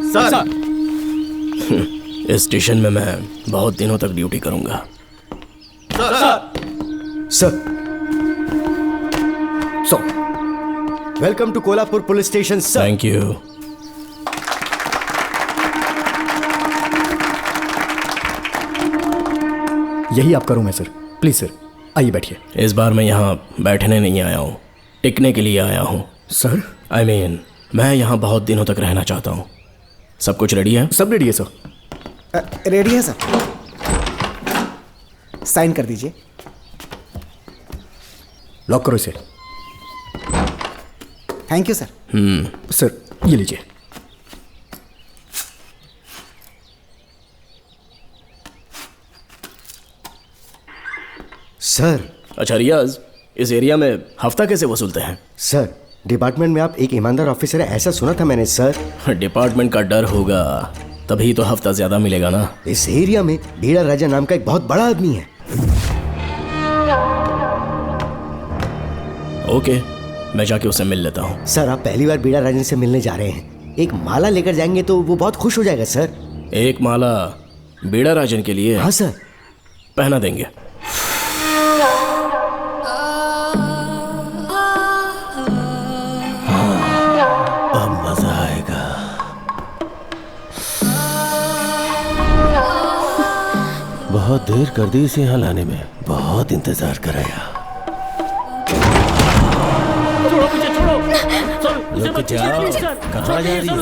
Sir. इस station में मैं बहुत दिनों तक ड्यूटी करूंगा। Sir welcome to Kolhapur police station sir. Thank you. यही आपका रूम है सर, प्लीज सर आइए बैठिए। इस बार मैं यहाँ बैठने नहीं आया हूँ, टिकने के लिए आया हूँ। सर I mean, मैं यहाँ बहुत दिनों तक रहना चाहता हूँ। सब कुछ रेडी है? सब रेडी है सर। रेडी है सर, साइन कर दीजिए। लॉक करो इसे। Thank you sir. सर ये लीजिए। सर। अच्छा रियाज, इस एरिया में हफ्ता कैसे वसूलते हैं? सर डिपार्टमेंट में आप एक ईमानदार ऑफिसर है ऐसा सुना था मैंने सर। डिपार्टमेंट का डर होगा तभी तो हफ्ता ज्यादा मिलेगा ना। इस एरिया में भीड़ा राजा नाम का एक बहुत बड़ा आदमी है। ओके, मैं जाके उससे मिल लेता हूँ। सर आप पहली बार भीड़ा राजन से मिलने जा रहे हैं, एक माला लेकर जाएंगे तो वो बहुत खुश हो जाएगा सर। एक माला बीड़ा राजन के लिए? हाँ सर। पहना देंगे। अब मजा आएगा। बहुत देर कर दी इसे यहाँ लाने में, बहुत इंतजार कराया। रुक जाओ, कहाँ जा रही हो?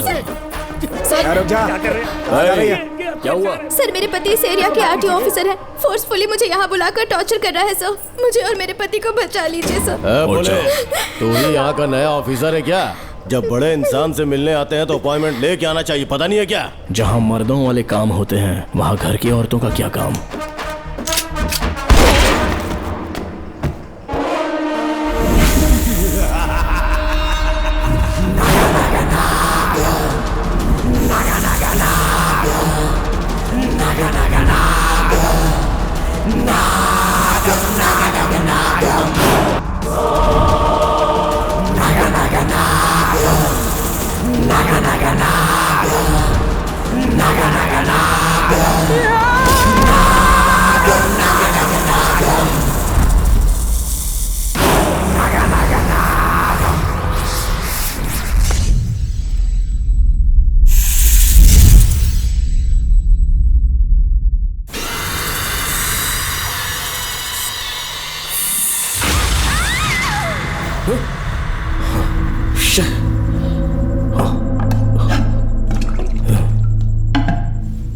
क्या हुआ? सर मेरे पति इस एरिया के आरटीओ ऑफिसर हैं। फोर्सफुली मुझे यहाँ बुलाकर टॉर्चर कर रहा है सर। मुझे और मेरे पति को बचा लीजिए सर। बोले तू ही यहाँ का नया ऑफिसर है क्या? जब बड़े इंसान से मिलने आते हैं तो अपॉइंटमेंट लेके आना चाहिए, पता नहीं है क्या? जहाँ मर्दों वाले काम होते हैं वहाँ घर की औरतों का क्या काम?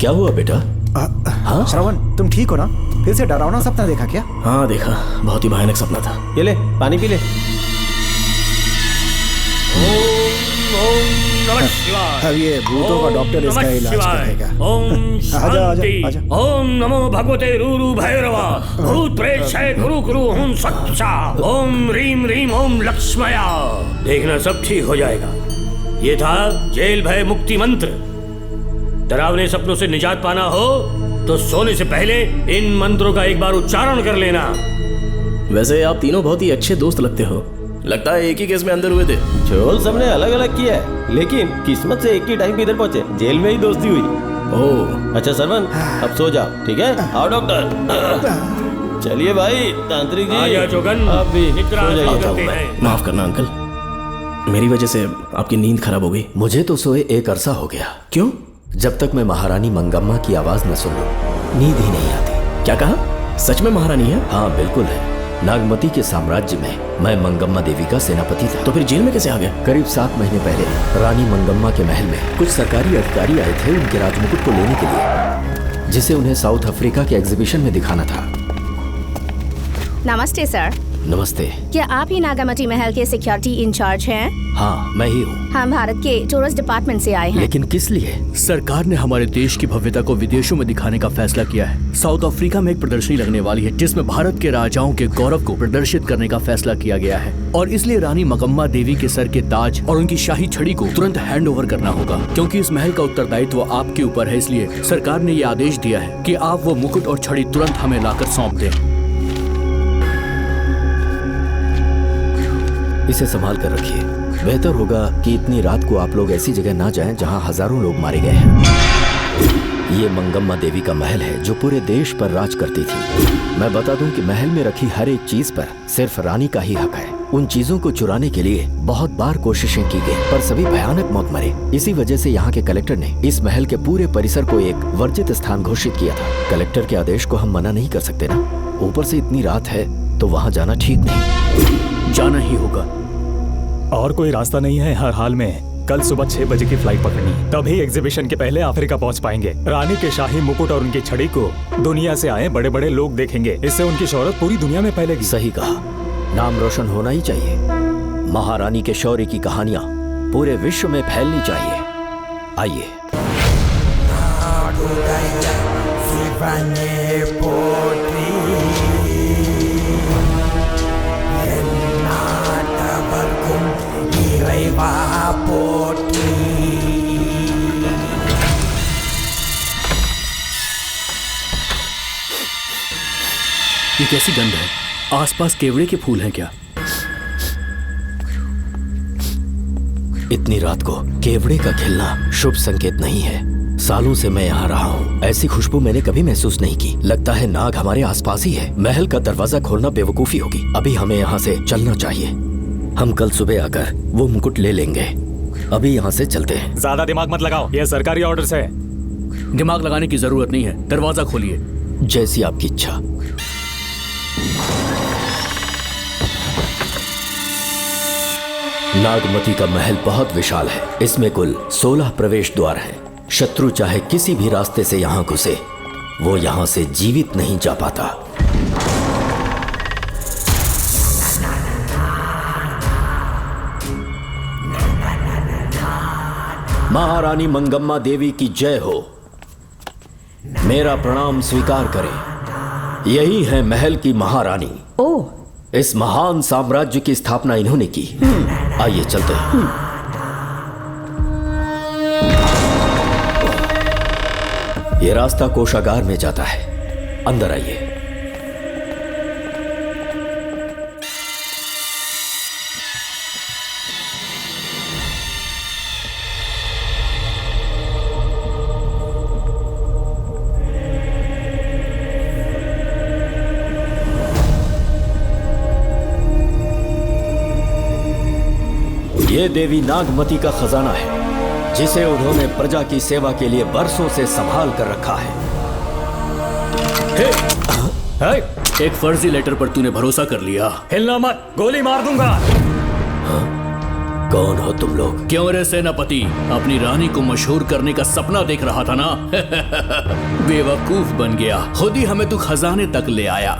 क्या हुआ बेटा? हाँ श्रवण, तुम ठीक हो ना? फिर से डरावना सपना देखा क्या? हाँ देखा, बहुत ही भयानक सपना था। ये ले पानी पी ले। अब ये भूतों का डॉक्टर इसका इलाज करेगा। ओम शांति। आजा। ओम नमो भगवते रूरु भैरवा भूत प्रेत शय गुरु गुरु हुं सच्चा। ओम रीम रीम ओम लक्ष्मया। देखना सब ठीक हो जाएगा। ये था जेल भय मुक्ति मंत्र। डरावने सपनों से निजात पाना हो तो सोने से पहले इन मंत्रों का एक बार उच्चारण कर लेना। वैसे आप तीनों बहुत ही अच्छे दोस्त लगते हो। लगता है एक ही केस में अंदर हुए थे। झोल सबने अलग अलग किया है, लेकिन किस्मत से एक ही टाइम पे इधर पहुंचे, जेल में ही दोस्ती हुई। ओह अच्छा सरवन, अब सो जाओ, ठीक है? आओ डॉक्टर। चलिए भाई तांत्रिक जी, आजा जोगन, अब भी निद्रा सो जाइए। करते हैं। माफ करना अंकल, मेरी वजह से आपकी नींद खराब हो गई। मुझे तो सोए एक अरसा हो गया। क्यों? जब तक मैं महारानी मंगम्मा की आवाज न सुन लूं नींद ही नहीं आती। क्या कहा? सच में महारानी है? हाँ बिल्कुल है। नागमती के साम्राज्य में मैं मंगम्मा देवी का सेनापति था। तो फिर जेल में कैसे आ गए? करीब 7 महीने पहले रानी मंगम्मा के महल में कुछ सरकारी अधिकारी आए थे उनके राजमुकुट को लेने के लिए, जिसे उन्हें साउथ अफ्रीका के एग्जीबिशन में दिखाना था। नमस्ते सर। नमस्ते। क्या आप ही नागामती महल के सिक्योरिटी इंचार्ज हैं? हाँ मैं ही हूँ। हम भारत के टूरिस्ट डिपार्टमेंट से आए हैं। लेकिन किस लिए? सरकार ने हमारे देश की भव्यता को विदेशों में दिखाने का फैसला किया है। साउथ अफ्रीका में एक प्रदर्शनी लगने वाली है जिसमें भारत के राजाओं के गौरव को प्रदर्शित करने का फैसला किया गया है, और इसलिए रानी मंगम्मा देवी के सर के ताज और उनकी शाही छड़ी को तुरंत हैंड ओवर करना होगा। क्योंकि इस महल का उत्तरदायित्व आपके ऊपर है, इसलिए सरकार ने ये आदेश दिया है कि आप वो मुकुट और छड़ी तुरंत हमें लाकर सौंप दें। इसे संभाल कर रखिए। बेहतर होगा कि इतनी रात को आप लोग ऐसी जगह ना जाएं जहां हजारों लोग मारे गए हैं। ये मंगम्मा देवी का महल है जो पूरे देश पर राज करती थी। मैं बता दूं कि महल में रखी हर एक चीज पर सिर्फ रानी का ही हक है। उन चीजों को चुराने के लिए बहुत बार कोशिशें की गई, पर सभी भयानक मौत मरे। इसी वजह से यहाँ के कलेक्टर ने इस महल के पूरे परिसर को एक वर्जित स्थान घोषित किया था। कलेक्टर के आदेश को हम मना नहीं कर सकते ना। ऊपर से इतनी रात है तो वहाँ जाना ठीक नहीं। जाना ही होगा। और कोई रास्ता नहीं है। हर हाल में कल सुबह 6 बजे की फ्लाइट पकड़नी, तभी एग्जीबिशन के पहले अफ्रीका पहुंच पाएंगे। रानी के शाही मुकुट और उनकी छड़ी को दुनिया से आए बड़े बड़े लोग देखेंगे। इससे उनकी शोहरत पूरी दुनिया में फैलेगी। सही कहा, नाम रोशन होना ही चाहिए। महारानी के शौर्य की कहानियां पूरे विश्व में फैलनी चाहिए। आइए। ये कैसी गंध है? आसपास केवड़े के फूल हैं क्या? इतनी रात को केवड़े का खिलना शुभ संकेत नहीं है। सालों से मैं यहाँ रहा हूँ, ऐसी खुशबू मैंने कभी महसूस नहीं की। लगता है नाग हमारे आसपास ही है। महल का दरवाजा खोलना बेवकूफी होगी। अभी हमें यहाँ से चलना चाहिए। हम कल सुबह आकर वो मुकुट ले लेंगे। अभी यहाँ से चलते हैं। ज्यादा दिमाग मत लगाओ, ये सरकारी ऑर्डर्स है। दिमाग लगाने की जरूरत नहीं है। दरवाजा खोलिए। जैसी आपकी इच्छा। नागमती का महल बहुत विशाल है। इसमें कुल 16 प्रवेश द्वार हैं। शत्रु चाहे किसी भी रास्ते से यहाँ घुसे, वो यहाँ से जीवित नहीं जा पाता। महारानी मंगम्मा देवी की जय हो। मेरा प्रणाम स्वीकार करें। यही है महल की महारानी। ओह, इस महान साम्राज्य की स्थापना इन्होंने की। आइए चलते हैं। ये रास्ता कोषागार में जाता है। अंदर आइए। ये देवी नागमती का खजाना है, जिसे उन्होंने प्रजा की सेवा के लिए बरसों से संभाल कर रखा है। एक फर्जी लेटर पर तूने भरोसा कर लिया। हिलना मत, गोली मार दूंगा। कौन हो तुम लोग? क्यों रे सेनापति, अपनी रानी को मशहूर करने का सपना देख रहा था ना? बेवकूफ बन गया। खुद ही हमें तू खजाने तक ले आया।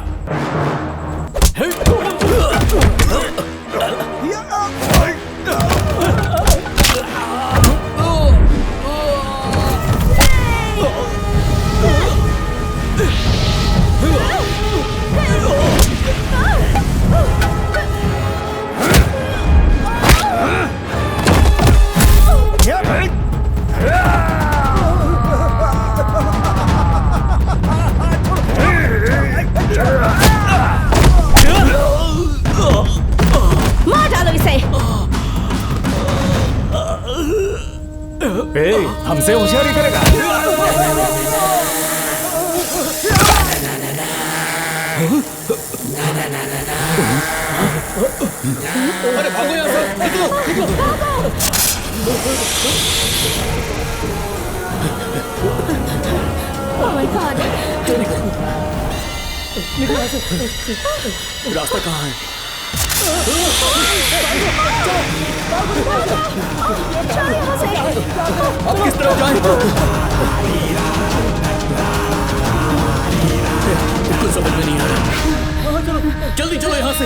हमसे होशियारी करेगा। अरे भागो यहाँ से, निकलो, निकलो। Oh my God! रास्ता कहाँ है? अब किस तरफ जाएं? कुछ समझ में नहीं आ रहा। जल्दी चलो यहाँ से।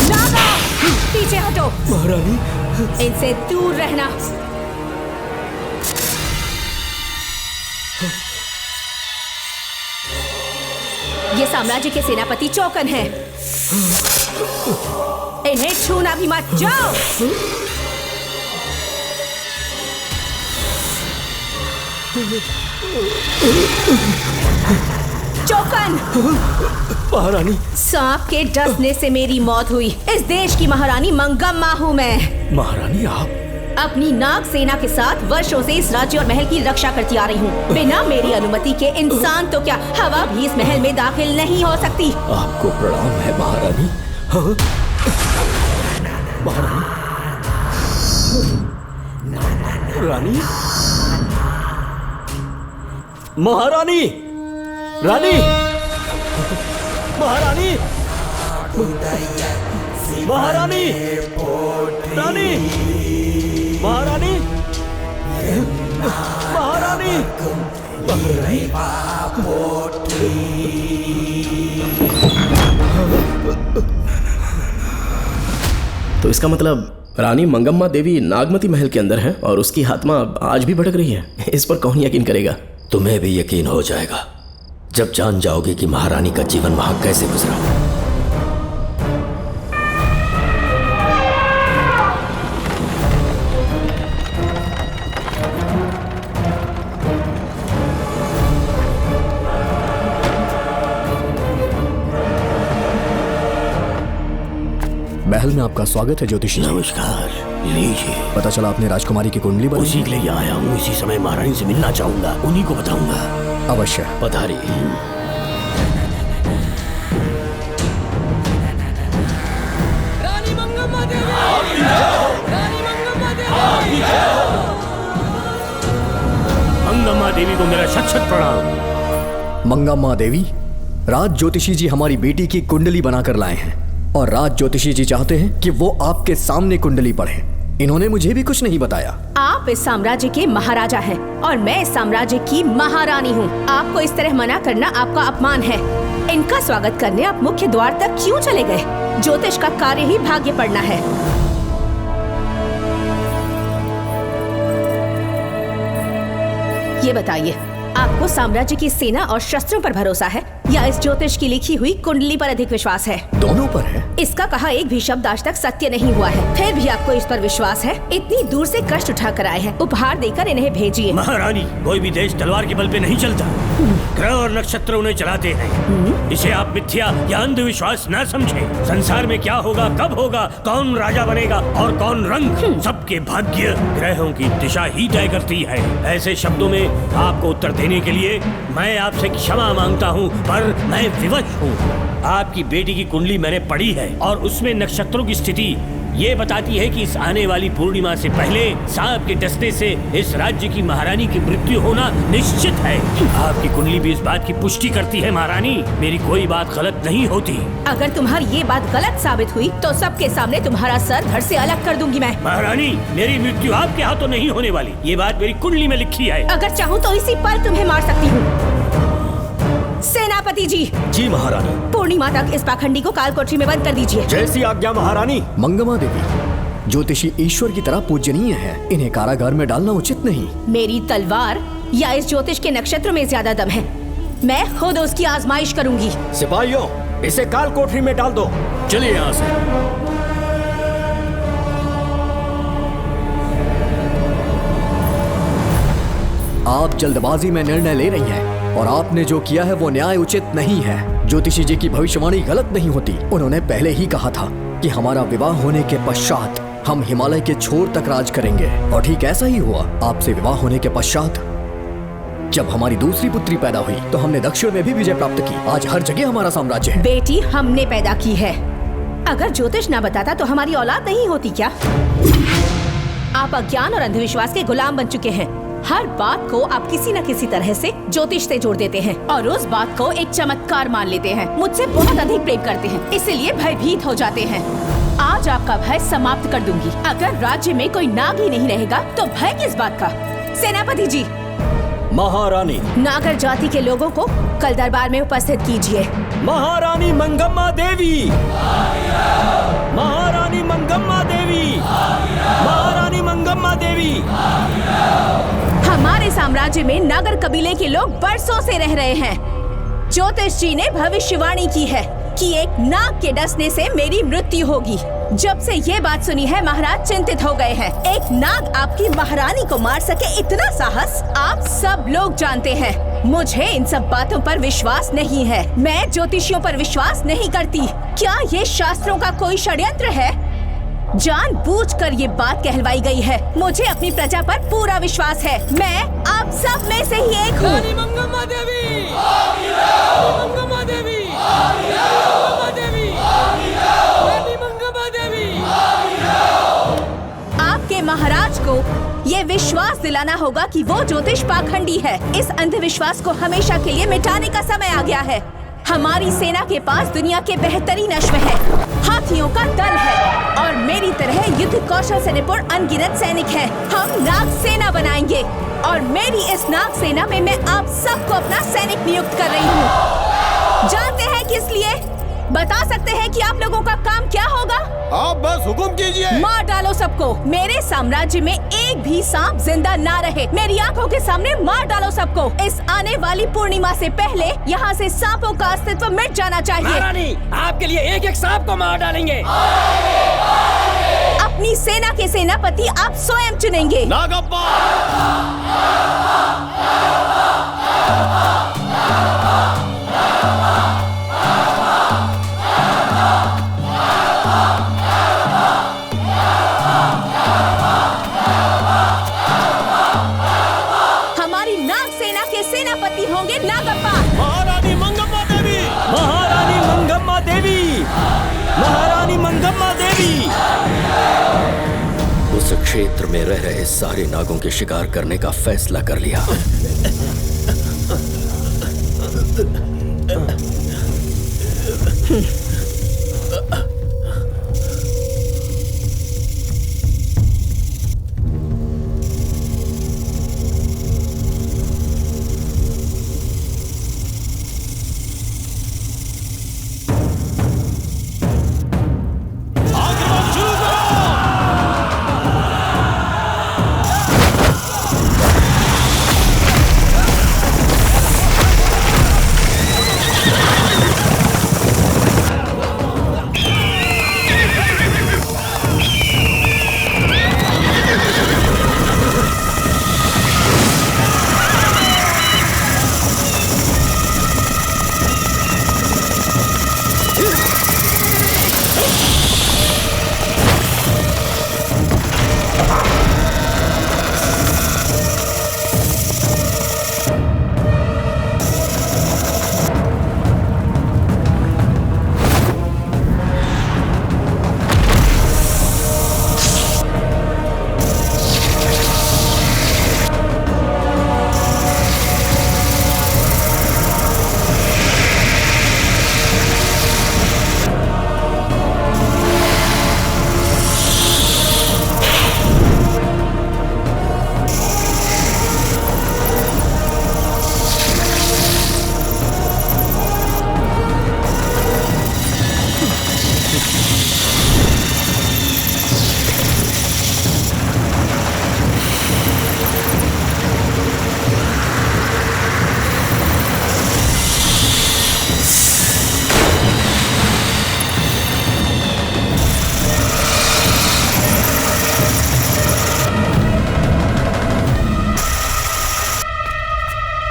नागा, पीछे हटो। महारानी, इनसे दूर रहना। ये साम्राज्य के सेनापति चौकन हैं। इन्हें छूना भी मत। जाओ। चौकन। महारानी। सांप के डसने से मेरी मौत हुई। इस देश की महारानी मंगम्मा हूँ मैं। महारानी आप? अपनी नाग सेना के साथ वर्षों से इस राज्य और महल की रक्षा करती आ रही हूँ। बिना मेरी अनुमति के इंसान तो क्या, हवा भी इस महल में दाखिल नहीं हो सकती। आपको प्रणाम है महारानी। महारानी। रानी। महारानी। रानी। महारानी। महारानी। रानी। महारानी। महारानी। तो इसका मतलब रानी मंगम्मा देवी नागमती महल के अंदर है और उसकी आत्मा आज भी भटक रही है। इस पर कौन यकीन करेगा? तुम्हें भी यकीन हो जाएगा जब जान जाओगे कि महारानी का जीवन वहां कैसे गुजरा। महल में आपका स्वागत है ज्योतिषी। नमस्कार, लीजिए। पता चला आपने राजकुमारी की कुंडली बनाई। उसी के लिए आया हूँ। इसी समय महारानी से मिलना चाहूंगा, उन्हीं को बताऊंगा। अवश्य। पधारी। रानी मंगम्मा देवी। रानी मंगम्मा देवी। मंगम्मा देवी को मेरा शत शत प्रणाम। मंगम्मा देवी, राज ज्योतिषी जी हमारी बेटी की कुंडली बनाकर लाए हैं और राज ज्योतिषी जी चाहते हैं कि वो आपके सामने कुंडली पढ़ें। इन्होंने मुझे भी कुछ नहीं बताया। आप इस साम्राज्य के महाराजा हैं और मैं इस साम्राज्य की महारानी हूँ। आपको इस तरह मना करना आपका अपमान है। इनका स्वागत करने आप मुख्य द्वार तक क्यों चले गए? ज्योतिष का कार्य ही भाग्य पढ़ना है। ये बताइए, आपको साम्राज्य की सेना और शस्त्रों पर भरोसा है या इस ज्योतिष की लिखी हुई कुंडली पर अधिक विश्वास है? दोनों पर है। इसका कहा एक भी शब्द आज तक सत्य नहीं हुआ है, फिर भी आपको इस पर विश्वास है? इतनी दूर से कष्ट उठाकर आए हैं, उपहार देकर इन्हें भेजिए। महारानी, कोई भी देश तलवार के बल पे नहीं चलता, ग्रह और नक्षत्र उन्हें चलाते हैं। इसे आप मिथ्या या अंधविश्वास न समझें। संसार में क्या होगा, कब होगा, कौन राजा बनेगा और कौन रंग, सबके भाग्य ग्रहों की दिशा ही तय करती है। ऐसे शब्दों में आपको उत्तर देने के लिए मैं आपसे क्षमा मांगता हूँ, पर मैं विवश हूँ। आपकी बेटी की कुंडली मैंने पढ़ी है और उसमें नक्षत्रों की स्थिति ये बताती है कि इस आने वाली पूर्णिमा से पहले सांप के डसने से इस राज्य की महारानी की मृत्यु होना निश्चित है। आपकी कुंडली भी इस बात की पुष्टि करती है। महारानी, मेरी कोई बात गलत नहीं होती। अगर तुम्हारी ये बात गलत साबित हुई तो सबके सामने तुम्हारा सर धड़ से अलग कर दूंगी मैं। महारानी, मेरी मृत्यु आपके हाथों नहीं होने वाली, ये बात मेरी कुंडली में लिखी है। अगर चाहूँ तो इसी पल तुम्हें मार सकती हूँ। सेनापति जी। जी महारानी। पूर्णिमा तक इस पाखंडी को कालकोठरी में बंद कर दीजिए। जैसी आज्ञा महारानी। मंगम्मा देवी, ज्योतिषी ईश्वर की तरह पूजनीय है, इन्हें कारागार में डालना उचित नहीं। मेरी तलवार या इस ज्योतिष के नक्षत्रों में ज्यादा दम है, मैं खुद उसकी आजमाइश करूंगी। सिपाहियों, इसे कालकोठरी में डाल दो। चलिए यहाँ से। आप जल्दबाजी में निर्णय ले रही हैं और आपने जो किया है वो न्याय उचित नहीं है। ज्योतिषी जी की भविष्यवाणी गलत नहीं होती। उन्होंने पहले ही कहा था कि हमारा विवाह होने के पश्चात हम हिमालय के छोर तक राज करेंगे और ठीक ऐसा ही हुआ। आपसे विवाह होने के पश्चात जब हमारी दूसरी पुत्री पैदा हुई तो हमने दक्षिण में भी विजय प्राप्त की। आज हर जगह हमारा साम्राज्य है। बेटी हमने पैदा की है। अगर ज्योतिष ना बताता तो हमारी औलाद नहीं होती क्या? आप अज्ञान और अंधविश्वास के गुलाम बन चुके हैं। हर बात को आप किसी न किसी तरह से ज्योतिष से जोड़ देते हैं और उस बात को एक चमत्कार मान लेते हैं। मुझसे बहुत अधिक प्रेम करते हैं, इसीलिए भयभीत हो जाते हैं। आज आपका भय समाप्त कर दूंगी। अगर राज्य में कोई नाग ही नहीं रहेगा तो भय किस बात का? सेनापति जी। महारानी। नागर जाति के लोगों को कल दरबार में उपस्थित कीजिए। महारानी मंगम्मा देवी। महारानी मंगम्मा देवी। महारानी मंगम्मा देवी। हमारे साम्राज्य में नागर कबीले के लोग बरसों से रह रहे हैं। ज्योतिष जी ने भविष्यवाणी की है कि एक नाग के डसने से मेरी मृत्यु होगी। जब से ये बात सुनी है महाराज चिंतित हो गए हैं। एक नाग आपकी महारानी को मार सके इतना साहस आप सब लोग जानते हैं। मुझे इन सब बातों पर विश्वास नहीं है। मैं ज्योतिषियों पर विश्वास नहीं करती। क्या ये शास्त्रों का कोई षड्यंत्र है? जानबूझकर ये बात कहलवाई गई है। मुझे अपनी प्रजा पर पूरा विश्वास है। मैं आप सब में से ही एक हूँ। रानी मंगम्मा देवी, रानी मंगम्मा देवी, रानी मंगम्मा देवी। आपके महाराज को ये विश्वास दिलाना होगा कि वो ज्योतिष पाखंडी है। इस अंधविश्वास को हमेशा के लिए मिटाने का समय आ गया है। हमारी सेना के पास दुनिया के बेहतरीन अश्व है, हाथियों का दल है और मेरी तरह युद्ध कौशल से निपुण अनगिनत सैनिक हैं। हम नाग सेना बनाएंगे और मेरी इस नाग सेना में मैं आप सबको अपना सैनिक नियुक्त कर रही हूँ। जानते हैं किस लिए? बता सकते हैं कि आप लोगों का काम क्या होगा? आप बस हुक्म कीजिए। मार डालो सबको। मेरे साम्राज्य में एक भी सांप जिंदा ना रहे। मेरी आंखों के सामने मार डालो सबको। इस आने वाली पूर्णिमा से पहले यहाँ से सांपों का अस्तित्व मिट जाना चाहिए। महारानी, आपके लिए एक एक सांप को मार डालेंगे। अपनी सेना के सेनापति आप स्वयं चुनेंगे। नागप्पा। सेनापति होंगे नागप्पा। महारानी मंगम्मा देवी, महारानी मंगम्मा देवी, महारानी मंगम्मा देवी। उस क्षेत्र में रह रहे सारे नागों के शिकार करने का फैसला कर लिया।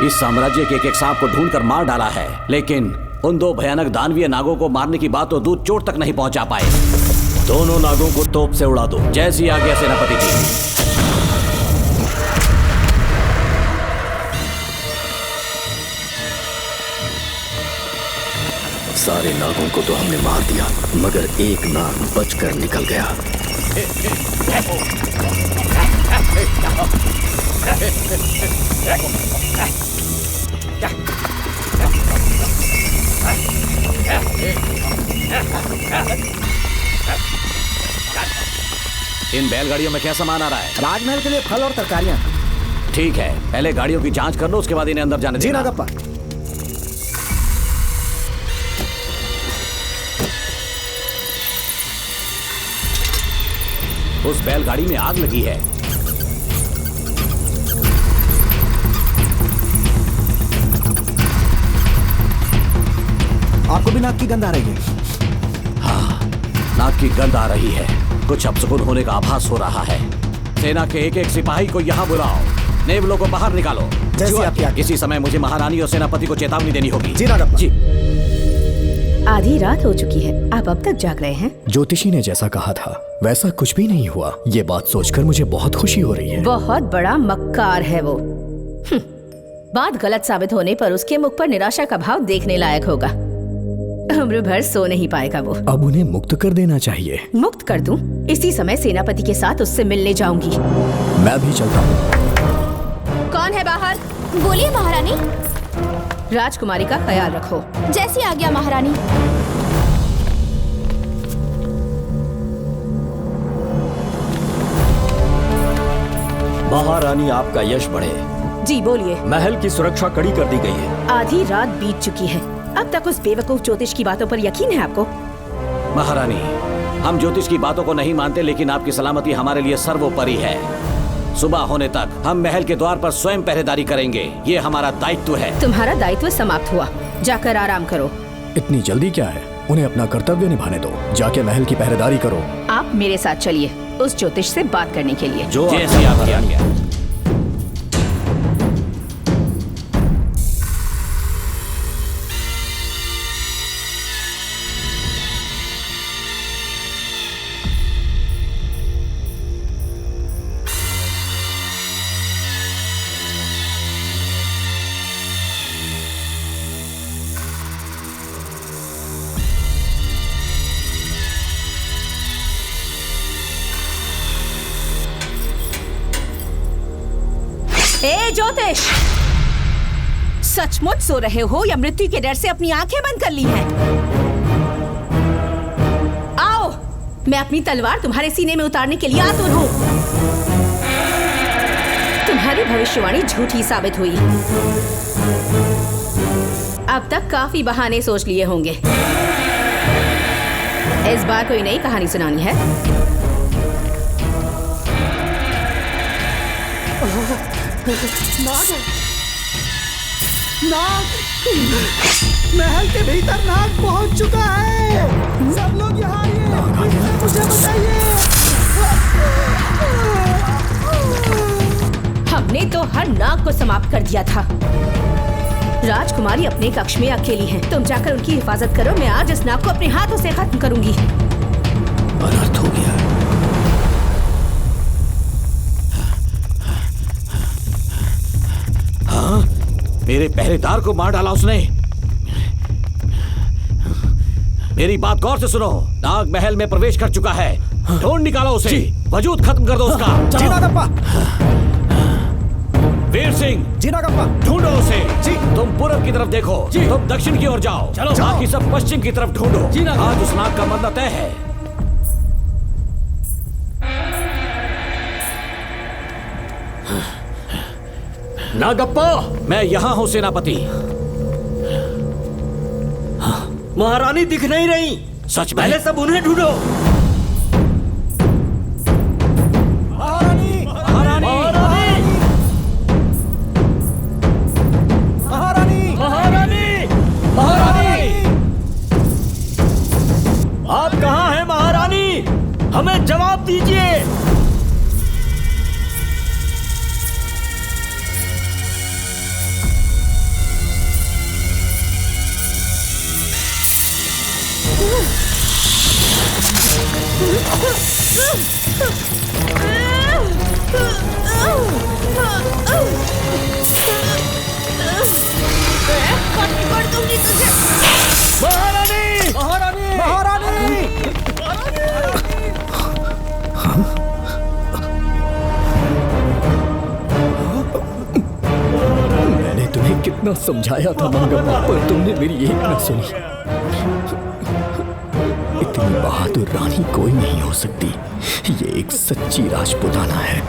इस साम्राज्य के एक सांप को ढूंढकर मार डाला है, लेकिन उन दो भयानक दानवीय नागों को मारने की बात तो दूध चोट तक नहीं पहुंचा पाए। दोनों नागों को तोप से उड़ा दो। जैसी आज्ञा सेनापति जी। सारे नागों को तो हमने मार दिया, मगर एक नाग बचकर निकल गया। इन बैलगाड़ियों में क्या सामान आ रहा है? राजमहल के लिए फल और तरकारियां। ठीक है, पहले गाड़ियों की जांच कर लो, उसके बाद इन्हें अंदर जाने देना। जी नागप्पा। उस बैलगाड़ी में आग लगी है। आपको भी नाक की गंध आ रही है? हाँ, नाक की गंध आ रही है। कुछ अपशकुन होने का आभास हो रहा है। सेना के एक एक सिपाही को यहाँ बुलाओ, नेवलों को बाहर निकालो। जैसी आपकी आज्ञा। इसी समय मुझे महारानी और सेनापति को चेतावनी देनी होगी। जी नागप्पा। जी। आधी रात हो चुकी है, आप अब तक जाग रहे हैं? ज्योतिषी ने जैसा कहा था वैसा कुछ भी नहीं हुआ। ये बात सोचकर मुझे बहुत खुशी हो रही है। बहुत बड़ा मक्कार है वो। बात गलत साबित होने पर उसके मुख पर निराशा का भाव देखने लायक होगा। उम्र भर सो नहीं पाएगा वो। अब उन्हें मुक्त कर देना चाहिए। मुक्त कर दूं? इसी समय सेनापति के साथ उससे मिलने जाऊंगी। मैं भी चलता हूँ। कौन है बाहर? बोलिए महारानी। राजकुमारी का ख्याल रखो। जैसी आज्ञा महारानी। महारानी, आपका यश बढ़े। जी बोलिए। महल की सुरक्षा कड़ी कर दी गई है। आधी रात बीत चुकी है, अब तक उस बेवकूफ ज्योतिष की बातों पर यकीन है आपको? महारानी, हम ज्योतिष की बातों को नहीं मानते, लेकिन आपकी सलामती हमारे लिए सर्वोपरि है। सुबह होने तक हम महल के द्वार पर स्वयं पहरेदारी करेंगे। ये हमारा दायित्व है। तुम्हारा दायित्व समाप्त हुआ, जाकर आराम करो। इतनी जल्दी क्या है? उन्हें अपना कर्तव्य निभाने दो। जाके महल की पहरेदारी करो। आप मेरे साथ चलिए उस ज्योतिष से बात करने के लिए। जो जैसी आपकी आज्ञा। ए ज्योतिष, सचमुच सो रहे हो या मृत्यु के डर से अपनी आंखें बंद कर ली हैं? आओ, मैं अपनी तलवार तुम्हारे सीने में उतारने के लिए आतुर हूं। तुम्हारी भविष्यवाणी झूठी साबित हुई। अब तक काफी बहाने सोच लिए होंगे। इस बार कोई नई कहानी सुनानी है? नाग है। नाग! महल के भीतर नाग पहुंच चुका है। सब लोग यहाँ आइए, मुझे बताइए। हमने तो हर नाग को समाप्त कर दिया था। राजकुमारी अपने कक्ष में अकेली है, तुम जाकर उनकी हिफाजत करो। मैं आज इस नाग को अपने हाथों से खत्म करूंगी। अनर्थ हो गया। हाँ, मेरे पहरेदार को मार डाला उसने। मेरी बात गौर से सुनो। नाग महल में प्रवेश कर चुका है। ढूंढ निकालो उसे। वजूद खत्म कर दो उसका। जी नागप्पा। वीर सिंह, जी नागप्पा। ढूंढो उसे। जी। तुम पूरब की तरफ देखो। जी। तुम दक्षिण की ओर जाओ। चलो। बाकी सब पश्चिम की तरफ ढूंढो। जी नागप्पा। आज उस नाग का मरना तय है। नागप्पा! मैं यहाँ हूँ सेनापति। महारानी दिख नहीं रही। सच में? पहले सब उन्हें ढूंढो। महारानी! महारानी! महारानी! महारानी! महारानी! आप कहाँ हैं महारानी? हमें जवाब दीजिए। कर दूंगी तुझे। महारानी! महारानी! महारानी! मैंने तुम्हें कितना समझाया था मंगम्मा, पर तुमने मेरी एक न सुनी। इतनी बहादुर रानी कोई नहीं हो सकती। ये एक सच्ची राजपुताना है।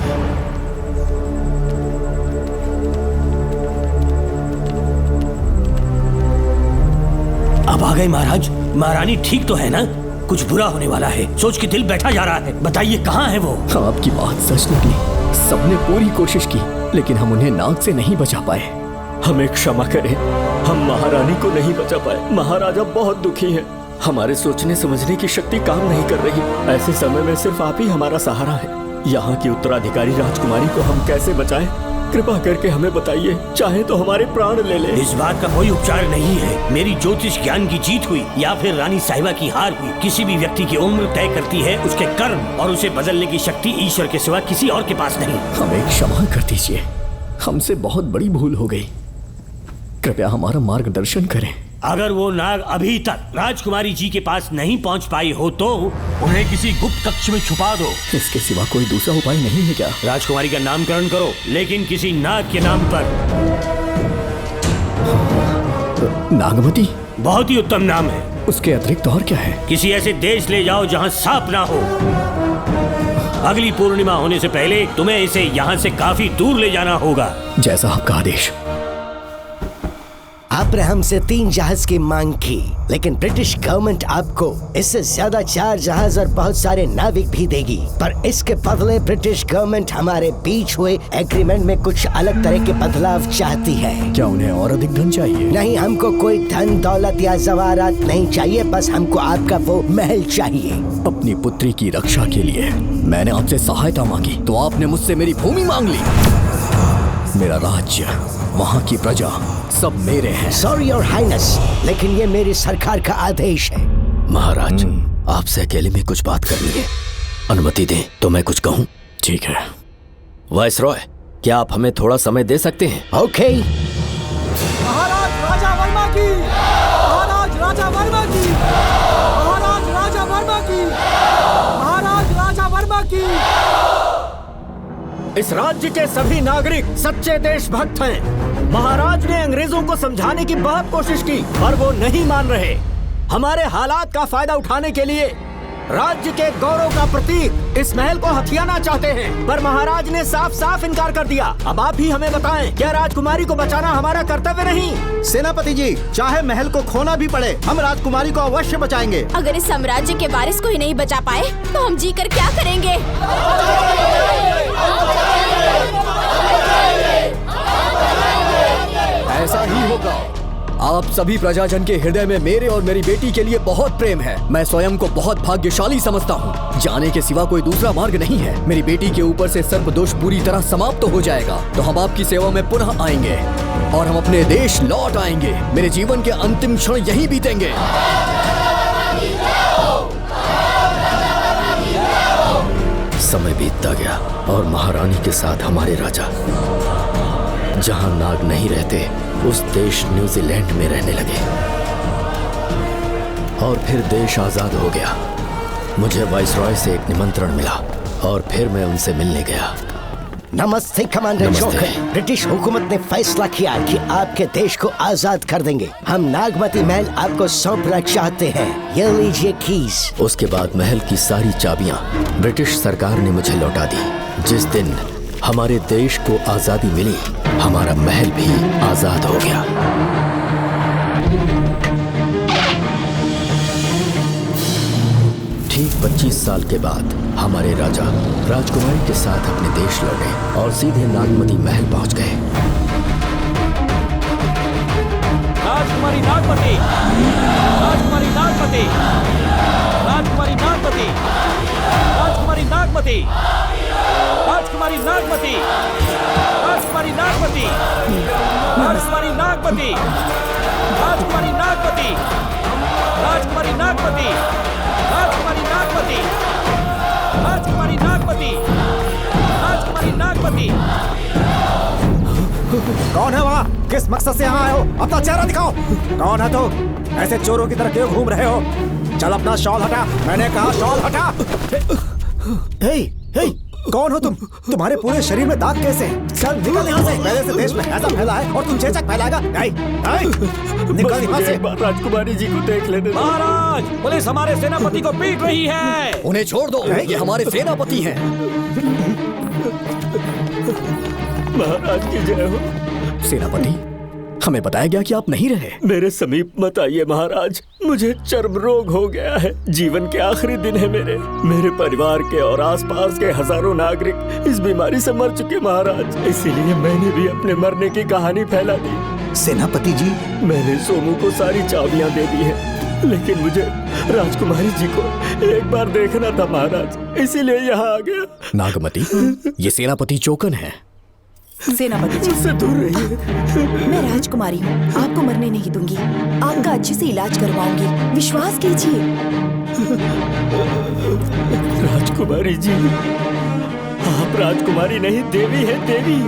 अब आ गए महाराज। महारानी ठीक तो है ना? कुछ बुरा होने वाला है, सोच के दिल बैठा जा रहा है। बताइए कहाँ है वो? आपकी बात सच निकली। सबने पूरी कोशिश की, लेकिन हम उन्हें नाग से नहीं बचा पाए। हमें क्षमा करें, हम महारानी को नहीं बचा पाए। महाराजा बहुत दुखी हैं। हमारे सोचने समझने की शक्ति काम नहीं कर रही। ऐसे समय में सिर्फ आप ही हमारा सहारा है। यहाँ की उत्तराधिकारी राजकुमारी को हम कैसे बचाएं? कृपा करके हमें बताइए, चाहे तो हमारे प्राण ले ले। इस बात का कोई उपचार नहीं है। मेरी ज्योतिष ज्ञान की जीत हुई या फिर रानी साहिबा की हार हुई। किसी भी व्यक्ति की उम्र तय करती है उसके कर्म, और उसे बदलने की शक्ति ईश्वर के सिवा किसी और के पास नहीं। हमें क्षमा कर दीजिए, हमसे बहुत बड़ी भूल हो गई। कृपया हमारा मार्गदर्शन करें। अगर वो नाग अभी तक राजकुमारी जी के पास नहीं पहुंच पाई हो तो उन्हें किसी गुप्त कक्ष में छुपा दो। इसके सिवा कोई दूसरा उपाय नहीं है क्या? राजकुमारी का नामकरण करो, लेकिन किसी नाग के नाम पर। नागमती बहुत ही उत्तम नाम है। उसके अतिरिक्त और क्या है? किसी ऐसे देश ले जाओ जहाँ सांप ना हो। अगली पूर्णिमा होने से पहले तुम्हें इसे यहाँ से काफी दूर ले जाना होगा। जैसा आपका आदेश। आपने हमसे 3 जहाज की मांग की, लेकिन ब्रिटिश गवर्नमेंट आपको इससे ज्यादा 4 जहाज और बहुत सारे नाविक भी देगी। पर इसके बदले ब्रिटिश गवर्नमेंट हमारे बीच हुए एग्रीमेंट में कुछ अलग तरह के बदलाव चाहती है। क्या उन्हें और अधिक धन चाहिए? नहीं, हमको कोई धन दौलत या जवाहरात नहीं चाहिए, बस हमको आपका वो महल चाहिए। अपनी पुत्री की रक्षा के लिए मैंने आपसे सहायता मांगी तो आपने मुझसे मेरी भूमि मांग ली। मेरा राज्य, वहाँ की प्रजा सब मेरे हैं। सॉरी योर हाइनेस, लेकिन ये मेरी सरकार का आदेश है। महाराज, आपसे अकेले में कुछ बात करनी है। अनुमति दें तो मैं कुछ कहूँ? ठीक है। वाइसरॉय, क्या आप हमें थोड़ा समय दे सकते हैं? ओके। महाराज राजा वर्मा की, महाराज राजा वर्मा की, महाराज राजा वर्मा की, महाराज राजा वर्मा की। इस राज्य के सभी नागरिक सच्चे देशभक्त हैं। महाराज ने अंग्रेजों को समझाने की बहुत कोशिश की, पर वो नहीं मान रहे। हमारे हालात का फायदा उठाने के लिए राज्य के गौरव का प्रतीक इस महल को हथियाना चाहते हैं, पर महाराज ने साफ साफ इनकार कर दिया। अब आप ही हमें बताएं, क्या राजकुमारी को बचाना हमारा कर्तव्य नहीं? सेनापति जी, चाहे महल को खोना भी पड़े, हम राजकुमारी को अवश्य बचाएंगे। अगर इस साम्राज्य के वारिस को ही नहीं बचा पाए तो हम जीकर क्या करेंगे? ऐसा ही होगा। आप सभी प्रजाजन के हृदय में मेरे और मेरी बेटी के लिए बहुत प्रेम है। मैं स्वयं को बहुत भाग्यशाली समझता हूँ। जाने के सिवा कोई दूसरा मार्ग नहीं है। मेरी बेटी के ऊपर से सर्प दोष पूरी तरह समाप्त हो जाएगा तो हम आपकी सेवा में पुनः आएंगे और हम अपने देश लौट आएंगे। मेरे जीवन के अंतिम क्षण यहीं बीतेंगे। समय बीतता गया और महारानी के साथ हमारे राजा जहां नाग नहीं रहते उस देश न्यूजीलैंड में रहने लगे और फिर देश आजाद हो गया। मुझे वाइसरॉय से एक निमंत्रण मिला और फिर मैं उनसे मिलने गया। नमस्ते कमांडर जोकर। ब्रिटिश हुकूमत ने फैसला किया कि आपके देश को आजाद कर देंगे। हम नागमती महल आपको सौंपना चाहते हैं। ये लीजिए कीज। उसके बाद महल की सारी चाबियां ब्रिटिश सरकार ने मुझे लौटा दी। जिस दिन हमारे देश को आजादी मिली, हमारा महल भी आजाद हो गया। ठीक 25 साल के बाद हमारे राजा राजकुमारी के साथ अपने देश लौटे और सीधे नागमती महल पहुंच गए। राजकुमारी नागमती, राजकुमारी नागमती, राजकुमारी नागमती, राजकुमारी नागमती, राजकुमारी नागमती, राजकुमारी नागमती, राजकुमारी नागमती, राजकुमारी नागमती, राजकुमारी नागमती, राजकुमारी नागमती, राजकुमारी नागमती, राजकुमारी नागमती। कौन है वहाँ? किस मकसद से यहाँ आए हो? अपना चेहरा दिखाओ। कौन है तो? ऐसे चोरों की तरह क्यों घूम रहे हो? चल अपना शॉल हटा। मैंने कहा शॉल हटा। हे, हे, कौन हो तुम? तुम्हारे पूरे शरीर में दाग कैसे? चल निकल यहाँ से। पहले से देश में ऐसा फैला है और तुम चेचक फैलाएगा? नहीं, निकल यहाँ से। राजकुमारी जी को देख लेने दो। महाराज, पुलिस हमारे सेनापति को पीट रही है। उन्हें छोड़ दो, ये हमारे सेनापति हैं। महाराज की जय हो। सेनापति, हमें बताया गया कि आप नहीं रहे। मेरे समीप मत आइए महाराज, मुझे चर्म रोग हो गया है। जीवन के आखिरी दिन है मेरे परिवार के और आसपास के हजारों नागरिक इस बीमारी से मर चुके महाराज। इसीलिए मैंने भी अपने मरने की कहानी फैला दी। सेनापति जी, मैंने सोमू को सारी चाबियां दे दी है, लेकिन मुझे राजकुमारी जी को एक बार देखना था महाराज, इसीलिए यहाँ आ गया। नागमती, ये सेनापति चोकन है। सेनापति जी, मुझसे दूर रहिए। मैं राजकुमारी हूँ, आपको मरने नहीं दूंगी। आपका अच्छे से इलाज करवाऊंगी, विश्वास कीजिए। राजकुमारी जी, आप राजकुमारी नहीं देवी है, देवी।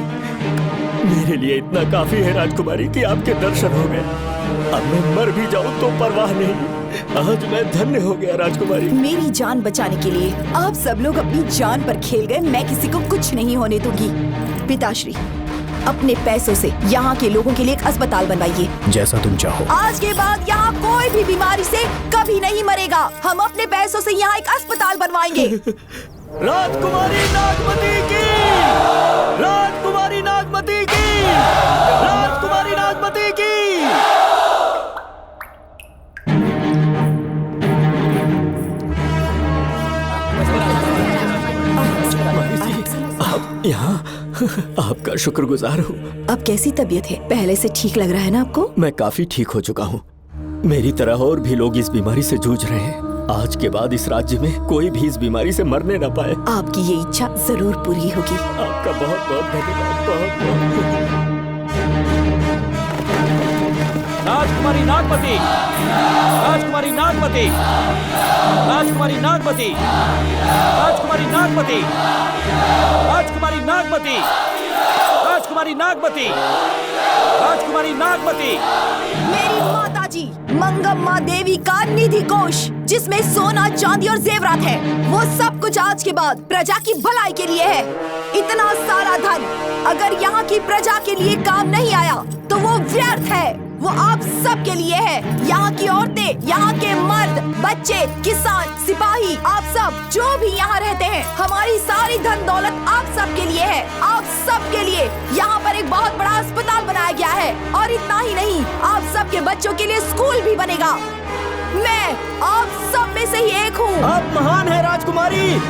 मेरे लिए इतना काफी है राजकुमारी कि आपके दर्शन हो गए। अब मैं मर भी जाऊं तो परवाह नहीं। आज मैं धन्य हो गया राजकुमारी। मेरी जान बचाने के लिए आप सब लोग अपनी जान पर खेल गए। मैं किसी को कुछ नहीं होने दूंगी। पिताश्री, अपने पैसों से यहाँ के लोगों के लिए एक अस्पताल बनवाइए। जैसा तुम चाहो। आज के बाद यहाँ कोई भी बीमारी से कभी नहीं मरेगा। हम अपने पैसों से यहाँ एक अस्पताल बनवाएंगे। राजकुमारी नागमती की, राजकुमारी नागमती की, राजकुमारी नागमती की। आप यहाँ, आपका शुक्रगुजार हूँ। अब कैसी तबीयत है? पहले से ठीक लग रहा है ना आपको? मैं काफी ठीक हो चुका हूँ। मेरी तरह और भी लोग इस बीमारी से जूझ रहे हैं। आज के बाद इस राज्य में कोई भी इस बीमारी से मरने न पाए। आपकी ये इच्छा जरूर पूरी होगी। आपका बहुत बहुत धन्यवाद, बहुत बहुत। राजकुमारी नागमती, राजकुमारी नागमती, राजकुमारी नागमती, राजकुमारी नागमती, राजकुमारी नागमती, राजकुमारी नागमती, राजकुमारी नागमती। मेरी माताजी मंगम्मा देवी का निधि कोष, जिसमें सोना, चांदी और जेवरात है, वो सब कुछ आज के बाद प्रजा की भलाई के लिए है। इतना सारा धन अगर यहाँ की प्रजा के लिए काम नहीं आया तो वो व्यर्थ है। वो आप सब के लिए है। यहाँ की औरतें, यहाँ के मर्द, बच्चे, किसान, सिपाही, आप सब जो भी यहाँ रहते हैं, हमारी सारी धन दौलत आप सब के लिए है। आप सब के लिए यहाँ पर एक बहुत बड़ा अस्पताल बनाया गया है। और इतना ही नहीं, आप सब के बच्चों के लिए स्कूल भी बनेगा। मैं आप सब में से ही एक हूँ। आप महान है राजकुमारी।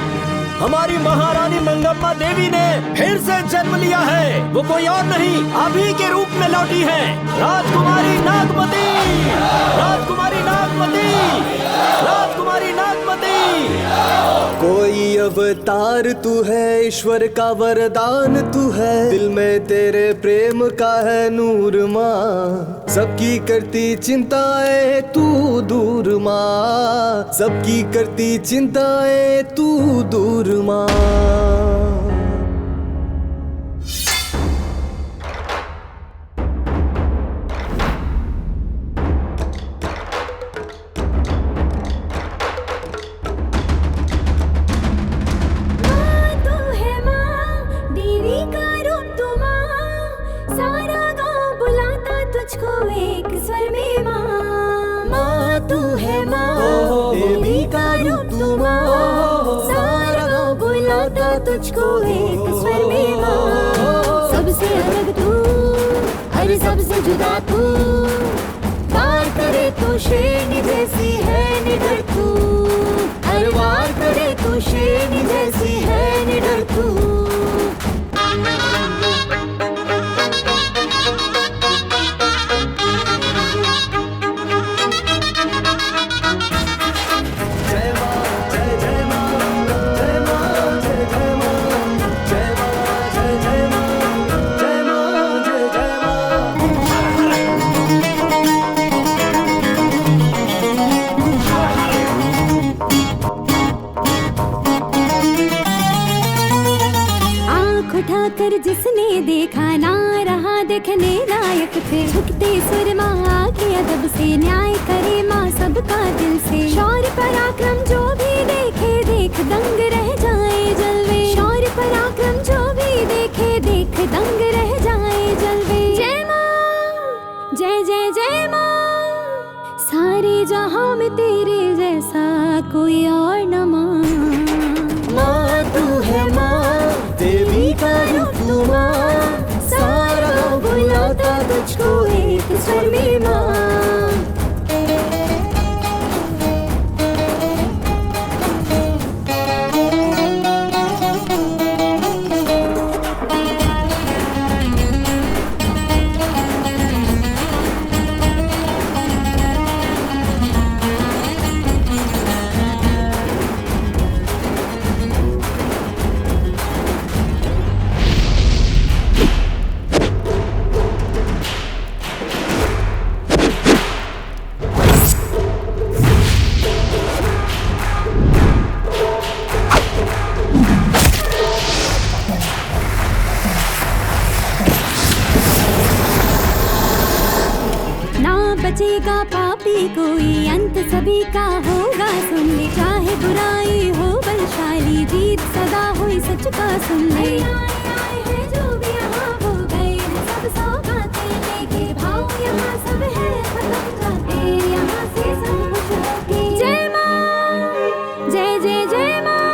हमारी महारानी मंगम्मा देवी ने फिर से जन्म लिया है। वो कोई और नहीं, आप ही के रूप में लौटी है। राजकुमारी नागमती, राजकुमारी नागमती, राजकुमारी नागमती। कोई अवतार तू है, ईश्वर का वरदान तू है। दिल में तेरे प्रेम का है नूर माँ। सबकी करती चिंताएं तू दूर माँ। सबकी करती चिंताएं तू दूर माँ। तुझको एक स्वर में माँ। सबसे अलग तू, हर सबसे जुदा तू। वार करे तो शेरनी जैसी है निडर तू। हर वार करे तो शेरनी जैसी है निडर तू। उठाकर जिसने देखा ना रहा देखने लायक थे। झुकते सुर माँ आगे अदब से न्याय करे माँ सबका दिल से। शौर्य पराक्रम जो भी देखे देख दंग रह जाए जलवे। शौर्य पराक्रम जो भी देखे देख दंग रह जाए जलवे। जय माँ, जय जय जय माँ। सारे जहां में तेरे जैसा कोई और न माँ। माँ तू है माँ, देवी का रूप तू माँ। सारा बुलाता तुझको तुझको एक स्वर में माँ। बचेगा पापी कोई, अंत सभी का होगा सुन ले। चाहे बुराई हो बलशाली, जीत सदा हुई सच का सुन ले। आए हैं जो भी यहाँ हो गए हैं सब सौगातें लेके, भाव यहाँ सब है खत्म जाते, यहाँ से सब कुछ होके। जय माँ जय जय जय माँ,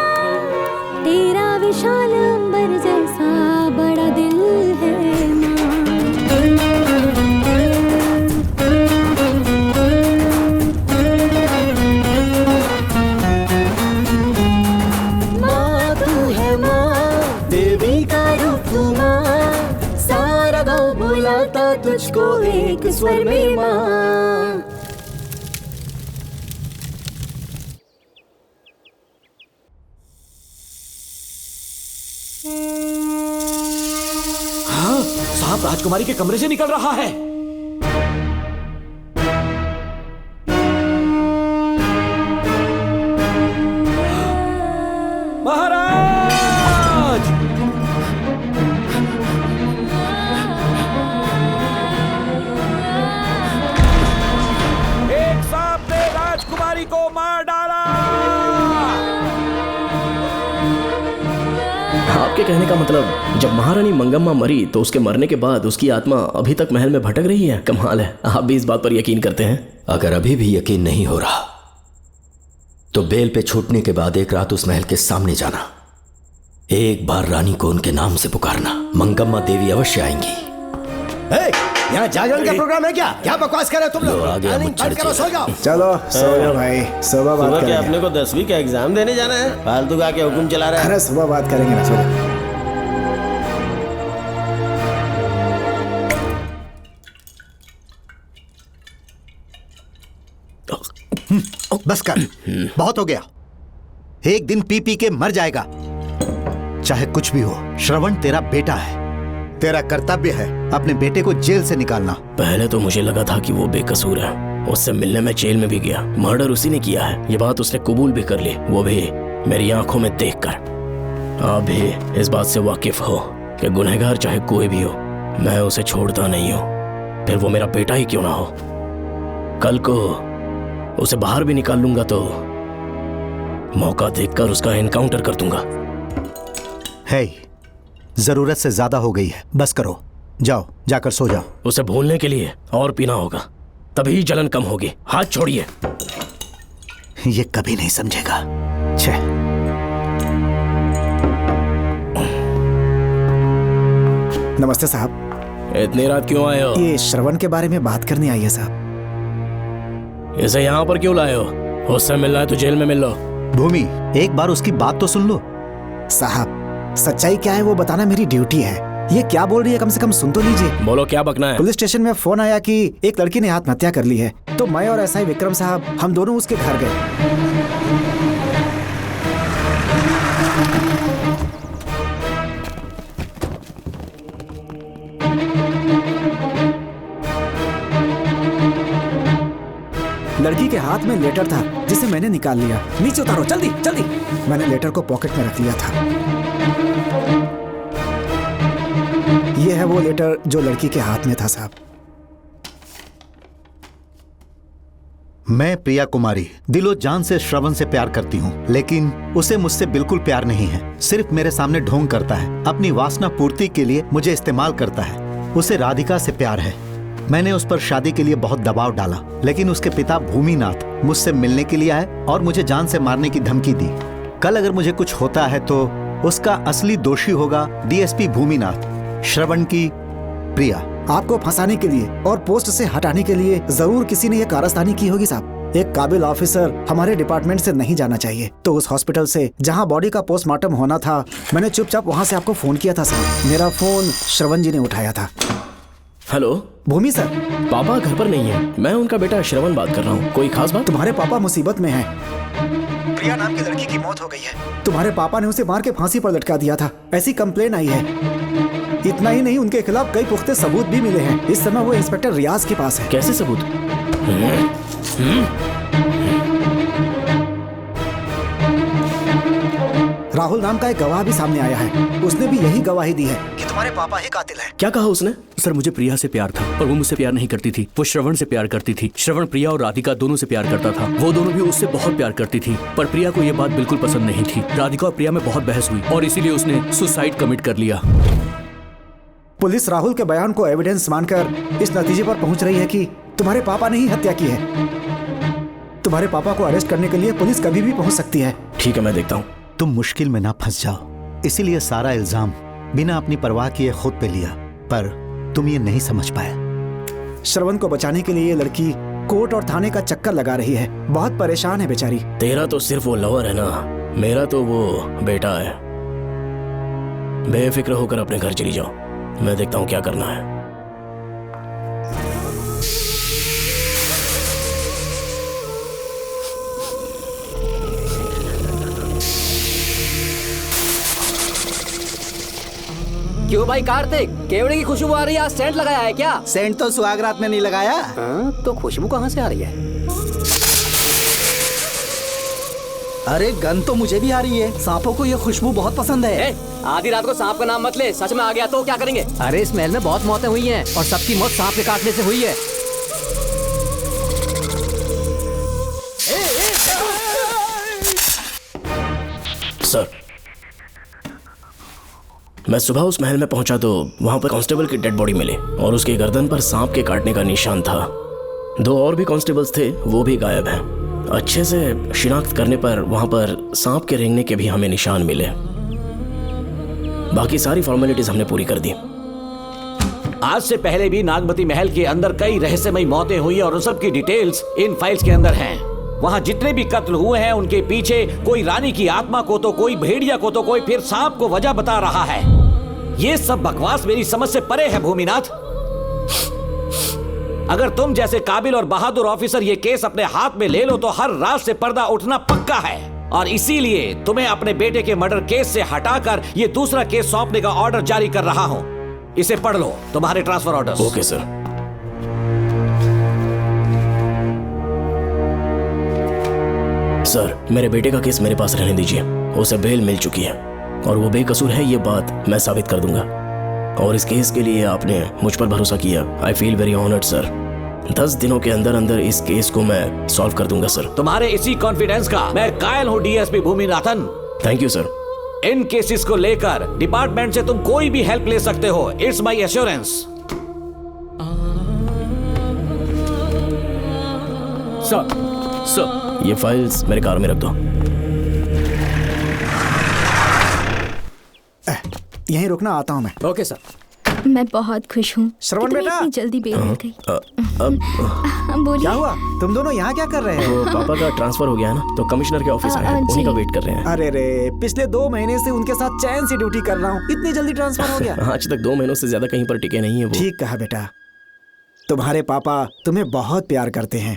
तेरा विशाल अंबर जैसा बड़ा दिल है माँ। तुझको एक स्वर में माँ। हाँ, साहब राजकुमारी के कमरे से निकल रहा है। आपके कहने का मतलब जब महारानी मंगम्मा मरी तो उसके मरने के बाद उसकी आत्मा अभी तक महल में भटक रही है? कमाल है, आप भी इस बात पर यकीन करते हैं? अगर अभी भी यकीन नहीं हो रहा तो बेल पे छूटने के बाद एक रात उस महल के सामने जाना, एक बार रानी को उनके नाम से पुकारना, मंगम्मा देवी अवश्य आएंगी। यहाँ जागरण का प्रोग्राम है क्या? क्या बकवास कर रहे हो तुम लोग? सो जाओ। चलो सो जाओ भाई, सुबह बात करेंगे। अपने को 10वीं का एग्जाम देने जाना है, फालतू का क्या हुक्म चला रहा है? अरे सुबह बात करेंगे ना, सो जाओ। बस कर, बहुत हो गया। एक दिन पी पी के मर जाएगा, चाहे कुछ भी हो। श्रवण तेरा बेटा है, तेरा कर्तव्य है अपने बेटे को जेल से निकालना। पहले तो मुझे लगा था कि वो बेकसूर है, उससे मिलने में जेल में भी गया, मर्डर उसी ने किया है, ये बात उसने कबूल भी कर ली, वो भी मेरी आंखों में देखकर। आप भी इस बात से वाकिफ हो कि गुनहगार चाहे कोई भी हो, मैं उसे छोड़ता नहीं हूँ, फिर वो मेरा बेटा ही क्यों ना हो। कल को उसे बाहर भी निकाल लूंगा तो मौका देखकर उसका एनकाउंटर कर दूंगा। है, जरूरत से ज्यादा हो गई है, बस करो, जाओ जाकर सो जाओ। उसे भूलने के लिए और पीना होगा, तभी जलन कम होगी। हाथ छोड़िए। ये कभी नहीं समझेगा। छे। नमस्ते साहब। इतनी रात क्यों आए हो? ये श्रवण के बारे में बात करने आई है साहब। इसे यहाँ पर क्यों लाए हो? उससे मिलना है तो जेल में मिल लो। भूमि, एक बार उसकी बात तो सुन लो। साहब सच्चाई क्या है वो बताना मेरी ड्यूटी है। ये क्या बोल रही है, कम से कम सुन तो लीजिए। बोलो, क्या बकना है? पुलिस स्टेशन में फोन आया कि एक लड़की ने आत्महत्या कर ली है, तो मैं और एसआई विक्रम साहब हम दोनों उसके घर गए। लड़की के हाथ में लेटर था जिसे मैंने निकाल लिया। नीचे उतारो, जल्दी जल्दी। मैंने लेटर को पॉकेट में रख लिया था। यह है वो लेटर जो लड़की के हाथ में था साहब। मैं प्रिया कुमारी दिलो जान से श्रवण से प्यार करती हूँ, लेकिन उसे मुझसे बिल्कुल प्यार नहीं है। सिर्फ मेरे सामने ढोंग करता है, अपनी वासना पूर्ति के लिए मुझे इस्तेमाल करता है। उसे राधिका से प्यार है। मैंने उस पर शादी के लिए बहुत दबाव डाला, लेकिन उसके पिता भूमिनाथ मुझसे मिलने के लिए आए और मुझे जान से मारने की धमकी दी। कल अगर मुझे कुछ होता है तो उसका असली दोषी होगा डीएसपी भूमिनाथ। श्रवण की प्रिया। आपको फंसाने के लिए और पोस्ट से हटाने के लिए जरूर किसी ने ये कारस्तानी की होगी साहब। एक काबिल ऑफिसर हमारे डिपार्टमेंट से नहीं जाना चाहिए। तो उस हॉस्पिटल से जहां बॉडी का पोस्टमार्टम होना था, मैंने चुपचाप वहां से आपको फोन किया था साहब। मेरा फोन श्रवण जी ने उठाया था। हेलो भूमि सर। पापा घर पर नहीं है, मैं उनका बेटा श्रवण बात कर रहा हूँ। कोई खास बात? तुम्हारे पापा मुसीबत में हैं। प्रिया नाम की लड़की की मौत हो गई है। तुम्हारे पापा ने उसे मार के फांसी पर लटका दिया था, ऐसी कंप्लेन आई है। इतना ही नहीं, उनके खिलाफ कई पुख्ते सबूत भी मिले हैं। इस समय वो इंस्पेक्टर रियाज के पास है। कैसे सबूत? राहुल नाम का एक गवाह भी सामने आया है। उसने भी यही गवाही दी है कि तुम्हारे पापा ही कातिल हैं। क्या कहा उसने? सर मुझे प्रिया से प्यार था और वो मुझसे प्यार नहीं करती थी। वो श्रवण से प्यार करती थी। श्रवण प्रिया और राधिका दोनों से प्यार करता था। वो दोनों भी उससे बहुत प्यार करती थी, पर प्रिया को ये बात बिल्कुल पसंद नहीं थी। राधिका और प्रिया में बहुत बहस हुई और इसीलिए उसने सुसाइड कमिट कर लिया। पुलिस राहुल के बयान को एविडेंस मानकर इस नतीजे पर पहुंच रही है कि तुम्हारे पापा ने ही हत्या की है। तुम्हारे पापा को अरेस्ट करने के लिए पुलिस कभी भी पहुंच सकती है। ठीक है, मैं देखता हूँ। तुम मुश्किल में ना फंस जाओ, इसीलिए सारा इल्जाम बिना अपनी परवाह किए खुद पे लिया, पर तुम ये नहीं समझ पाए। श्रवण को बचाने के लिए ये लड़की कोर्ट और थाने का चक्कर लगा रही है। बहुत परेशान है बेचारी। तेरा तो सिर्फ वो लवर है ना, मेरा तो वो बेटा है। बेफिक्र होकर अपने घर चली जाओ, मैं देखता हूँ क्या करना है। क्यों भाई कार्तिक, केवड़े की खुशबू आ रही है, आज सेंट लगाया है क्या? सेंट तो सुहाग रात में नहीं लगाया। तो खुशबू कहाँ से आ रही है? अरे गन तो मुझे भी आ रही है। सांपों को ये खुशबू बहुत पसंद है। आधी रात को सांप का नाम मत ले, सच में आ गया तो क्या करेंगे? अरे इस महल में बहुत मौतें हुई हैं और सबकी मौत सांप के काटने से हुई है। सर, मैं सुबह उस महल में पहुंचा तो वहां पर कांस्टेबल की डेड बॉडी मिली और उसके गर्दन पर सांप के काटने का निशान था। 2 और भी कांस्टेबल्स थे, वो भी गायब हैं। अच्छे से शिनाख्त करने पर वहां पर सांप के रेंगने के भी हमें निशान मिले। बाकी सारी फॉर्मेलिटीज हमने पूरी कर दी। आज से पहले भी नागमती महल के अंदर कई रहस्यमयी मौतें हुई और उन सब की डिटेल्स इन फाइल्स के अंदर हैं। वहाँ जितने भी कत्ल हुए हैं उनके पीछे कोई रानी की आत्मा को तो कोई भेड़िया को तो कोई फिर सांप को वजह बता रहा है। ये सब बकवास मेरी समझ से परे है भूमिनाथ। अगर तुम जैसे काबिल और बहादुर ऑफिसर ये केस अपने हाथ में ले लो तो हर रात से पर्दा उठना पक्का है और इसीलिए तुम्हें अपने बेटे के मर्डर केस से हटाकर ये दूसरा केस सौंपने का ऑर्डर जारी कर रहा हूं। इसे पढ़ लो, तुम्हारे transfer order. Okay sir. Sir, मेरे बेटे का केस मेरे पास रहने दीजिए। उसे बेल मिल चुकी है और वो बेकसूर है, ये बात मैं साबित कर दूंगा। और इस केस के लिए आपने मुझ पर भरोसा किया। I feel very honoured sir. 10 दिनों के अंदर अंदर इस केस को मैं सॉल्व कर दूंगा सर। तुम्हारे इसी कॉन्फिडेंस का मैं कायल हूँ DSP Bhuminathan. Thank you sir. In cases को लेकर डिपार्टमेंट से तुम कोई भी हेल्प ले सकते हो। It's my assurance. सर, ये फाइल्स मेरे कार में रख दो। यहीं रुकना, आता हूँ मैं। Okay sir. मैं बहुत खुश हूँ। श्रवण बेटा, इतनी जल्दी बेल मिल गई। बोलिए। क्या हुआ? तुम दोनों यहाँ क्या कर रहे हो? पापा का ट्रांसफर हो गया है ना, तो कमिश्नर के ऑफिस आए हैं, उन्हीं का वेट कर रहे हैं। अरे रे, पिछले 2 महीने से उनके साथ चैन से ड्यूटी कर रहा हूँ, इतनी जल्दी ट्रांसफर हो गया? आज तक 2 महीनों से ज्यादा कहीं पर टिके नहीं है वो। ठीक कहा बेटा, तुम्हारे पापा तुम्हें बहुत प्यार करते हैं।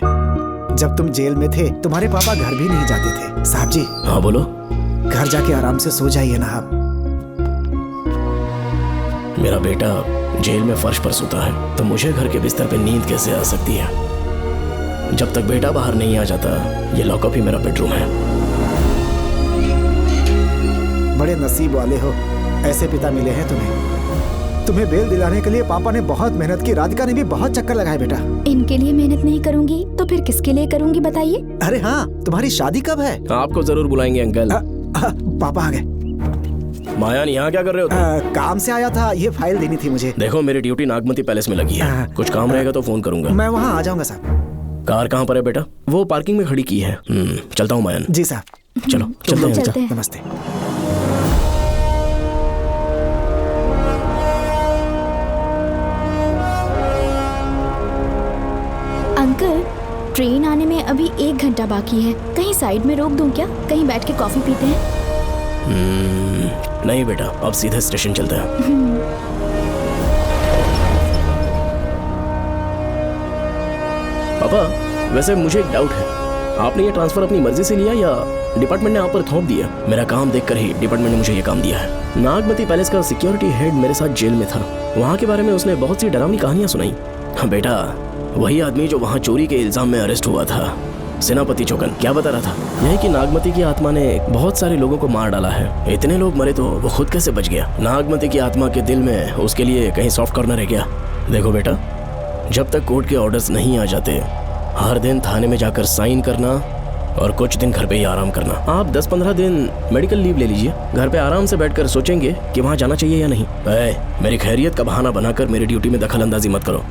जब तुम जेल में थे तुम्हारे पापा घर भी नहीं जाते थे। साहब जी। हाँ बोलो। घर जाके आराम से सो जाइए ना आप। मेरा बेटा जेल में फर्श पर सोता है तो मुझे घर के बिस्तर पे नींद कैसे आ सकती है? जब तक बेटा बाहर नहीं आ जाता, ये लॉकअप ही मेरा बेडरूम है। बड़े नसीब वाले हो, ऐसे पिता मिले हैं तुम्हें बेल दिलाने के लिए पापा ने बहुत मेहनत की। राधिका ने भी बहुत चक्कर लगाए बेटा। इनके लिए मेहनत नहीं करूंगी तो फिर किसके लिए करूंगी बताइए? अरे हाँ, तुम्हारी शादी कब है? आपको जरूर बुलाएंगे अंकल। पापा आ गए। मायान, यहाँ क्या कर रहे हो तुम? काम से आया था, ये फाइल देनी थी मुझे। देखो, मेरी ड्यूटी नागमती पैलेस में लगी है। कुछ काम रहेगा तो फोन करूंगा। मैं वहाँ आ जाऊंगा साहब। कार कहाँ पर है बेटा? वो पार्किंग में खड़ी की है। चलता हूँ मायान। जी साहब। चलो चलते हैं। नमस्ते। ट्रेन आने में अभी 1 घंटा बाकी है। कहीं साइड में रोक दूं क्या? कहीं बैठ के कॉफी पीते हैं? नहीं बेटा, अब सीधे स्टेशन चलते हैं। पापा, वैसे मुझे एक डाउट है, आपने ये ट्रांसफर अपनी मर्जी से लिया या डिपार्टमेंट ने आप पर थोप दिया? मेरा काम देखकर ही डिपार्टमेंट ने मुझे ये काम दिया है। नागमती पैलेस का सिक्योरिटी हेड मेरे साथ जेल में था। वहाँ के बारे में उसने बहुत सी डरावनी कहानियां सुनाई। हाँ बेटा, वही आदमी जो वहाँ चोरी के इल्जाम में अरेस्ट हुआ था, सेनापति चौकन, क्या बता रहा था? यही कि नागमती की आत्मा ने बहुत सारे लोगों को मार डाला है। इतने लोग मरे तो वो खुद कैसे बच गया? नागमती की आत्मा के दिल में उसके लिए कहीं सॉफ्ट कॉर्नर है क्या? देखो बेटा, जब तक कोर्ट के ऑर्डर्स नहीं आ जाते, हर दिन थाने में जाकर साइन करना और कुछ दिन घर पे ही आराम करना। आप 10-15 दिन मेडिकल लीव ले लीजिए, घर पे आराम से बैठकर सोचेंगे कि वहाँ जाना चाहिए या नहीं। मेरी खैरियत का बहाना बनाकर मेरी ड्यूटी में दखल अंदाजी मत करो।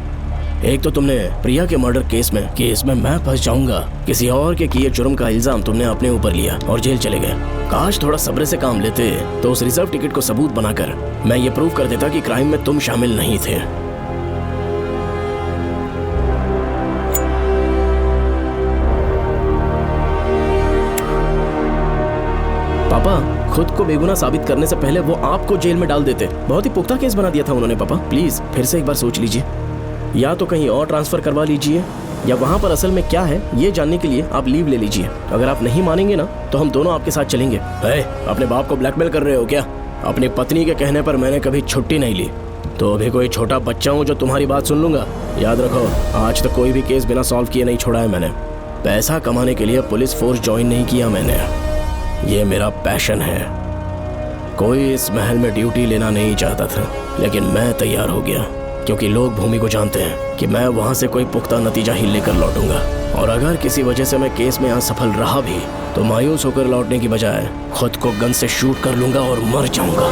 एक तो तुमने प्रिया के मर्डर केस में कि इसमें मैं फंस जाऊंगा, किसी और के किए जुर्म का इल्जाम तुमने अपने ऊपर लिया और जेल चले गए। काश थोड़ा सब्र से काम लेते तो उस रिजर्व टिकट को सबूत बनाकर मैं ये प्रूव कर देता कि क्राइम में तुम शामिल नहीं थे। पापा, खुद को बेगुनाह साबित करने से पहले वो आपको जेल में डाल देते। बहुत ही पुख्ता केस बना दिया था उन्होंने। पापा प्लीज फिर से एक बार सोच लीजिए, या तो कहीं और ट्रांसफर करवा लीजिए या वहाँ पर असल में क्या है ये जानने के लिए आप लीव ले लीजिए। अगर आप नहीं मानेंगे ना तो हम दोनों आपके साथ चलेंगे। अपने बाप को ब्लैकमेल कर रहे हो क्या? अपनी पत्नी के कहने पर मैंने कभी छुट्टी नहीं ली, तो अभी कोई छोटा बच्चा हूँ जो तुम्हारी बात सुन लूंगा? याद रखो, आज तक कोई भी केस बिना सॉल्व किए नहीं छोड़ा है मैंने। पैसा कमाने के लिए पुलिस फोर्स ज्वाइन नहीं किया मैंने, ये मेरा पैशन है। कोई इस महल में ड्यूटी लेना नहीं चाहता था, लेकिन मैं तैयार हो गया क्योंकि लोग भूमि को जानते हैं कि मैं वहाँ से कोई पुख्ता नतीजा ही लेकर लौटूंगा। और अगर किसी वजह से मैं केस में असफल रहा भी तो मायूस होकर लौटने की बजाय खुद को गन से शूट कर लूंगा और मर जाऊंगा।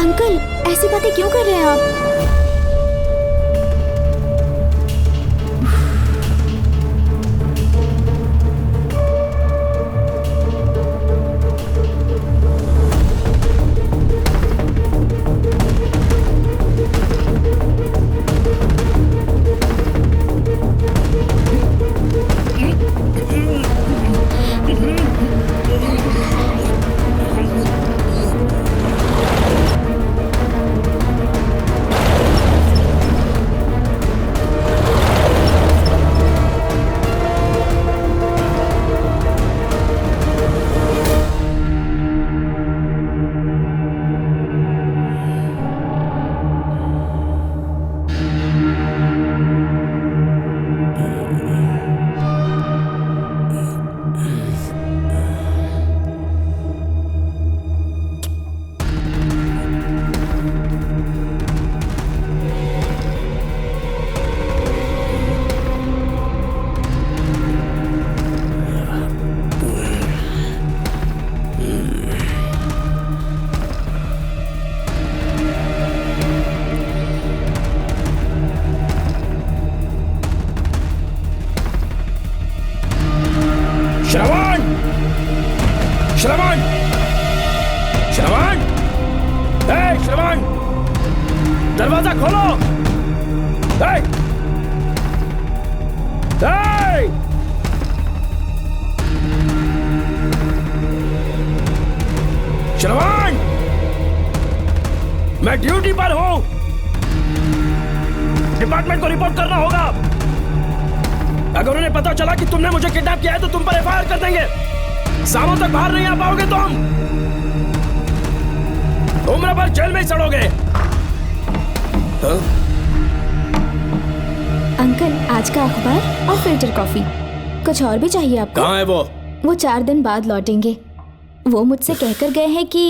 अंकल, ऐसी बातें क्यों कर रहे हैं आप? श्रवण! श्रवण! श्रवण! दरवाजा खोलो! श्रवण! मैं ड्यूटी पर हूं, डिपार्टमेंट को रिपोर्ट करना होगा। अगर उन्हें पता चला कि तुमने मुझे किडनैप किया है तो तुम पर एफआईआर कर देंगे। सालों तक बाहर नहीं आ पाओगे तुम, उम्र भर जेल में ही सड़ोगे। अंकल, आज का अखबार और फिल्टर कॉफी। कुछ और भी चाहिए आपको? कहाँ है वो? वो 4 दिन बाद लौटेंगे। वो मुझसे कहकर गए हैं कि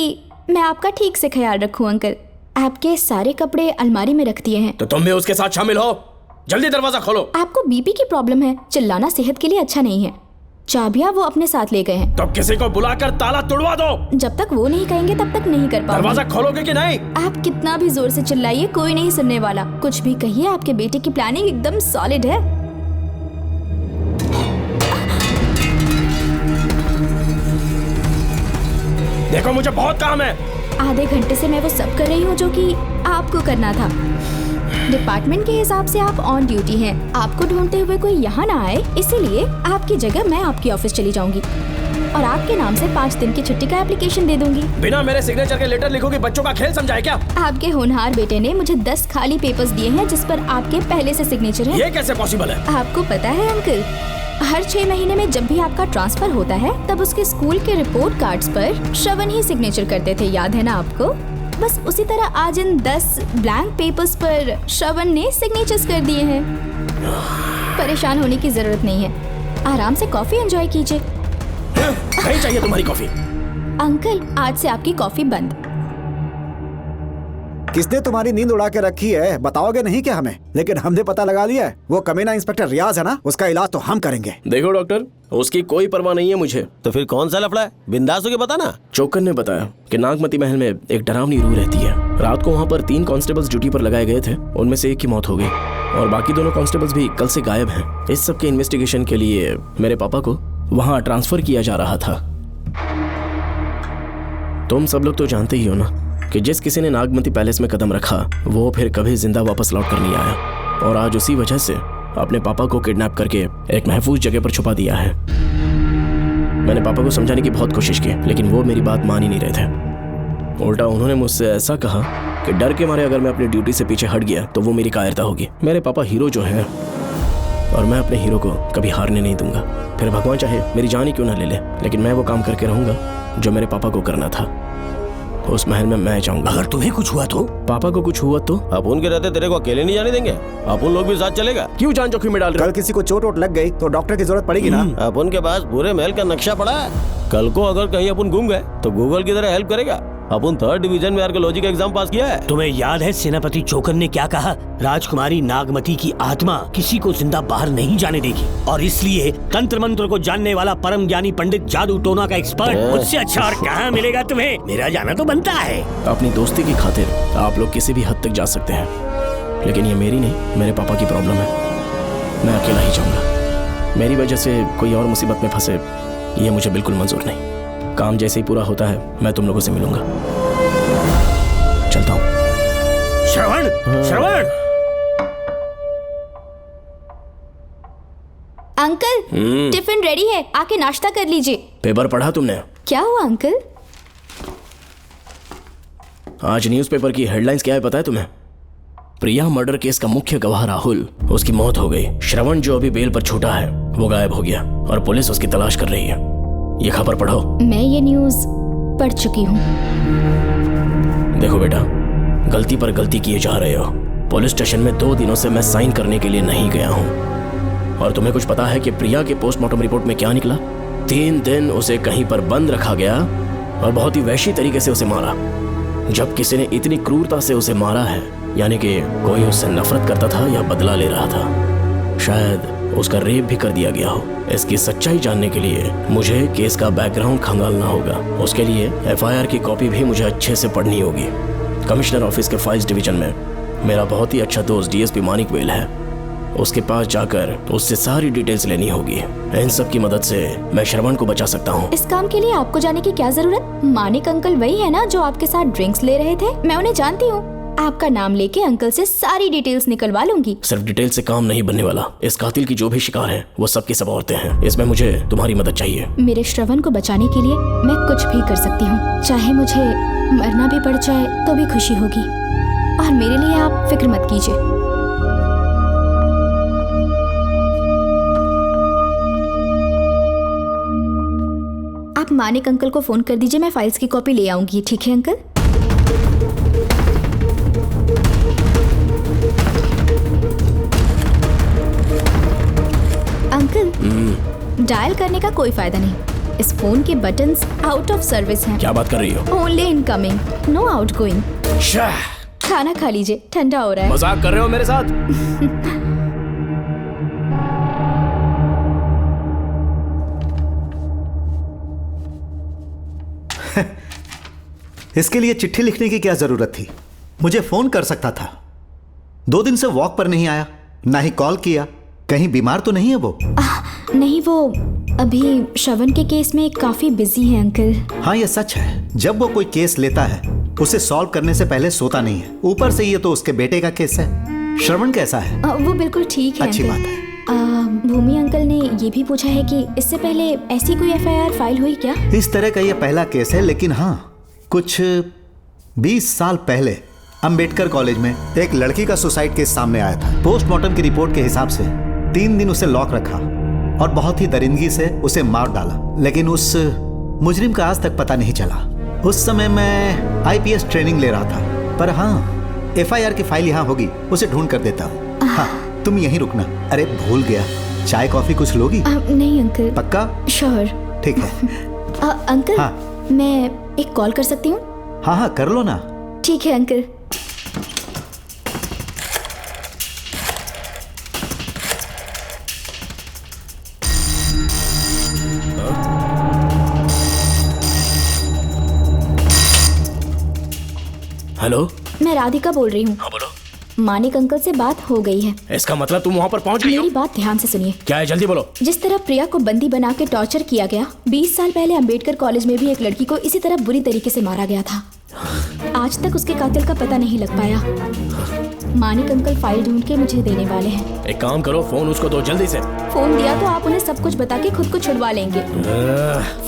मैं आपका ठीक से ख्याल रखूं। अंकल, आपके सारे कपड़े अलमारी में रख दिए हैं। तो तुम भी उसके साथ शामिल हो। जल्दी दरवाजा खोलो। आपको बीपी की प्रॉब्लम है, चिल्लाना सेहत के लिए अच्छा नहीं है। चाबियां वो अपने साथ ले गए हैं। तो किसी को बुलाकर ताला तोड़वा दो। जब तक वो नहीं कहेंगे तब तक नहीं कर पाऊंगी। दरवाजा खोलोगे कि नहीं? आप कितना भी जोर से चिल्लाइए, कोई नहीं सुनने वाला। कुछ भी कहिए, आपके बेटे की प्लानिंग एकदम सॉलिड है। देखो, मुझे बहुत काम है। आधे घंटे से मैं वो सब कर रही हूँ जो कि आपको करना था। डिपार्टमेंट के हिसाब से आप ऑन ड्यूटी हैं। आपको ढूंढते हुए कोई यहाँ ना आए, इसीलिए आपकी जगह मैं आपकी ऑफिस चली जाऊंगी और आपके नाम से 5 दिन की छुट्टी का एप्लीकेशन दे दूंगी। बिना मेरे सिग्नेचर के लेटर लिखोगे, बच्चों का खेल समझाए क्या? आपके होनहार बेटे ने मुझे 10 खाली पेपर्स दिए हैं जिस पर आपके पहले से सिग्नेचर है। ये कैसे पॉसिबल है? आपको पता है अंकल, हर 6 महीने में जब भी आपका ट्रांसफर होता है तब उसके स्कूल के रिपोर्ट कार्ड्स पर श्रवण ही सिग्नेचर करते थे, याद है ना आपको? बस उसी तरह आज इन 10 ब्लैंक पेपर्स पर श्रवण ने सिग्नेचर्स कर दिए हैं। परेशान होने की जरूरत नहीं है, आराम से कॉफी एंजॉय कीजिए। नहीं चाहिए तुम्हारी कॉफी। अंकल, आज से आपकी कॉफी बंद। किसने तुम्हारी नींद उड़ा के रखी है बताओगे नहीं क्या हमें? लेकिन हमने पता लगा लिया है, वो कमीना इंस्पेक्टर रियाज है ना, उसका इलाज तो हम करेंगे। देखो डॉक्टर, उसकी कोई परवाह नहीं है मुझे। तो फिर कौन सा लफड़ा है? बिंदास होके बता ना। चौकन ने बताया कि नागमती महल में एक डरावनी रूह रहती है। रात को वहाँ पर 3 कांस्टेबल्स ड्यूटी पर लगाए गए थे, उनमें से एक की मौत हो गई और बाकी दोनों कांस्टेबल्स भी कल से गायब हैं। इस सब के इन्वेस्टिगेशन के लिए मेरे पापा को वहाँ ट्रांसफर किया जा रहा था। तुम सब लोग तो जानते ही हो ना कि जिस किसी ने नागमती पैलेस में कदम रखा वो फिर कभी जिंदा वापस लौट कर नहीं आया, और आज उसी वजह से अपने पापा को किडनैप करके एक महफूज जगह पर छुपा दिया है। मैंने पापा को समझाने की बहुत कोशिश की, लेकिन वो मेरी बात मान ही नहीं रहे थे। उल्टा उन्होंने मुझसे ऐसा कहा कि डर के मारे अगर मैं अपनी ड्यूटी से पीछे हट गया तो वो मेरी कायरता होगी। मेरे पापा हीरो जो है और मैं अपने हीरो को कभी हारने नहीं दूंगा, फिर भगवान चाहे मेरी जान ही क्यों ना ले ले, लेकिन मैं वो काम करके रहूंगा जो मेरे पापा को करना था। उस महल में मैं जाऊंगा। अगर तुम्हें कुछ हुआ तो? पापा को कुछ हुआ तो? अपुन के रहते तेरे को अकेले नहीं जाने देंगे, अपुन लोग भी साथ चलेगा। क्यों जान जोखिम में डाल रहे? कल किसी को चोट वोट लग गई तो डॉक्टर की जरूरत पड़ेगी ना। अपुन के पास पूरे महल का नक्शा पड़ा है। कल को अगर कहीं अपन गुम गए तो गूगल की तरह हेल्प करेगा। अपन 3rd डिवीजन में आर्कियोलॉजी का एग्जाम पास किया है। तुम्हें याद है सेनापति चौकन ने क्या कहा? राजकुमारी नागमती की आत्मा किसी को जिंदा बाहर नहीं जाने देगी, और इसलिए तंत्र मंत्र को जानने वाला परम ज्ञानी पंडित जादू टोना का एक्सपर्ट मुझसे अच्छा और कहाँ मिलेगा तुम्हें? मेरा जाना तो बनता है। अपनी दोस्ती की खातिर आप लोग किसी भी हद तक जा सकते हैं, लेकिन ये मेरी नहीं, मेरे पापा की प्रॉब्लम है। मैं अकेला ही जाऊंगा। मेरी वजह से कोई और मुसीबत में फंसे ये मुझे बिल्कुल मंजूर नहीं। काम जैसे ही पूरा होता है मैं तुम लोगों से मिलूंगा। चलता हूँ। श्रवण, श्रवण। अंकल, टिफिन रेडी है, आके नाश्ता कर लीजिए। पेपर पढ़ा तुमने? क्या हुआ अंकल? आज न्यूज़पेपर की हेडलाइंस क्या है पता है तुम्हें? प्रिया मर्डर केस का मुख्य गवाह राहुल, उसकी मौत हो गई। श्रवण जो अभी बेल पर छूटा है वो गायब हो गया और पुलिस उसकी तलाश कर रही है। ये खबर पढ़ो। मैं ये न्यूज़ पढ़ चुकी हूँ। देखो बेटा, गलती पर गलती किए जा रहे हो। पुलिस स्टेशन में 2 दिनों से मैं साइन करने के लिए नहीं गया हूँ, और तुम्हें कुछ पता है कि प्रिया के पोस्टमार्टम रिपोर्ट में क्या निकला? 3 दिन उसे कहीं पर बंद रखा गया और बहुत ही वैश्य तरीके से उसे मारा। जब किसी ने इतनी क्रूरता से उसे मारा है, यानी कि कोई उससे नफरत करता था या बदला ले रहा था। शायद उसका रेप भी कर दिया गया हो। इसकी सच्चाई जानने के लिए मुझे केस का बैकग्राउंड खंगालना होगा। उसके लिए FIR की कॉपी भी मुझे अच्छे से पढ़नी होगी। कमिश्नर ऑफिस के फाइल्स डिवीजन में मेरा बहुत ही अच्छा दोस्त DSP मानिक वेल है, उसके पास जाकर उससे सारी डिटेल्स लेनी होगी। इन सब की मदद से मैं श्रवण को बचा सकता हूँ। इस काम के लिए आपको जाने की क्या जरूरत? मानिक अंकल वही है ना जो आपके साथ ड्रिंक्स ले रहे थे? मैं उन्हें जानती हूँ। आपका नाम लेके अंकल से सारी डिटेल्स निकलवा लूंगी। सिर्फ डिटेल से काम नहीं बनने वाला। इस कातिल की जो भी शिकार है वो सबकी सब औरतें हैं। इसमें मुझे तुम्हारी मदद चाहिए। मेरे श्रवण को बचाने के लिए मैं कुछ भी कर सकती हूँ, चाहे मुझे मरना भी पड़ जाए तो भी खुशी होगी, और मेरे लिए आप फिक्र मत कीजिए। आप मानिक अंकल को फोन कर दीजिए, मैं फाइल्स की कॉपी ले आऊंगी। ठीक है अंकल? अंकल, डायल करने का कोई फायदा नहीं। इस फोन के बटन्स आउट ऑफ सर्विस हैं। क्या बात कर रही हो? Only incoming, no outgoing. खाना खा लीजिए, ठंडा हो रहा है। मजाक कर रहे हो मेरे साथ? इसके लिए चिट्ठी लिखने की क्या जरूरत थी? मुझे फोन कर सकता था। 2 दिन से वॉक पर नहीं आया, ना ही कॉल किया। कहीं बीमार तो नहीं है वो? नहीं, वो अभी श्रवण के केस में काफी बिजी है अंकल। हाँ, ये सच है। जब वो कोई केस लेता है उसे सॉल्व करने से पहले सोता नहीं है। ऊपर से ये तो उसके बेटे का केस है। श्रवण कैसा है? वो बिल्कुल ठीक है। अच्छी अंकल। बात है। भूमि अंकल ने ये भी पूछा है कि इससे पहले ऐसी कोई FIR फाइल हुई क्या? इस तरह का ये पहला केस है, लेकिन हाँ, कुछ 20 साल पहले अंबेडकर कॉलेज में एक लड़की का सुसाइड केस सामने आया था। पोस्टमार्टम की रिपोर्ट के हिसाब से 3 दिन उसे लॉक रखा और बहुत ही दरिंदगी से उसे मार डाला, लेकिन उस मुजरिम का आज तक पता नहीं चला। उस समय मैं IPS ट्रेनिंग ले रहा था, पर हाँ, FIR की फाइल यहाँ होगी, उसे ढूंढ कर देता हूँ। हाँ, तुम यहीं रुकना। अरे भूल गया, चाय कॉफी कुछ लोगी? नहीं अंकल। पक्का? श्योर। ठीक है। अंकल, हाँ। मैं एक कॉल कर सकती हूँ? हाँ हाँ, कर लो ना। ठीक है अंकल। हेलो, मैं राधिका बोल रही हूँ। हाँ बोलो। मानिक अंकल से बात हो गई है। इसका मतलब तुम वहाँ पर पहुँच गई हो? मेरी बात ध्यान से सुनिए। क्या है, जल्दी बोलो। जिस तरह प्रिया को बंदी बना के टॉर्चर किया गया, 20 साल पहले अंबेडकर कॉलेज में भी एक लड़की को इसी तरह बुरी तरीके से मारा गया था। आज तक उसके कातिल का पता नहीं लग पाया। मानिक अंकल फाइल ढूंढ के मुझे देने वाले हैं। एक काम करो, फोन उसको दो जल्दी से। फोन दिया तो आप उन्हें सब कुछ बता के खुद को छुड़वा लेंगे।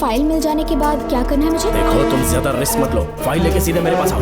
फाइल मिल जाने के बाद क्या करना है मुझे? देखो, तुम ज्यादा रिस्क मत लो, फाइल लेके सीधे मेरे पास आओ।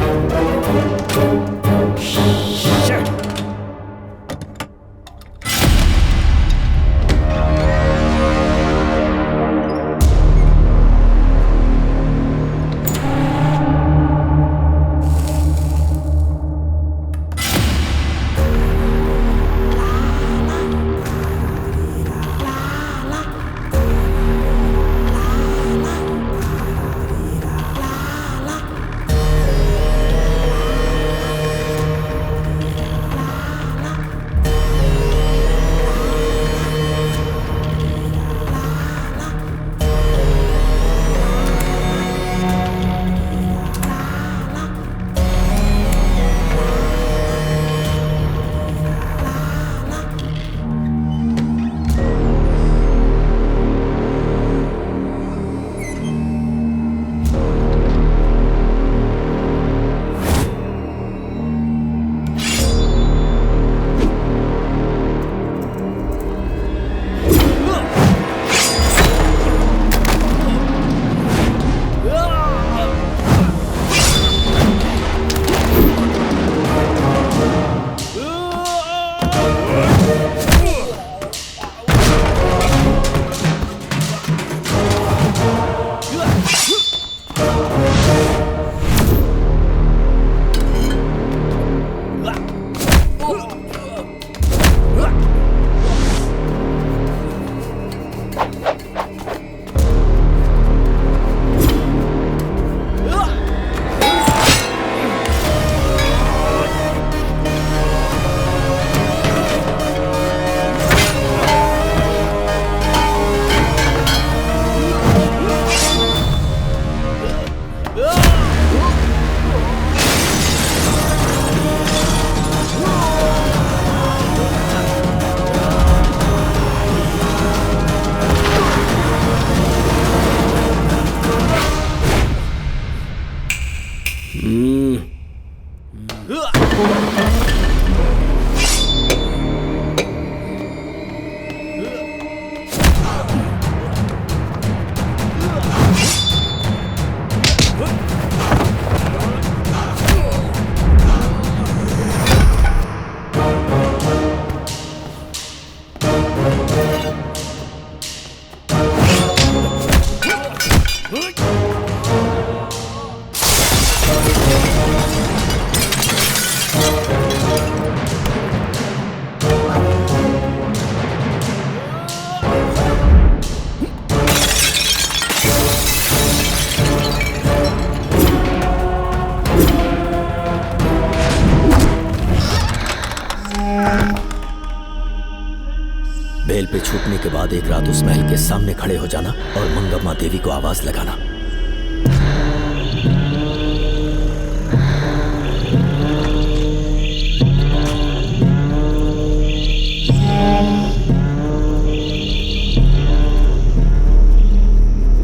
बेल पे छूटने के बाद एक रात उस महल के सामने खड़े हो जाना और मंगम्मा देवी को आवाज लगाना।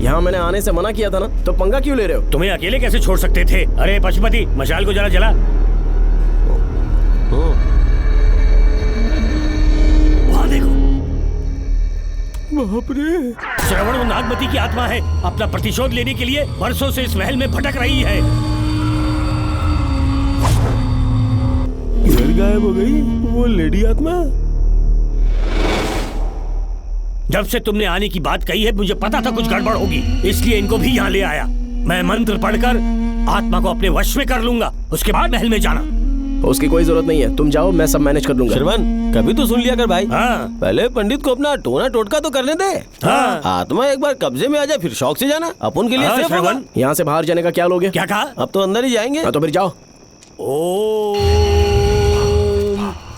यहाँ मैंने आने से मना किया था ना, तो पंगा क्यों ले रहे हो? तुम्हें अकेले कैसे छोड़ सकते थे? अरे पशुपति, मशाल को जरा जला। बाप रे। श्रवण वो नागमती की आत्मा है, अपना प्रतिशोध लेने के लिए वर्षों से इस महल में भटक रही है। किधर गायब हो गई वो लेडी आत्मा? जब से तुमने आने की बात कही है मुझे पता था कुछ गड़बड़ होगी, इसलिए इनको भी यहाँ ले आया। मैं मंत्र पढ़कर आत्मा को अपने वश में कर लूंगा, उसके बाद महल में जाना। उसकी कोई जरूरत नहीं है, तुम जाओ, मैं सब मैनेज कर दूंगा। श्रवण कभी तो सुन लिया कर भाई। हाँ। पहले पंडित को अपना टोना टोटका तो करने दे। हाँ। आत्मा एक बार कब्जे में आ जाए फिर शौक से जाना, अपन के लिए हाँ, सेफ होगा। यहाँ से बाहर जाने का क्या लोगे? क्या कहा? अब तो अंदर ही जाएंगे। हाँ, तो फिर जाओ।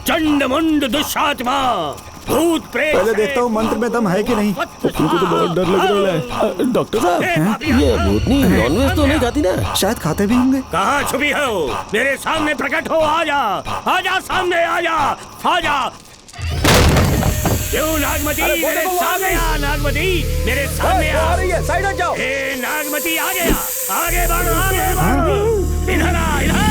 चंड मुंड दुष्टात्मा भूत प्रेत। पहले देखता हूँ मंत्र में दम है कि नहीं। तुमको तो बहुत डर लग रहा है। डॉक्टर साहब ये भूतनी नॉनवेज तो नहीं खाती ना? शायद खाते भी होंगे। कहाँ छुपी हो? मेरे सामने प्रकट हो, आजा आजा, सामने आजा आजा। क्यों नागमती मेरे सामने आ, नागमती मेरे सामने आ रही है, साइड हट जाओ। ए नागमती आ गया, आगे बढ़, आगे बढ़, इधर आ, इधर।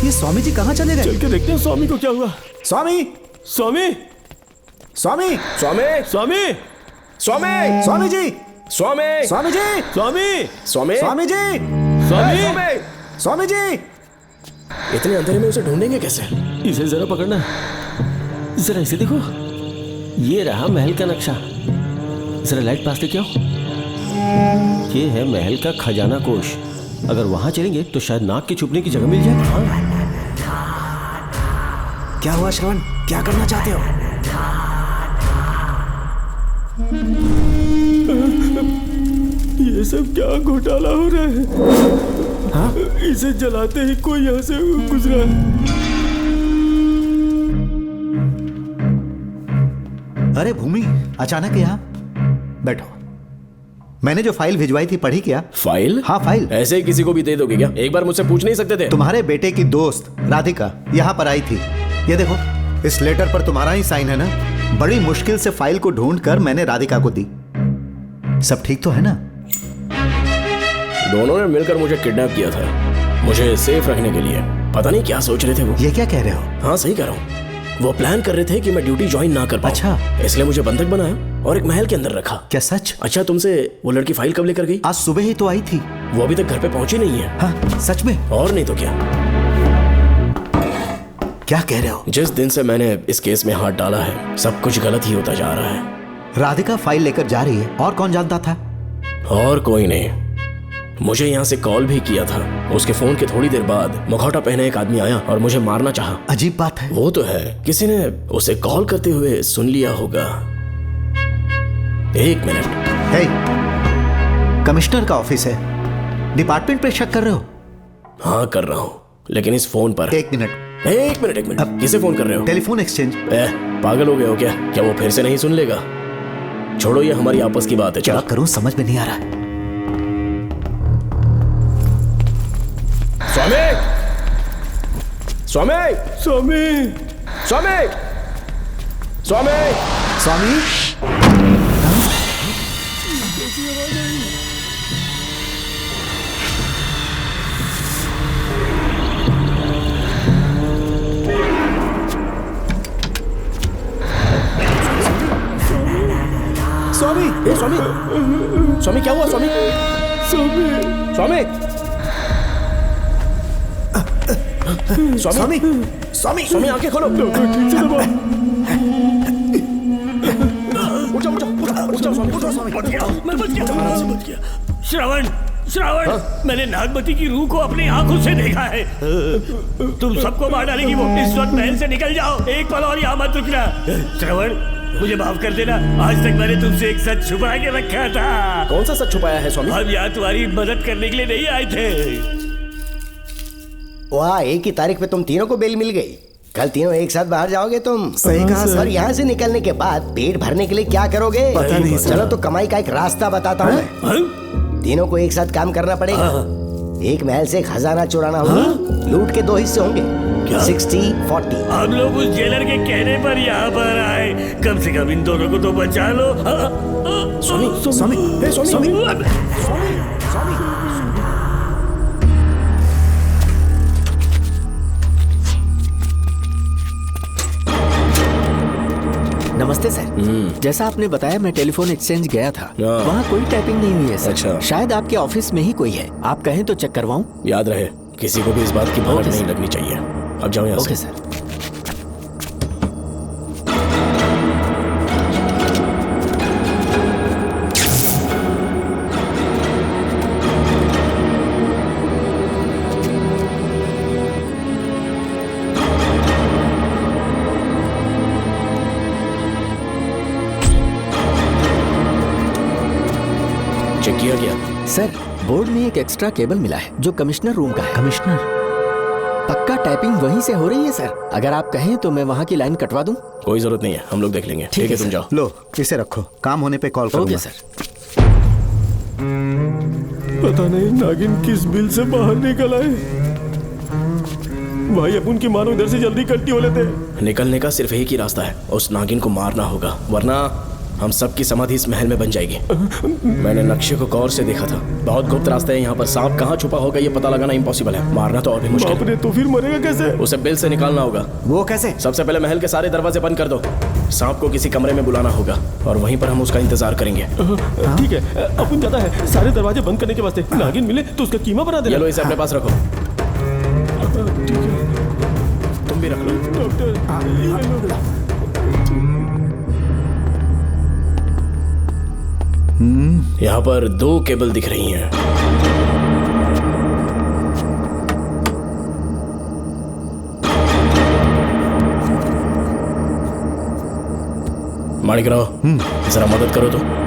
ये स्वामी जी कहाँ चले गए? चल के देखते हैं स्वामी को क्या हुआ। स्वामी, स्वामी, स्वामी, स्वामी, स्वामी, स्वामी, स्वामी जी, स्वामी, स्वामी जी, स्वामी, स्वामी, स्वामी जी, स्वामी, स्वामी जी। इतने अंधेरे में उसे ढूंढेंगे कैसे? इसे जरा पकड़ना, जरा इसे देखो, ये रहा महल का नक्शा। जरा लाइट पास लेके आओ। ये है महल का खजाना कोष। अगर वहां चलेंगे तो शायद नाग के छुपने की जगह मिल जाए। हाँ। क्या हुआ श्रवण, क्या करना चाहते हो? ये सब क्या घोटाला हो रहा है? हाँ? इसे जलाते ही कोई यहाँ से गुजरा है। अरे भूमि, अचानक यहाँ? बैठो। मैंने जो फाइल भिजवाई थी पढ़ी क्या? फाइल? हाँ फाइल। ऐसे ही किसी को भी दे दोगे क्या? एक बार मुझसे पूछ नहीं सकते थे? तुम्हारे बेटे की दोस्त राधिका यहाँ पर आई थी। ये देखो, इस लेटर पर तुम्हारा ही साइन है ना? बड़ी मुश्किल से फाइल को ढूंढकर मैंने राधिका को दी। सब ठीक तो है ना? दोनों ने मिलकर मुझे किडनैप किया था, मुझे सेफ रखने के लिए। पता नहीं क्या सोच रहे थे वो। ये क्या कह रहे हो? हाँ सही कह रहा हूँ। वो प्लान कर रहे थे कि मैं ड्यूटी ज्वाइन ना कर पाऊं। अच्छा। इसलिए मुझे बंधक बनाया और एक महल के अंदर रखा। क्या सच? अच्छा, तुमसे वो लड़की फाइल कब लेकर गई? आज सुबह ही तो आई थी। वो अभी तक घर पे पहुंची नहीं है। हाँ सच में? और नहीं तो क्या। क्या कह रहे हो? जिस दिन से मैंने इस केस में हाथ डाला है सब कुछ गलत ही होता जा रहा है। राधिका फाइल लेकर जा रही है, और कौन जानता था? और कोई नहीं। मुझे यहाँ से कॉल भी किया था। उसके फोन के थोड़ी देर बाद मुखौटा पहने एक आदमी आया और मुझे मारना चाहा। अजीब बात है। वो तो है, किसी ने उसे कॉल करते हुए सुन लिया होगा। एक मिनट। हे, कमिश्नर का ऑफिस है, डिपार्टमेंट पे शक कर रहे हो? हाँ कर रहा हूँ, लेकिन इस फोन पर। एक मिनट। किसे फोन कर रहे हो? Telephone exchange. पागल हो गए हो क्या? क्या वो फिर से नहीं सुन लेगा? छोड़ो, ये हमारी आपस की बात है। क्या करूं समझ में नहीं आ रहा है। स्वामी, स्वामी, स्वामी, स्वामी, स्वामी, स्वामी। स्वामी, स्वामी, स्वामी क्या हुआ? स्वामी, स्वामी, स्वामी, स्वामी, स्वामी, स्वामी आंखें खोलो। ठीक से दबाओ। उठो, उठो, उठो, उठो, स्वामी, उठो, स्वामी। मैं बच गया। श्रवण, श्रवण, मैंने नागमती की रूह को अपनी आंखों से देखा है। तुम सबको मार डालेगी वो। इस वक्त महल से निकल जाओ, एक पल और यहाँ मत रुकना। श्रवण, मुझे माफ कर देना, आज तक मैंने तुमसे एक सच छुपा के रखा था। कौन सा सच छुपाया है स्वामी? हम यहाँ तुम्हारी मदद करने के लिए नहीं आए थे। वाह, एक ही तारीख पे तुम तीनों को बेल मिल गई। कल तीनों एक साथ बाहर जाओगे तुम। सही कहा सर। और यहाँ से निकलने के बाद पेट भरने के लिए क्या करोगे? पता नहीं सर। चलो तो कमाई का एक रास्ता बताता हूँ मैं। तीनों को एक साथ काम करना पड़ेगा। एक महल से खजाना चुराना होगा। लूट के 2 हिस्से होंगे। क्या? 60-40। आप लोग उस जेलर के कहने पर यहाँ पर आए, कम से कम इन दोनों को तो बचा लो। स्वामी स्वामी हे स्वामी नमस्ते सर। जैसा आपने बताया मैं टेलीफोन एक्सचेंज गया था, वहाँ कोई टाइपिंग नहीं हुई है सर। अच्छा। शायद आपके ऑफिस में ही कोई है, आप कहें तो चेक करवाऊं? याद रहे किसी को भी इस बात की भनक नहीं लगनी चाहिए। अब जाओ यहाँ से। Okay sir. चेक किया गया सर। बोर्ड में एक एक्स्ट्रा केबल मिला है जो कमिश्नर रूम का है। कमिश्नर? पक्का टाइपिंग वहीं से हो रही है सर। अगर आप कहें तो मैं वहाँ की लाइन कटवा दूं? कोई जरूरत नहीं है, हम लोग देख लेंगे। ठीक है तुम जाओ। लो इसे रखो, काम होने पे कॉल करूंगा। Okay sir. पता नहीं नागिन किस बिल से बाहर निकल आए। भाई अपन की मानो इधर से जल्दी कट्टी हो लेते। निकलने का सिर्फ एक ही रास्ता है, उस नागिन को मारना होगा, वरना हम सबकी समाधि इस महल में बन जाएगी। मैंने नक्शे को गौर से देखा था, बहुत गुप्त रास्ता है यहाँ पर। सांप कहाँ छुपा होगा ये पता लगाना इम्पॉसिबल है, मारना तो और भी मुश्किल है। तो फिर मरेगा कैसे? उसे बिल से निकालना होगा। वो कैसे? सबसे पहले महल के सारे दरवाजे बंद कर दो। सांप को किसी कमरे में बुलाना होगा और वहीं पर हम उसका इंतजार करेंगे। ठीक है, अपन ज्यादा है, सारे दरवाजे बंद करने के वास्ते नागिन मिले तो उसका कीमा बना देना। ये लो, इसे अपने पास रखो। तुम भी रख लो। यहाँ पर 2 केबल दिख रही हैं। माणिकराव, जरा मदद करो तो।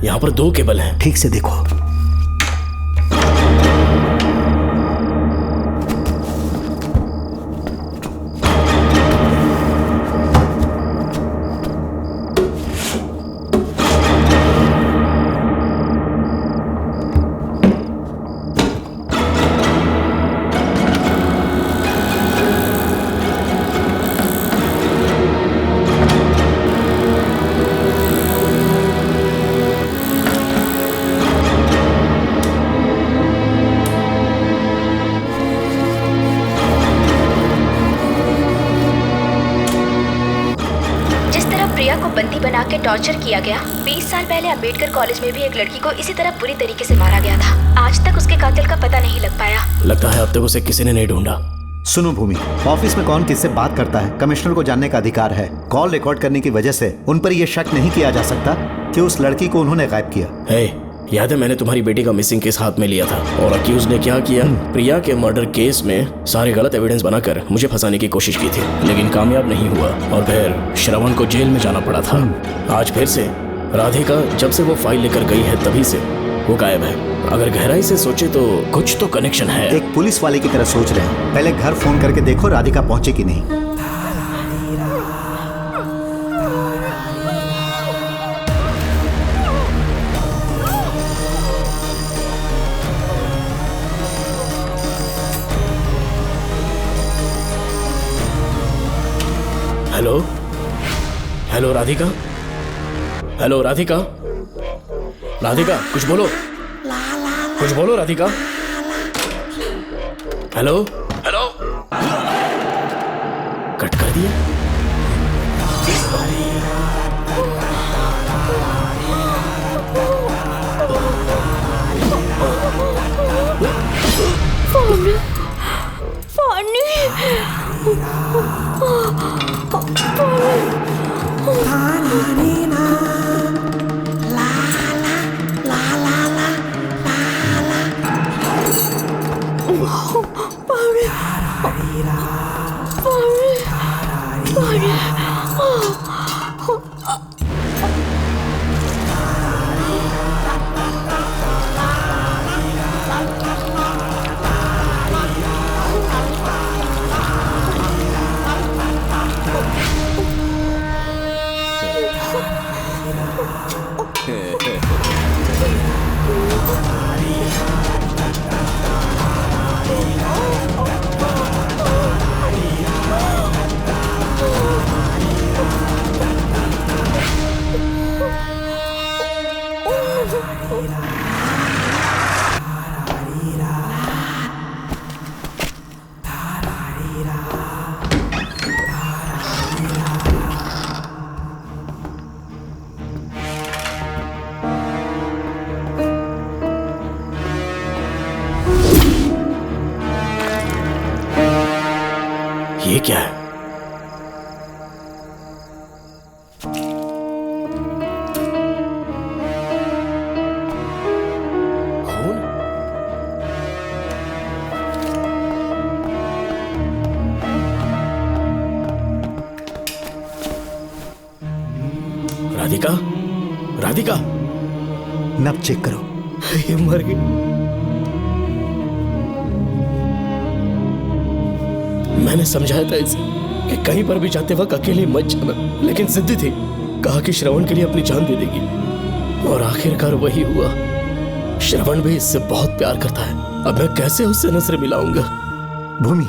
यहाँ पर 2 केबल हैं। ठीक से देखो। बना के टॉर्चर किया गया। 20 साल पहले अंबेडकर कॉलेज में भी एक लड़की को इसी तरह बुरी तरीके से मारा गया था। आज तक उसके कातिल का पता नहीं लग पाया। लगता है अब तक उसे किसी ने नहीं ढूंढा। सुनो भूमि, ऑफिस में कौन किससे बात करता है कमिश्नर को जानने का अधिकार है। कॉल रिकॉर्ड करने की वजह से उन पर यह शक नहीं किया जा सकता कि उस लड़की को उन्होंने गायब किया। याद है मैंने तुम्हारी बेटी का मिसिंग केस हाथ में लिया था और अक्यूज ने क्या किया, प्रिया के मर्डर केस में सारे गलत एविडेंस बनाकर मुझे फंसाने की कोशिश की थी, लेकिन कामयाब नहीं हुआ और फिर श्रवण को जेल में जाना पड़ा था। आज फिर से राधिका जब से वो फाइल लेकर गई है तभी से वो गायब है। अगर गहराई से सोचे तो कुछ तो कनेक्शन है। एक पुलिस वाले की तरह सोच रहे हैं। पहले घर फोन करके देखो राधिका पहुंचे कि नहीं। Hello hello Radhika, hello Radhika, Radhika कुछ बोलो, कुछ बोलो राधिका। हेलो हेलो, कट कर दिया। पानी पानी ये क्या है? राधिका, राधिका, नब चेक करो। ये मर गई। मैंने समझाया था इसे कि कहीं पर भी जाते वक्त अकेले मत जाना, लेकिन जिद्दी थी। कहा कि श्रवण के लिए अपनी जान दे देगी, और आखिरकार वही हुआ। श्रवण भी इससे बहुत प्यार करता है। अब मैं कैसे उससे नजर मिलाऊंगा? भूमि,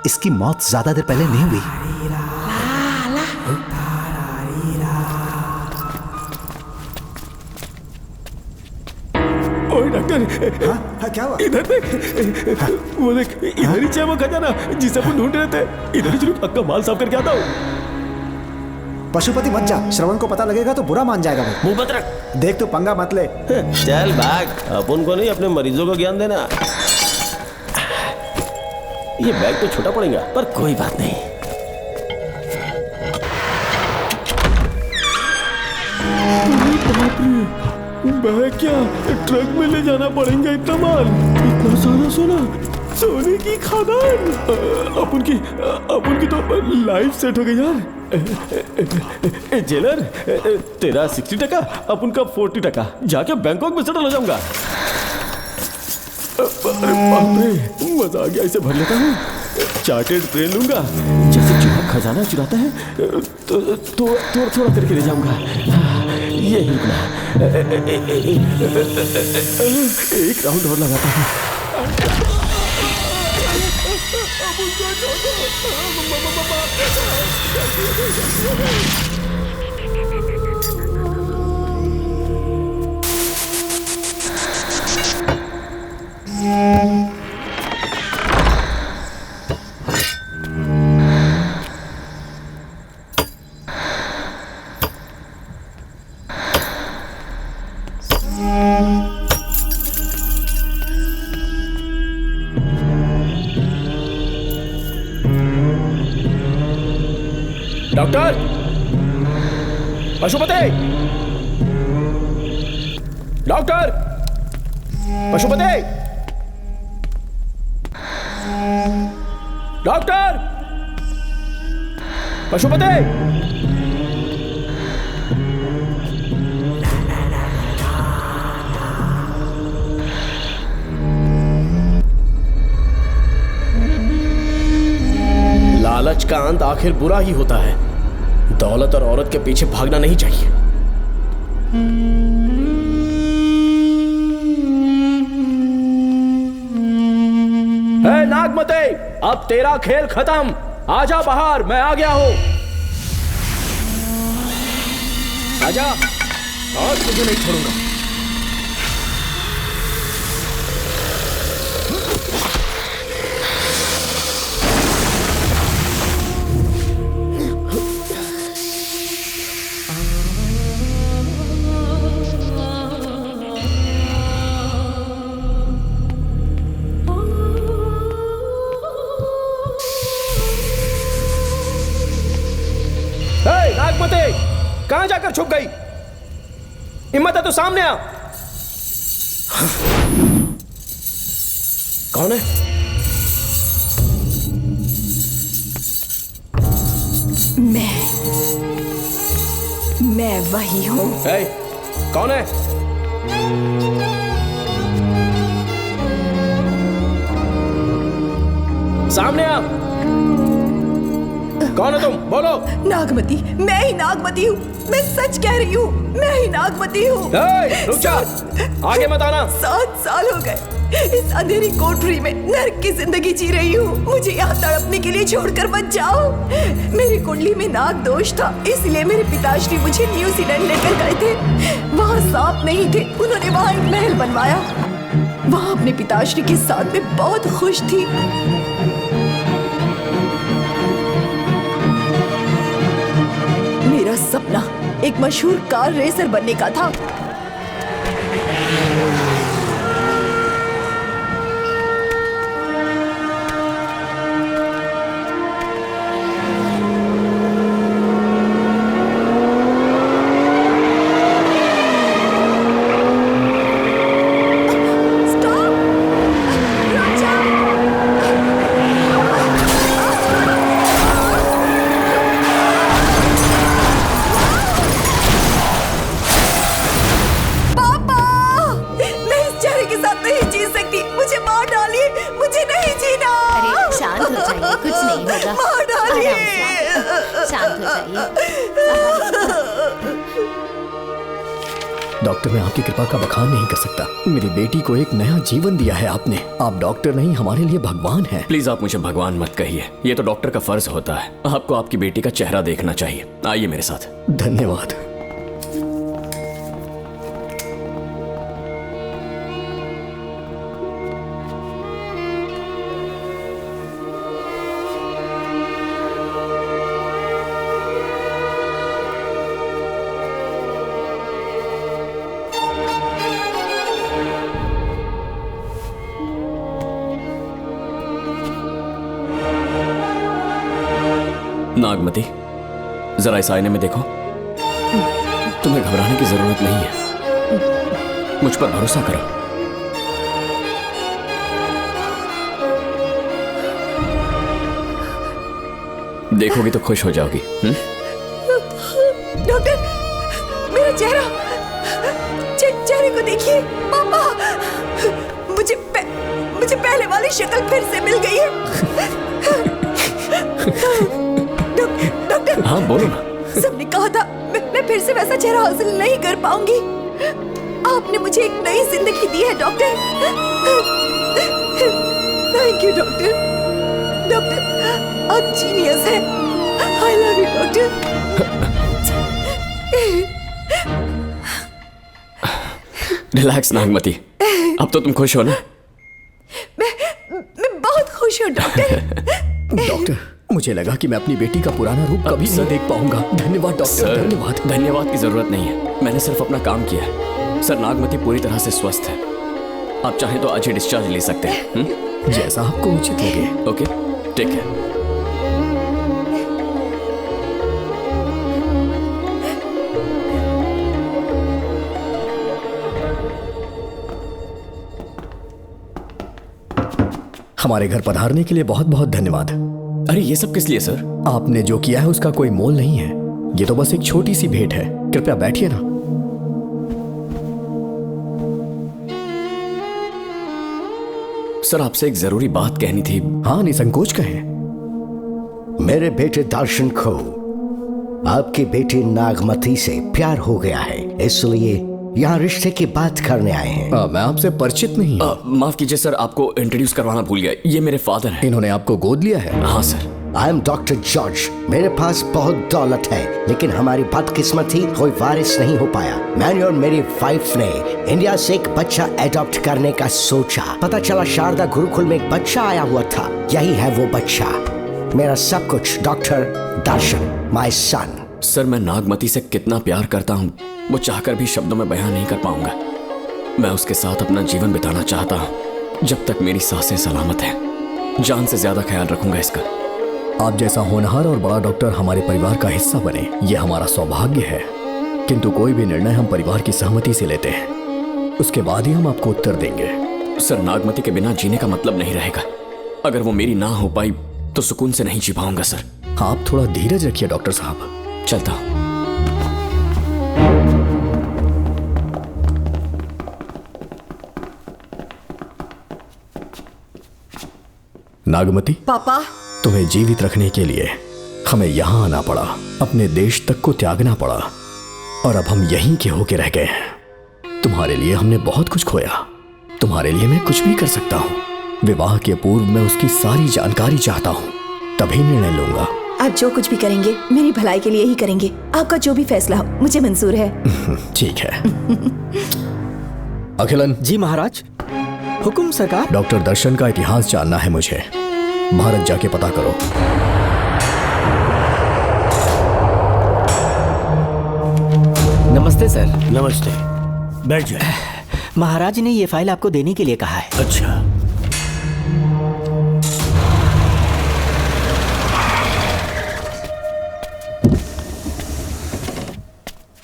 इसकी मौत ज्यादा देर पहले नहीं हुई। ओए डॉक्टर, क्या हुआ? इधर देख, वो देख, इधर ही है वो खजाना जिसे अपन ढूंढ रहे थे। इधर ही चलो, पक्का माल साफ करके आता हूँ। पशुपति मत जा, श्रवण को पता लगेगा तो बुरा मान जाएगा वो। मुंह मत रख। देख तू पंगा मत ले। चल भाग, अपन को नहीं अपने मरीजों को ज्ञान देना। ये बैग तो छोटा पड़ेगा, पर कोई बात नहीं। बैग क्या, ट्रक में ले जाना पड़ेगा इतना माल, इतना सारा सोना, सोने की खदान। अपन की तो लाइफ सेट हो गई यार। जेलर, तेरा 60%, अपन का 40%। जाके बैंकॉक में सेटल हो जाऊंगा। अरे बाप रे, मजा आ गया। इसे भर लेता हूँ, चार्टेड ट्रेन लूंगा। जैसे चूहा खजाना चुराता है तो थोड़ा थोड़ा करके ले जाऊंगा। ये ही एक राउंड और लगाता हूँ। Doctor, Pashupati, doctor, Pashupati, doctor, Pashupati. लालच का अंत आखिर बुरा ही होता है। दौलत और औरत के पीछे भागना नहीं चाहिए। हे नागमते, अब तेरा खेल खत्म। आजा बाहर, मैं आ गया हूं। आजा, आज तुझे नहीं छोड़ूंगा। नागमते, कहां जाकर छुप गई? हिम्मत है तो सामने आ। कौन है? मैं वही हूं। कौन है? सामने आ। कौन हो तुम? बोलो। नागमती, मैं ही नागमती हूँ। मैं सच कह रही हूँ, मैं ही नागमती हूँ। रुक जा, आगे मत आना। 7 साल हो गए इस अंधेरी कोठरी में नर्क की जिंदगी जी रही हूँ। मुझे यहाँ तड़पने के लिए छोड़कर मत जाओ। मेरी कुंडली में नाग दोष था, इसलिए मेरे पिताश्री मुझे न्यूजीलैंड लेकर गए थे। वहाँ सांप नहीं थे, उन्होंने वहाँ एक महल बनवाया। वहाँ अपने पिताश्री के साथ में बहुत खुश थी। मेरा सपना एक मशहूर कार रेसर बनने का था। डॉक्टर, मैं आपकी कृपा का बखान नहीं कर सकता। मेरी बेटी को एक नया जीवन दिया है आपने। आप डॉक्टर नहीं, हमारे लिए भगवान हैं। प्लीज आप मुझे भगवान मत कहिए, ये तो डॉक्टर का फर्ज होता है। आपको आपकी बेटी का चेहरा देखना चाहिए। आइए मेरे साथ। धन्यवाद। नागमती, जरा इस आईने में देखो। तुम्हें घबराने की जरूरत नहीं है, मुझ पर भरोसा करो। देखोगी तो खुश हो जाओगी। डॉक्टर, मेरा चेहरा, चेहरे को देखिए। पापा, मुझे पहले वाली शक्ल फिर से मिल गई है। डॉक्टर, हाँ बोलो ना। सबने कहा था मैं फिर से वैसा चेहरा हासिल नहीं कर पाऊंगी। आपने मुझे एक नई जिंदगी दी है doctor. Thank you doctor. Doctor, आप जीनियस हैं। I love you doctor. Relax Nagmati, अब तो तुम खुश हो ना? मैं बहुत खुश हूँ डॉक्टर। डॉक्टर, मुझे लगा कि मैं अपनी बेटी का पुराना रूप कभी नहीं देख पाऊंगा। धन्यवाद डॉक्टर, धन्यवाद। धन्यवाद की जरूरत नहीं है, मैंने सिर्फ अपना काम किया है। सर, नागमती पूरी तरह से स्वस्थ है। आप चाहें तो आज ही डिस्चार्ज ले सकते हैं। जैसा आपको उचित लगे। ओके, ठीक है। हमारे घर पधारने के लिए बहुत बहुत धन्यवाद। अरे ये सब किस लिए सर? आपने जो किया है उसका कोई मोल नहीं है। ये तो बस एक छोटी सी भेंट है। कृपया बैठिए ना। सर, आपसे एक जरूरी बात कहनी थी। हाँ, निसंकोच कहें। मेरे बेटे दर्शन को आपकी बेटी नागमती से प्यार हो गया है, इसलिए यहाँ रिश्ते की बात करने आए हैं। मैं आपसे परिचित नहीं। माफ कीजिए सर, आपको इंट्रोड्यूस करवाना भूल गया। ये मेरे फादर हैं। इन्होंने आपको गोद लिया है? हाँ sir. I am doctor George. मेरे पास बहुत दौलत है, लेकिन हमारी बदकिस्मती कोई वारिस नहीं हो पाया। मैंने और मेरी वाइफ ने इंडिया से एक बच्चा एडॉप्ट करने का सोचा। पता चला शारदा गुरुकुल में एक बच्चा आया हुआ था। यही है वो बच्चा, मेरा सब कुछ। Doctor Darshan, my son. Sir, मैं नागमती से कितना प्यार करता हूँ वो चाहकर भी शब्दों में बयां नहीं कर पाऊंगा। मैं उसके साथ अपना जीवन बिताना चाहता हूँ, जब तक मेरी सांसें सलामत हैं। जान से ज्यादा ख्याल रखूंगा इसका। आप जैसा होनहार और बड़ा डॉक्टर हमारे परिवार का हिस्सा बने, ये हमारा सौभाग्य है। किंतु कोई भी निर्णय हम परिवार की सहमति से लेते हैं, उसके बाद ही हम आपको उत्तर देंगे। सर, नागमती के बिना जीने का मतलब नहीं रहेगा। अगर वो मेरी ना हो पाई तो सुकून से नहीं जी पाऊंगा सर। आप थोड़ा धीरज रखिए डॉक्टर साहब। चलता हूं। नागमती, पापा, तुम्हें जीवित रखने के लिए हमें यहाँ आना पड़ा, अपने देश तक को त्यागना पड़ा, और अब हम यहीं के होके रह गए हैं। तुम्हारे लिए हमने बहुत कुछ खोया, तुम्हारे लिए मैं कुछ भी कर सकता हूँ। विवाह के पूर्व मैं उसकी सारी जानकारी चाहता हूँ, तभी निर्णय लूंगा। आप जो कुछ भी करेंगे मेरी भलाई के लिए ही करेंगे। आपका जो भी फैसला हो मुझे मंजूर है। ठीक है। अखिलन। जी महाराज। हुकुम सरकार। डॉक्टर दर्शन का इतिहास जानना है मुझे, भारत जाके पता करो। नमस्ते सर। नमस्ते, बैठ जाए। महाराज ने ये फाइल आपको देने के लिए कहा है। अच्छा,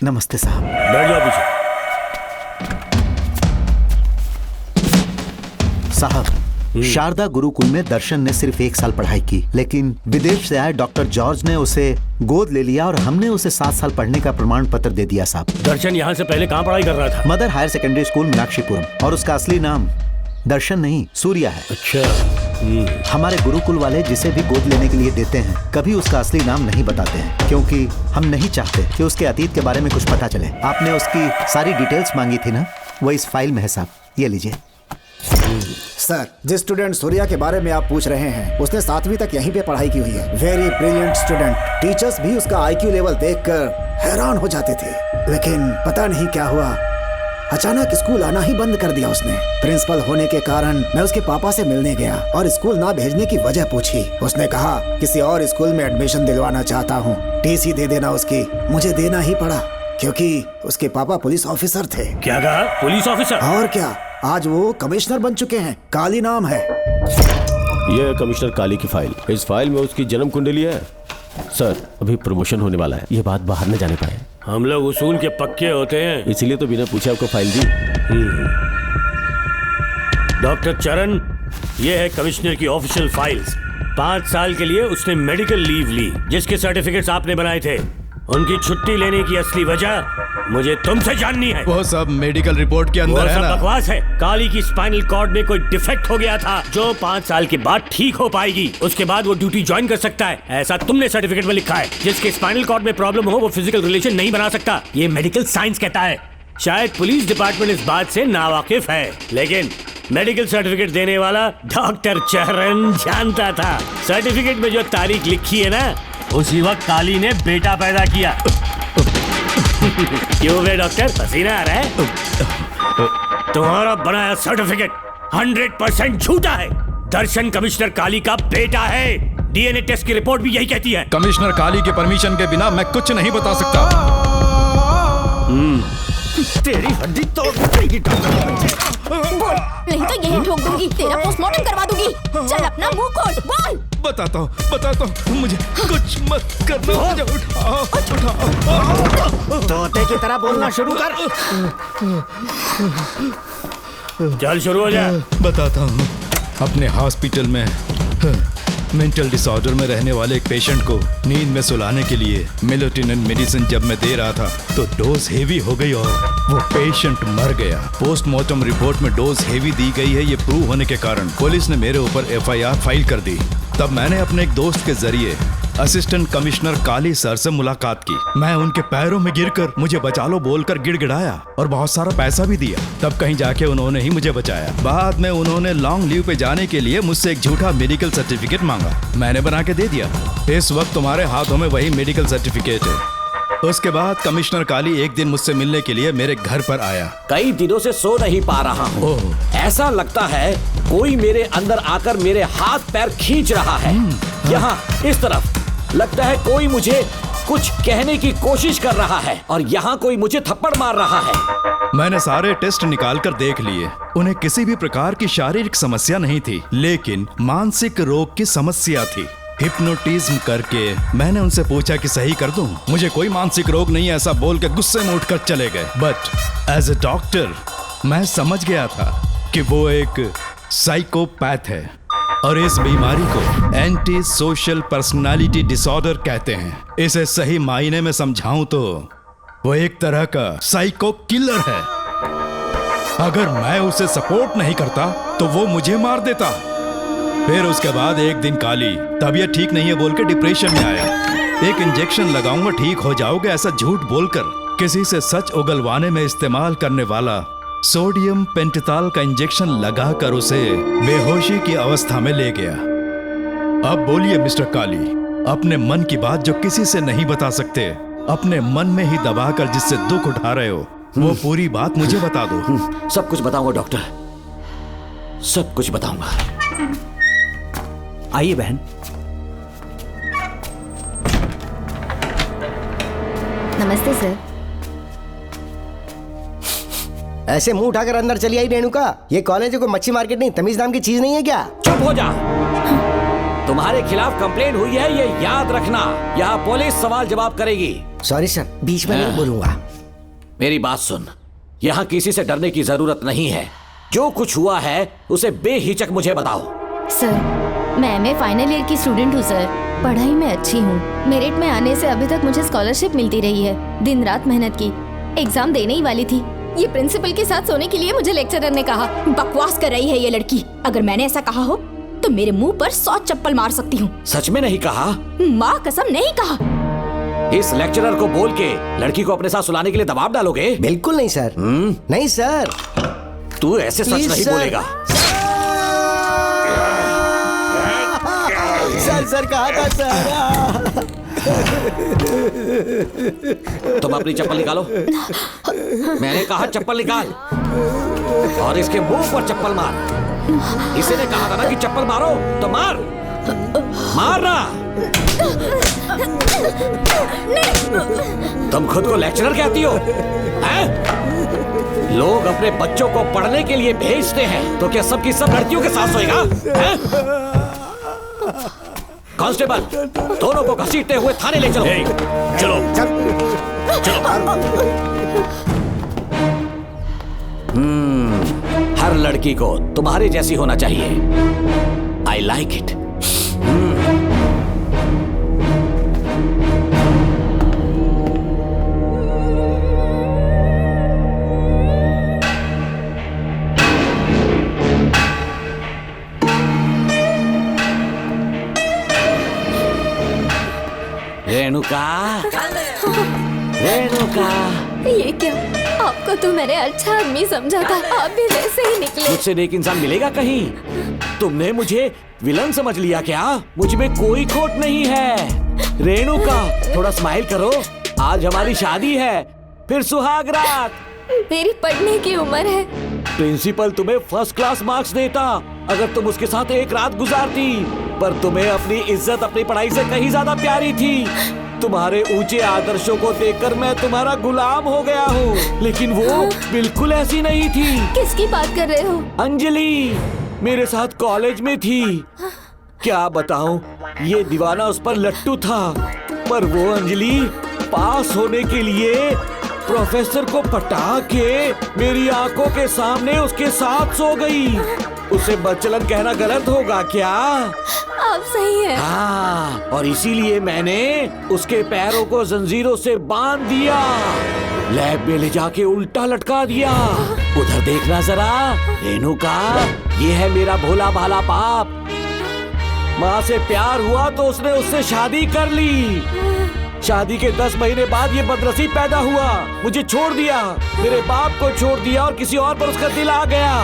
नमस्ते साहब। बैठ जाओ पीछे। साहब, शारदा गुरुकुल में दर्शन ने सिर्फ 1 साल पढ़ाई की, लेकिन विदेश से आए डॉक्टर जॉर्ज ने उसे गोद ले लिया और हमने उसे 7 साल पढ़ने का प्रमाण पत्र दे दिया साहब। दर्शन यहाँ से पहले कहाँ पढ़ाई कर रहा था? Mother higher secondary school Meenakshipuram, और उसका असली नाम दर्शन नहीं सूर्या है। अच्छा। हमारे गुरुकुल वाले जिसे भी गोद लेने के लिए देते हैं कभी उसका असली नाम नहीं बताते हैं, क्योंकि हम नहीं चाहते कि उसके अतीत के बारे में कुछ पता चले। आपने उसकी सारी डिटेल्स मांगी थी ना, वो इस फाइल में है साहब, ये लीजिए। सर, जिस स्टूडेंट सूर्या के बारे में आप पूछ रहे हैं उसने 7वीं तक यहीं पे पढ़ाई की हुई है। Very brilliant student. टीचर्स भी उसका IQ लेवल देखकर हैरान हो जाते थे, लेकिन पता नहीं क्या हुआ, अचानक स्कूल आना ही बंद कर दिया उसने। प्रिंसिपल होने के कारण मैं उसके पापा से मिलने गया और स्कूल ना भेजने की वजह पूछी। उसने कहा किसी और स्कूल में एडमिशन दिलवाना चाहता हूँ, TC दे देना उसकी। मुझे देना ही पड़ा क्योंकि उसके पापा पुलिस ऑफिसर थे। क्या कहा? Police officer? और क्या, आज वो कमिश्नर बन चुके हैं। काली नाम है। यह है कमिश्नर काली की फाइल। इस फाइल में उसकी जन्म कुंडली है। सर, अभी प्रमोशन होने वाला है, ये बात बाहर न जाने पाए। हम लोग उसूल के पक्के होते हैं, इसीलिए तो बिना पूछे आपको फाइल दी। डॉक्टर चरण, ये है कमिश्नर की ऑफिशियल फाइल्स। 5 साल के लिए उसने मेडिकल लीव ली, जिसके सर्टिफिकेट्स आपने बनाए थे। उनकी छुट्टी लेने की असली वजह मुझे तुमसे जाननी है। वो सब मेडिकल रिपोर्ट के अंदर है ना? बकवास है। काली की स्पाइनल कॉर्ड में कोई डिफेक्ट हो गया था जो 5 साल के बाद ठीक हो पाएगी। उसके बाद वो ड्यूटी ज्वाइन कर सकता है, ऐसा तुमने सर्टिफिकेट में लिखा है। जिसके स्पाइनल कॉर्ड में प्रॉब्लम हो वो फिजिकल रिलेशन नहीं बना सकता, ये मेडिकल साइंस कहता है। शायद पुलिस डिपार्टमेंट इस बात से नावाकिफ है, लेकिन मेडिकल सर्टिफिकेट देने वाला डॉक्टर चरण जानता था। सर्टिफिकेट में जो तारीख लिखी है ना, उसी वक्त काली ने बेटा पैदा किया। क्यों बे डॉक्टर, पसीना आ रहा है? तुम्हारा बनाया सर्टिफिकेट 100% झूठा है। दर्शन कमिश्नर काली का बेटा है। DNA टेस्ट की रिपोर्ट भी यही कहती है। कमिश्नर काली के परमिशन के बिना मैं कुछ नहीं बता सकता। तेरी हड्डी तोड़ देगी डॉक्टर के बच्चे। बोल, नहीं तो यही ठोक दूंगी, तेरा पोस्टमार्टम करवा दूंगी। चल अपना मुंह खोल, बोल। बताता हूँ, मुझे कुछ मत करना। मुझे उठाओ। तोते की तरह बोलना शुरू कर। चल शुरू हो जा। बताता हूँ, अपने हॉस्पिटल में मेंटल डिसऑर्डर में रहने वाले एक पेशेंट को नींद में सुलाने के लिए मेलेटोनिन मेडिसिन जब मैं दे रहा था तो डोज हेवी हो गई और वो पेशेंट मर गया। पोस्टमार्टम रिपोर्ट में डोज हेवी दी गई है, ये प्रूव होने के कारण पुलिस ने मेरे ऊपर FIR फाइल कर दी। तब मैंने अपने एक दोस्त के जरिए असिस्टेंट कमिश्नर काली सर से मुलाकात की। मैं उनके पैरों में गिरकर मुझे बचा लो बोलकर गिड़गिड़ाया और बहुत सारा पैसा भी दिया। तब कहीं जाके उन्होंने ही मुझे बचाया। बाद में उन्होंने लॉन्ग लीव पे जाने के लिए मुझसे एक झूठा मेडिकल सर्टिफिकेट मांगा, मैंने बना के दे दिया। इस वक्त तुम्हारे हाथों में वही मेडिकल सर्टिफिकेट है। उसके बाद कमिश्नर काली एक दिन मुझसे मिलने के लिए मेरे घर पर आया। कई दिनों से सो नहीं पा रहा हूँ। ऐसा लगता है कोई मेरे अंदर आकर मेरे हाथ पैर खींच रहा है। यहाँ इस तरफ लगता है कोई मुझे कुछ कहने की कोशिश कर रहा है और यहाँ कोई मुझे थप्पड़ मार रहा है। मैंने सारे टेस्ट निकाल कर देख लिए, उन्हें किसी भी प्रकार की शारीरिक समस्या नहीं थी, लेकिन मानसिक रोग की समस्या थी। हिप्नोटिज्म करके मैंने उनसे पूछा कि सही कर दूं। मुझे कोई मानसिक रोग नहीं, ऐसा बोल के गुस्से में उठकर चले गए। बट एज ए डॉक्टर मैं समझ गया था कि वो एक साइकोपैथ है और इस बीमारी को एंटी सोशल पर्सनालिटी डिसऑर्डर कहते हैं। इसे सही मायने में समझाऊं तो वो एक तरह का साइको किलर है। अगर मैं उसे सपोर्ट नहीं करता तो वो मुझे मार देता। फिर उसके बाद एक दिन काली तबीयत ठीक नहीं है बोल के डिप्रेशन में आया। एक इंजेक्शन लगाऊंगा ठीक हो जाओगे, ऐसा झूठ बोलकर किसी से सच उगलवाने में इस्तेमाल करने वाला सोडियम पेंटोथॉल का इंजेक्शन लगाकर उसे बेहोशी की अवस्था में ले गया। अब बोलिए मिस्टर काली, अपने मन की बात जो किसी से नहीं बता सकते, अपने मन में ही दबाकर जिससे दुख उठा रहे हो, वो पूरी बात मुझे बता दो। सब कुछ बताऊंगा डॉक्टर, सब कुछ बताऊंगा। आइए बहन। नमस्ते सर। ऐसे मुंह उठाकर अंदर चली आई रेणुका। ये कॉलेज है कोई मच्छी मार्केट नहीं, तमीज नाम की चीज नहीं है क्या? चुप हो जा। तुम्हारे खिलाफ कंप्लेंट हुई है, ये याद रखना। यहाँ पुलिस सवाल जवाब करेगी। सॉरी सर, बीच में नहीं बोलूंगा। मेरी बात सुन, यहाँ किसी से डरने की जरूरत नहीं है। जो कुछ हुआ है उसे बेहिचक मुझे बताओ। सर, मैं एमए फाइनल ईयर की स्टूडेंट हूँ सर। पढ़ाई में अच्छी हूँ। मेरिट में आने से अभी तक मुझे स्कॉलरशिप मिलती रही है। दिन रात मेहनत की, एग्जाम देने ही वाली थी। ये प्रिंसिपल के साथ सोने के लिए मुझे लेक्चरर ने कहा। बकवास कर रही है ये लड़की। अगर मैंने ऐसा कहा हो तो मेरे मुंह पर 100 चप्पल मार सकती हूँ। सच में नहीं कहा? माँ कसम नहीं कहा। इस लेक्चरर को बोल के लड़की को अपने साथ सुलाने के लिए दबाव डालोगे? बिल्कुल नहीं सर। नहीं सर। तू ऐसे सच नहीं बोलेगा। सर कहा था सर। तुम अपनी चप्पल निकालो। मैंने कहा चप्पल निकाल और इसके मुंह पर चप्पल मार। इसी ने कहा था ना कि चप्पल मारो तो मार। मारना। तुम खुद को लेक्चरर कहती हो हैं? लोग अपने बच्चों को पढ़ने के लिए भेजते हैं, तो क्या सबकी सब लड़कियों के साथ सोएगा? कांस्टेबल, दोनों को घसीटते हुए थाने ले चलो। चलो चलो। हर लड़की को तुम्हारे जैसी होना चाहिए। I like it. Renuka, Renuka. ये क्या? आपको तो मैंने अच्छा आदमी समझा था, आप भी वैसे ही निकले। मुझसे नेक इंसान मिलेगा कहीं? तुमने मुझे विलन समझ लिया क्या? मुझ में कोई खोट नहीं है। रेणुका, थोड़ा स्माइल करो। आज हमारी शादी है, फिर सुहाग रात। मेरी पढ़ने की उम्र है। प्रिंसिपल तुम्हें फर्स्ट क्लास मार्क्स देता अगर तुम उसके साथ एक रात गुजारती, पर तुम्हें अपनी इज्जत अपनी पढ़ाई से कहीं ज्यादा प्यारी थी। तुम्हारे ऊंचे आदर्शों को देखकर मैं तुम्हारा गुलाम हो गया हूँ, लेकिन वो बिल्कुल ऐसी नहीं थी। किसकी बात कर रहे हो? अंजलि मेरे साथ कॉलेज में थी। क्या बताऊं, ये दीवाना उस पर लट्टू था, पर वो अंजलि पास होने के लिए प्रोफेसर को पटा के मेरी आंखों के सामने उसके साथ सो गई। उसे बदचलन कहना गलत होगा क्या? आप सही हैं। हाँ, और इसीलिए मैंने उसके पैरों को जंजीरों से बांध दिया, लैब में ले जाके उल्टा लटका दिया। उधर देखना जरा रेणुका, ये है मेरा भोला भाला बाप। माँ से प्यार हुआ तो उसने उससे शादी कर ली। शादी के 10 महीने बाद ये बदनसीब पैदा हुआ, मुझे छोड़ दिया, मेरे बाप को छोड़ दिया और किसी और पर उसका दिल आ गया।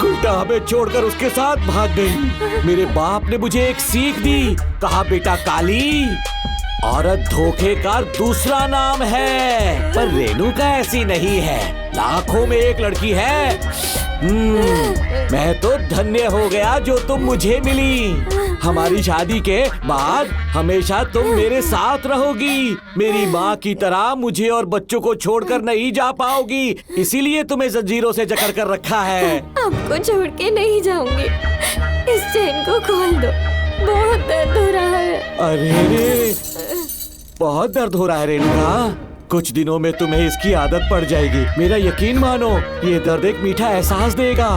उल्टा हमें छोड़कर उसके साथ भाग गई। मेरे बाप ने मुझे एक सीख दी, कहा बेटा काली, औरत धोखे का दूसरा नाम है, पर रेणुका ऐसी नहीं है, लाखों में एक लड़की है। मैं तो धन्य हो गया जो तुम मुझे मिली। हमारी शादी के बाद हमेशा तुम मेरे साथ रहोगी। मेरी माँ की तरह मुझे और बच्चों को छोड़कर नहीं जा पाओगी, इसीलिए तुम्हें जंजीरों से जकड़ कर रखा है। आपको छोड़ के नहीं जाऊंगी। इस चेन को खोल दो, बहुत दर्द हो रहा है। अरे रे, बहुत दर्द हो रहा है रेणुका। कुछ दिनों में तुम्हें इसकी आदत पड़ जाएगी, मेरा यकीन मानो। ये दर्द एक मीठा एहसास देगा।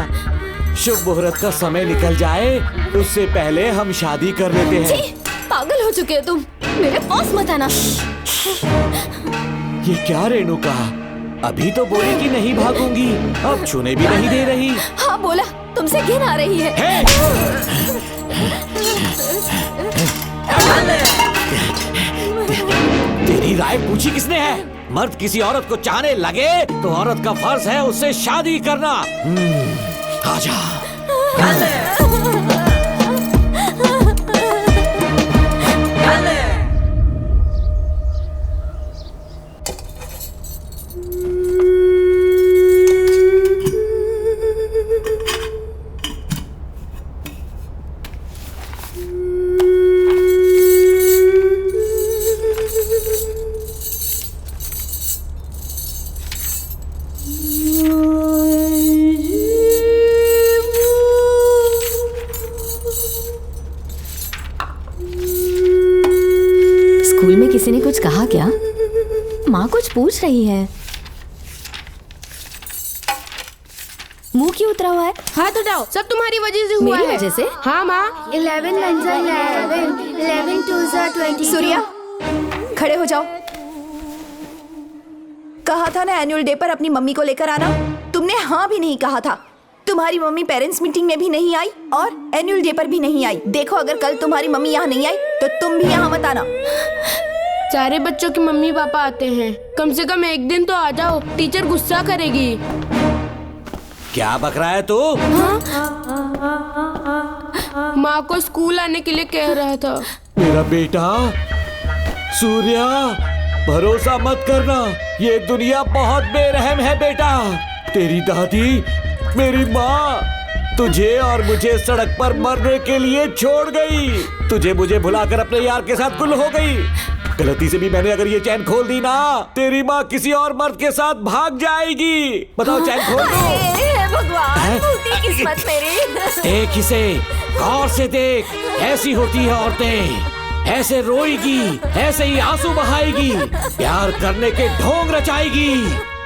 शुभ मुहूर्त का समय निकल जाए उससे पहले हम शादी कर लेते हैं। पागल हो चुके हो तुम, मेरे पास मत आना। ये क्या रेणुका, अभी तो बोली कि नहीं भागूंगी, अब छूने भी नहीं दे रही। हाँ बोला, तुमसे घिन आ रही है। तेरी राय पूछी किसने है? मर्द किसी औरत को चाहने लगे तो औरत का फर्ज है उससे शादी करना। आजा। स्कूल में किसी ने कुछ कहा क्या? माँ कुछ पूछ रही है। मुंह क्यों उतरा हुआ है? हाथ उठाओ, सब तुम्हारी वजह से हुआ मेरी है। वजह से? हाँ माँ। 11 1 जा 11, 11 2 जा 20। सूर्या, खड़े हो जाओ। कहा था ना एनुअल डे पर अपनी मम्मी को लेकर आना। तुमने हाँ भी नहीं कहा था। तुम्हारी मम्मी पेरेंट्स मीटिंग में भी नहीं आई और एनुअल डे पर भी नहीं आई। देखो, अगर कल तुम्हारी मम्मी यहाँ नहीं आई तो तुम भी यहाँ मत आना। सारे बच्चों के मम्मी पापा आते हैं, कम से कम एक दिन तो आ जाओ, टीचर गुस्सा करेगी। क्या बक रहा है तू? माँ को स्कूल आने के लिए कह रहा था। मेरा बेटा सूर्या, भरोसा मत करना, ये दुनिया बहुत बेरहम है बेटा। तेरी दादी, मेरी माँ तुझे और मुझे सड़क पर मरने के लिए छोड़ गई। तुझे मुझे भुलाकर अपने यार के साथ गुल हो गई। गलती से भी मैंने अगर ये चैन खोल दी ना, तेरी माँ किसी और मर्द के साथ भाग जाएगी। बताओ, चैन खोल दो। भगवान, फूटी किस्मत मेरी। देख इसे, गौर से देख, ऐसी होती है औरतें। ऐसे रोएगी, ऐसे ही आंसू बहाएगी, प्यार करने के ढोंग रचाएगी।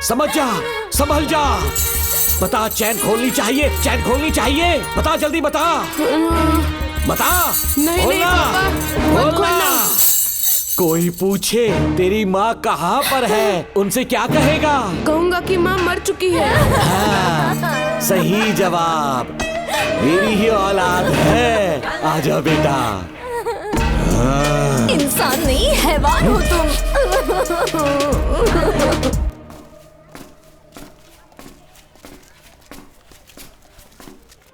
समझ जा, संभल जा। बता, चैन खोलनी चाहिए, चैन खोलनी चाहिए। बता, जल्दी बता, बता। नहीं नहीं पापा, मत खोलना। कोई पूछे तेरी माँ कहाँ पर है, उनसे क्या कहेगा? कहूँगा कि माँ मर चुकी है। हाँ, सही जवाब। मेरी ही औलाद है। आजा बेटा। इंसान नहीं, हैवान हो तुम।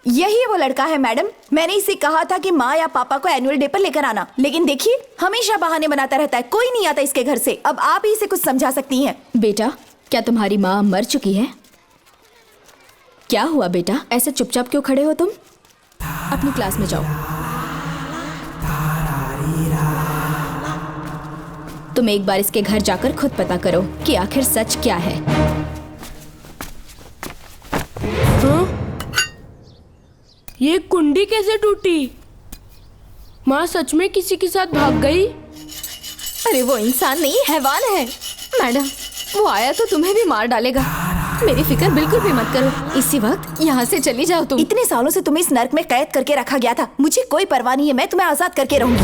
यही वो लड़का है मैडम। मैंने इसे कहा था कि माँ या पापा को एनुअल डे पर लेकर आना, लेकिन देखिए हमेशा बहाने बनाता रहता है। कोई नहीं आता इसके घर से। अब आप ही इसे कुछ समझा सकती हैं। बेटा, क्या तुम्हारी माँ मर चुकी है? क्या हुआ बेटा, ऐसे चुपचाप क्यों खड़े हो तुम? अपनी क्लास में जाओ। तुम एक बार इसके घर जाकर खुद पता करो कि आखिर सच क्या है। ये कुंडी कैसे टूटी? माँ सच में किसी के साथ भाग गई? अरे वो इंसान नहीं, हैवान है। मैडम, वो आया तो तुम्हें भी मार डालेगा। मेरी फिक्र बिल्कुल भी मत करो। इसी वक्त यहाँ से चली जाओ तुम। इतने सालों से तुम्हें इस नर्क में कैद करके रखा गया था। मुझे कोई परवाह नहीं है, मैं तुम्हें आजाद करके रहूंगी।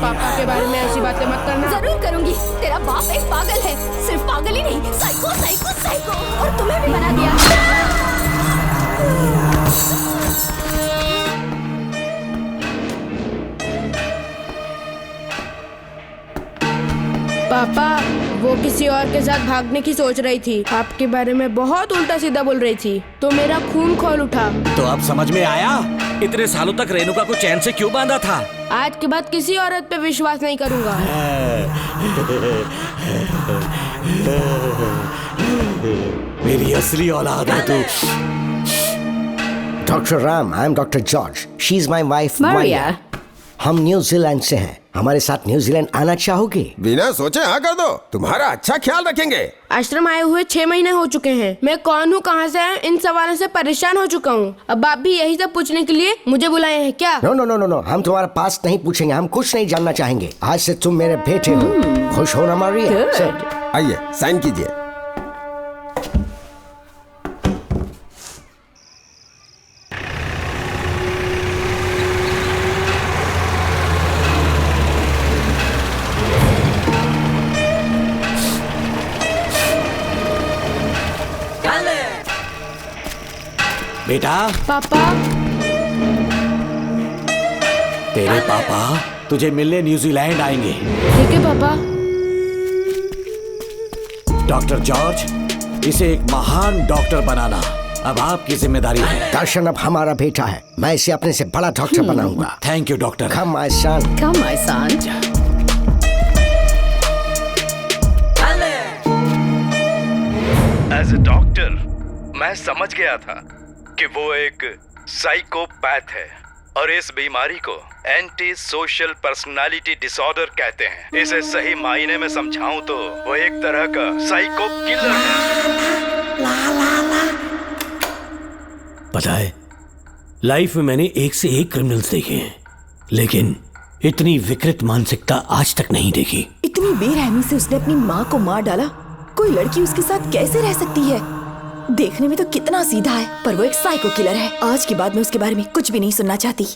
पापा के बारे में ऐसी बातें मत करना। जरूर करूंगी। तेरा बाप एक पागल है, सिर्फ पागल ही नहीं, साइको साइको साइको। और तुम्हें भी बना दिया। पापा, वो किसी और के साथ भागने की सोच रही थी, आपके बारे में बहुत उल्टा सीधा बोल रही थी, तो मेरा खून खौल उठा। तो अब समझ में आया इतने सालों तक रेणुका को चैन से क्यों बांधा था। आज के बाद किसी औरत पे विश्वास नहीं करूंगा। मेरी असली औलाद है तू। Doctor Ram, I am doctor George. She is my wife Maria. हम न्यूजीलैंड से हैं। हमारे साथ न्यूजीलैंड आना चाहोगे? बिना सोचे हाँ कर दो, तुम्हारा अच्छा ख्याल रखेंगे। आश्रम आए हुए 6 महीने हो चुके हैं। मैं कौन हूँ, कहाँ से आया, इन सवालों से परेशान हो चुका हूँ। अब आप भी यही सब पूछने के लिए मुझे बुलाए हैं क्या? No no no no no, हम तुम्हारा पास नहीं पूछेंगे, हम कुछ नहीं जानना चाहेंगे। आज से तुम मेरे बेटे हो। खुश हो ना मारिया? आइए साइन कीजिए। बेटा। पापा। तेरे पापा तुझे मिलने न्यूजीलैंड आएंगे। ठीक है पापा। डॉक्टर जॉर्ज, इसे एक महान डॉक्टर बनाना अब आपकी जिम्मेदारी है। दर्शन अब हमारा बेटा है, मैं इसे अपने से बड़ा डॉक्टर बनाऊंगा। Thank you doctor. Come my son. Come my son. As a doctor मैं समझ गया था कि वो एक साइकोपैथ है और इस बीमारी को एंटी सोशल पर्सनालिटी डिसऑर्डर कहते हैं। इसे सही मायने में समझाऊं तो वो एक तरह का साइको किलर है। पता है, लाइफ में मैंने एक से एक क्रिमिनल्स देखे हैं, लेकिन इतनी विकृत मानसिकता आज तक नहीं देखी। इतनी बेरहमी से उसने अपनी माँ को मार डाला। कोई लड़की उसके साथ कैसे रह सकती है? देखने में तो कितना सीधा है, पर वो एक साइको किलर है। आज के बाद मैं उसके बारे में कुछ भी नहीं सुनना चाहती।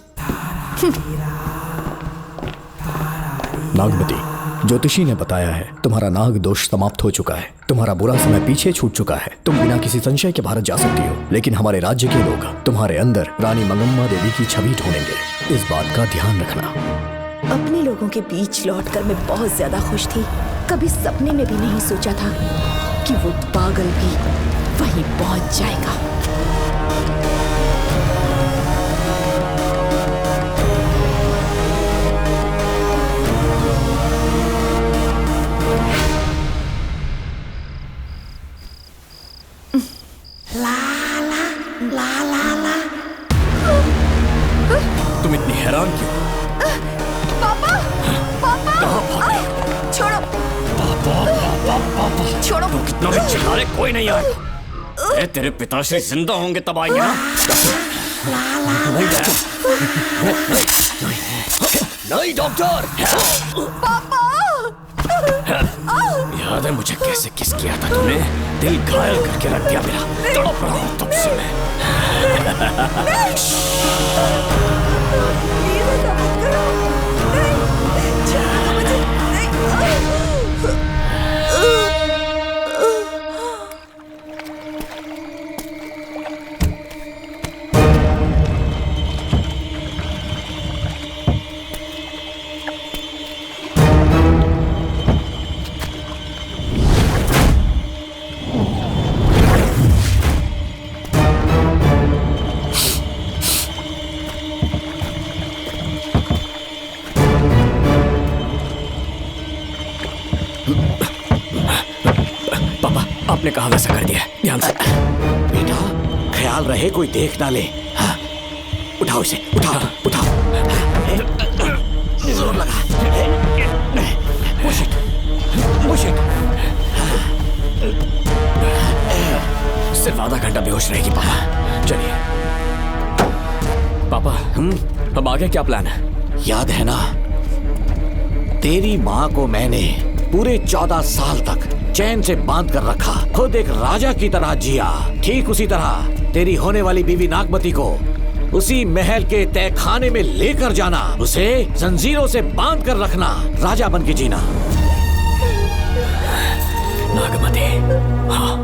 नागमती, ज्योतिषी ने बताया है तुम्हारा नाग दोष समाप्त हो चुका है, तुम्हारा बुरा समय पीछे छूट चुका है, तुम बिना किसी संशय के भारत जा सकती हो। लेकिन हमारे राज्य के लोग तुम्हारे अंदर रानी मंगम्मा देवी की छवि ढूंढेंगे, इस बात का ध्यान रखना। अपने लोगों के बीच लौटकर मैं बहुत ज्यादा खुश थी। कभी सपने में भी नहीं सोचा था कि वो पागल भी वहीं पहुंच जाएगा। तुम इतनी हैरान क्यों? पापा, पापा, छोड़ो, छोड़ो। तू कितना भी चिल्ला ले, कोई नहीं आएगा। तेरे पिताश्री जिंदा होंगे तब आएंगे ना। नहीं डॉक्टर। पापा, याद है मुझे कैसे किस किया था तूने? दिल घायल करके रख दिया मेरा। तड़प रहा हूं तब से मैं। आपने कहा वैसा कर दिया, ध्यान से। बेटा ख्याल रहे कोई देख ना ले। हाँ। उठाओ इसे, उठाओ उठाओ। जोर लगा। Push it, push it। सिर्फ आधा घंटा बेहोश रहेगी पापा। चलिए पापा, अब आगे क्या प्लान है? याद है ना, तेरी माँ को मैंने पूरे 14 साल तक चैन से बांध कर रखा, खुद एक राजा की तरह जिया। ठीक उसी तरह तेरी होने वाली बीवी नागमती को उसी महल के तहखाने में लेकर जाना, उसे जंजीरों से बांध कर रखना, राजा बन के जीना। नागमती, हाँ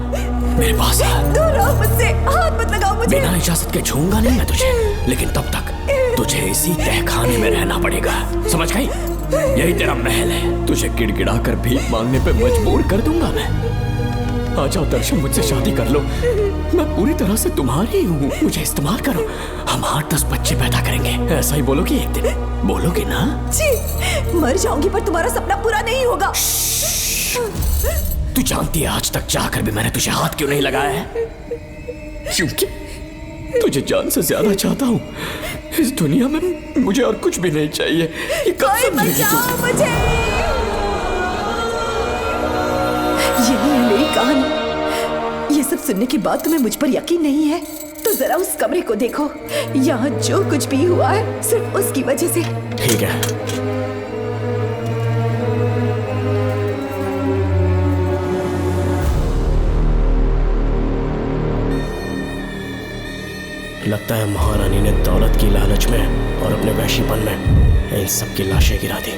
मेरे पास है। दूर रहो मुझसे, हाथ मत लगाओ मुझे। बिना इजाजत के छूऊंगा नहीं मैं तुझे, लेकिन तब तक तुझे इसी तहखाने में रहना पड़ेगा, समझ गई? यही तेरा महल है। तुझे गिड़गिड़ा कर भीख मांगने पे मजबूर कर दूंगा मैं। आ जाओ दर्शन, मुझसे शादी कर लो, मैं पूरी तरह से तुम्हारी हूँ, मुझे इस्तेमाल करो। हम 8-10 बच्चे पैदा करेंगे, ऐसा ही बोलोगी एक दिन? बोलोगे ना? जी, मर जाऊंगी पर तुम्हारा सपना पूरा नहीं होगा। तू जानती है आज तक चाहकर भी मैंने तुझे हाथ क्यों नहीं लगाया है? क्योंकि तुझे जान से ज्यादा चाहता हूँ। इस दुनिया में मुझे और कुछ भी नहीं चाहिए। ये कब समझेगी तू? मुझे यही है मेरी कहानी। ये सब सुनने के बाद तुम्हें मुझ पर यकीन नहीं है तो जरा उस कमरे को देखो। यहाँ जो कुछ भी हुआ है सिर्फ उसकी वजह से। ठीक है, लगता है महारानी ने दौलत की लालच में और अपने वैशीपन में इन सब की लाशें गिरा दी।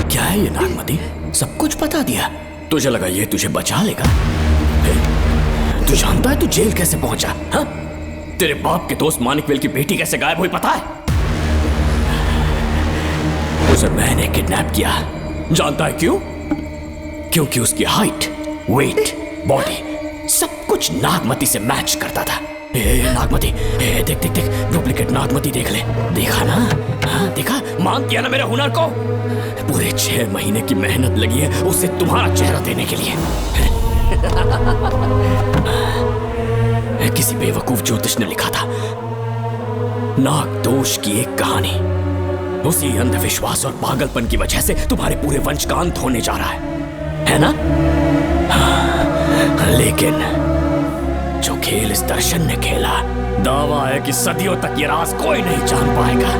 क्या है ये नागमती? सब कुछ बता दिया। तुझे लगा ये तुझे बचा लेगा? तू जानता है तू जेल कैसे पहुंचा? हाँ? तेरे बाप के दोस्त मानिकवेल की बेटी कैसे गायब हुई पता है? उसे मैंने किडनैप किया। जानता है क्यों? क्योंकि उसकी हाइट, वेट, बॉडी सब कुछ नागमती से मैच करता था। नागमती, देख देख देख, डुप्लीकेट नागमती देख ले। देखा ना? हाँ, देखा? मान किया ना मेरे हुनर को? पूरे 6 महीने की मेहनत लगी है उसे तुम्हारा चेहरा देने के लिए। किसी बेवकूफ ज्योतिष ने लिखा था नागदोष की एक कहानी। उसी अंधविश्वास और पागलपन की वजह से तुम्हारे पूरे वंश का अंत होने जा रहा है ना? हाँ, लेकिन जो खेल इस दर्शन ने खेला, दावा है कि सदियों तक ये राज कोई नहीं जान पाएगा।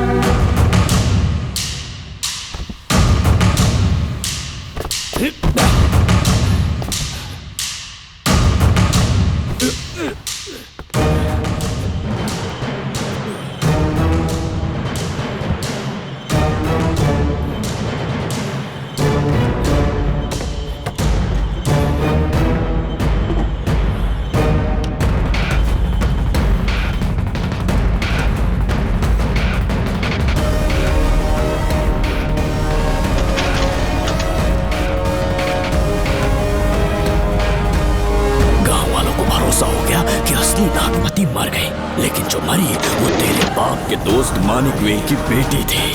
मानिकवेल की बेटी थी।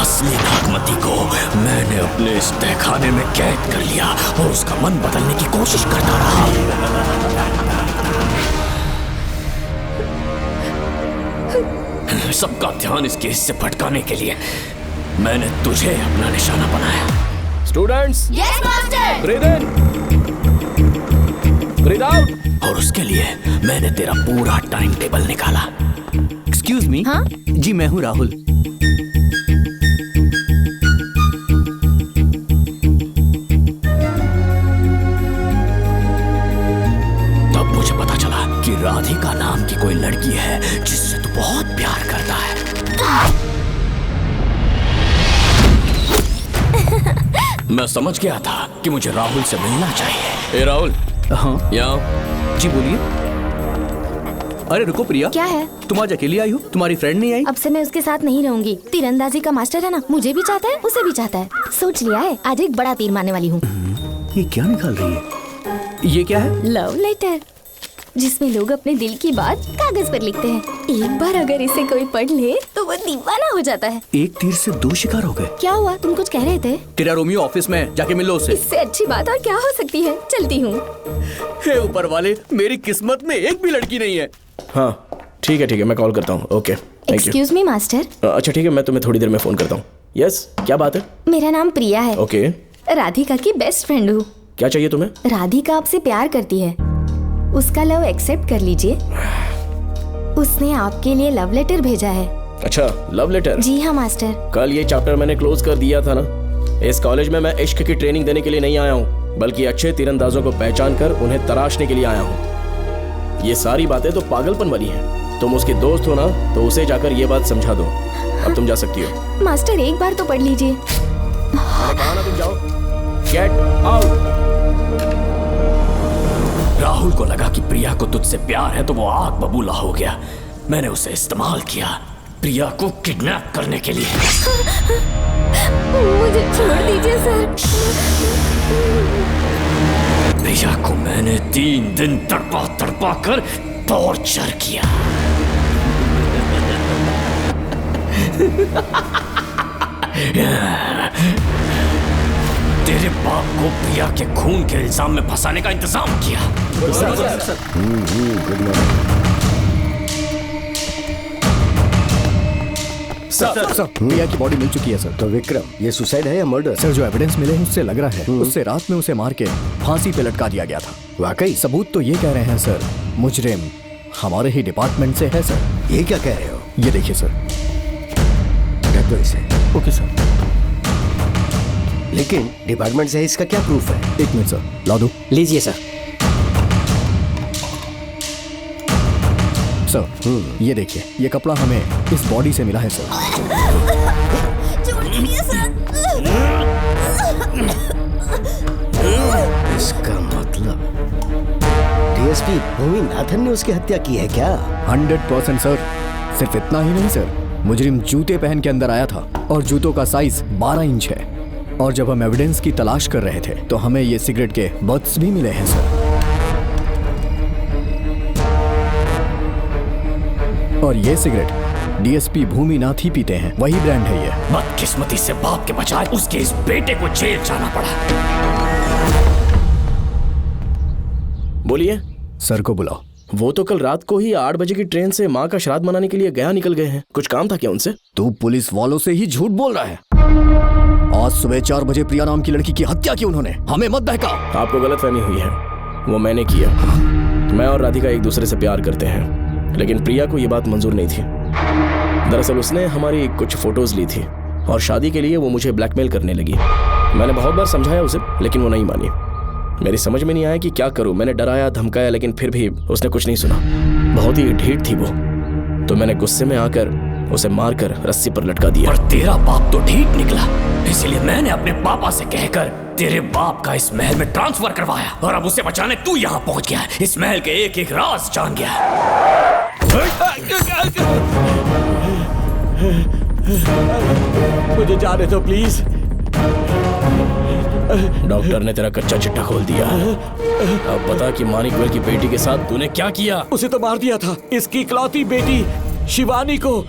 असली नागमती को मैंने अपने इस तहखाने में कैद कर लिया और उसका मन बदलने की कोशिश करता रहा। सबका ध्यान इस केस से भटकाने के लिए मैंने तुझे अपना निशाना बनाया। Students, yes master. ब्रीथ इन, ब्रीथ आउट। और उसके लिए मैंने तेरा पूरा टाइम टेबल निकाला। Excuse me. हाँ? जी मैं हूँ राहुल। तब मुझे पता चला कि राधिका नाम की कोई लड़की है जिससे तू बहुत प्यार करता है। मैं समझ गया था कि मुझे राहुल से मिलना चाहिए। राहुल। हाँ यहाँ। जी बोलिए। अरे रुको प्रिया, क्या है? तुम आज अकेली आई हो? तुम्हारी फ्रेंड नहीं आई? अब से मैं उसके साथ नहीं रहूंगी। तीरंदाजी का मास्टर है ना, मुझे भी चाहता है, उसे भी चाहता है। सोच लिया है, आज एक बड़ा तीर मारने वाली हूँ। ये क्या निकाल रही है? ये क्या है? लव लेटर, जिसमें लोग अपने दिल की बात कागज पर लिखते हैं। एक बार अगर इसे कोई पढ़ ले तो वो दीवाना हो जाता है। एक तीर से 2 शिकार हो गए। क्या हुआ? तुम कुछ कह रहे थे? तेरा रोमियो ऑफिस में, जाके मिल लो उससे। इससे अच्छी बात और क्या हो सकती है? चलती हूँ। हे ऊपर वाले, मेरी किस्मत में एक भी लड़की नहीं है। हाँ ठीक है, मैं कॉल करता हूँ। Okay, thank you. Excuse me master. अच्छा ठीक है, मैं तुम्हें थोड़ी देर में फोन करता हूँ। यस, क्या बात है? मेरा नाम प्रिया है। ओके। राधिका की बेस्ट फ्रेंड हूँ। क्या चाहिए तुम्हें? राधिका आपसे प्यार करती है, उसका लव एक्सेप्ट कर लीजिए। उसने आपके लिए लव लेटर भेजा है। अच्छा, लव लेटर? जी हाँ मास्टर। कल ये चैप्टर मैंने क्लोज कर दिया था ना। इस कॉलेज में मैं इश्क की ट्रेनिंग देने के लिए नहीं आया हूँ, बल्कि अच्छे तीरंदाजों को पहचान कर उन्हें तराशने के लिए आया हूँ। ये सारी बातें तो पागलपन वाली हैं। तुम उसके दोस्त हो ना, तो उसे जाकर ये बात समझा दो। अब तुम जा सकती हो। मास्टर एक बार तो पढ़ लीजिए। कहा ना तुम जाओ। Get out. राहुल को लगा कि प्रिया को तुझसे प्यार है तो वो आग बबूला हो गया। मैंने उसे इस्तेमाल किया प्रिया को किडनैप करने के लिए। मुझे छोड़ दीजिए सर। प्रिया को मैंने 3 दिन तड़पा कर टॉर्चर किया। तेरे बाप को प्रिया के खून के इल्जाम में फंसाने का इंतजाम किया। सर, प्रिया की बॉडी मिल चुकी है सर। तो विक्रम, ये सुसाइड है या मर्डर? सर, जो एविडेंस मिले हैं उससे लग रहा है उससे रात में उसे मार के फांसी पे लटका दिया गया था। वाकई? सबूत तो ये कह रहे हैं सर, मुजरिम हमारे ही डिपार्टमेंट से है सर। ये क्या कह रहे हो? ये देखिए सर। दो इसे। Okay sir. लेकिन डिपार्टमेंट से है, इसका क्या प्रूफ है? 1 मिनट सर, ला दो। लीजिए सर। सर, ये देखिए, ये कपड़ा हमें इस बॉडी से मिला है सर। छोड़ दीजिए सर। डीएसपी भूमिनाथन ने उसकी हत्या की है क्या? 100% सर। सिर्फ इतना ही नहीं सर, मुजरिम जूते पहन के अंदर आया था और जूतों का साइज 12 इंच है। और जब हम एविडेंस की तलाश कर रहे थे तो हमें ये सिगरेट के बट्स भी मिले हैं सर। और ये सिगरेट डीएसपी भूमिनाथ ही पीते हैं, वही ब्रांड है ये। बदकिस्मती से बाप के बजाय उसके इस बेटे को जेल जाना पड़ा। बोलिए। सर को बुलाओ। वो तो कल रात को ही 8 बजे की ट्रेन से माँ का श्राद्ध मनाने के लिए गया निकल गए हैं। कुछ काम था क्या उनसे? तू पुलिस वालों से ही झूठ बोल रहा है। आज सुबह 4 बजे प्रिया नाम की लड़की की हत्या की उन्होंने। हमें मत बहका। आपको गलतफहमी हुई है, वो मैंने किया। मैं और राधिका एक दूसरे से प्यार करते हैं, लेकिन प्रिया को ये बात मंजूर नहीं थी। दरअसल उसने हमारी कुछ फोटोज ली थी और शादी के लिए वो मुझे ब्लैकमेल करने लगी। मैंने बहुत बार समझाया उसे, लेकिन वो नहीं मानी। मेरी समझ में नहीं आया कि क्या करूं। मैंने डराया धमकाया, लेकिन फिर भी उसने कुछ नहीं सुना। बहुत ही ढीठ थी वो, तो मैंने गुस्से में आकर उसे मारकर रस्सी पर लटका दिया। और तेरा बाप तो ढीठ निकला, इसलिए मैंने अपने पापा से कहकर तेरे बाप का इस महल में ट्रांसफर करवाया। और अब उसे बचाने तू यहाँ पहुंच गया है। इस महल के एक एक राज जान गया है। मुझे जाने दो प्लीज। डॉक्टर ने तेरा कच्चा चिट्ठा खोल दिया। अब बता कि मानिकवेल की बेटी के साथ तूने क्या किया? उसे तो मार दिया था। इसकी इकलौती बेटी शिवानी को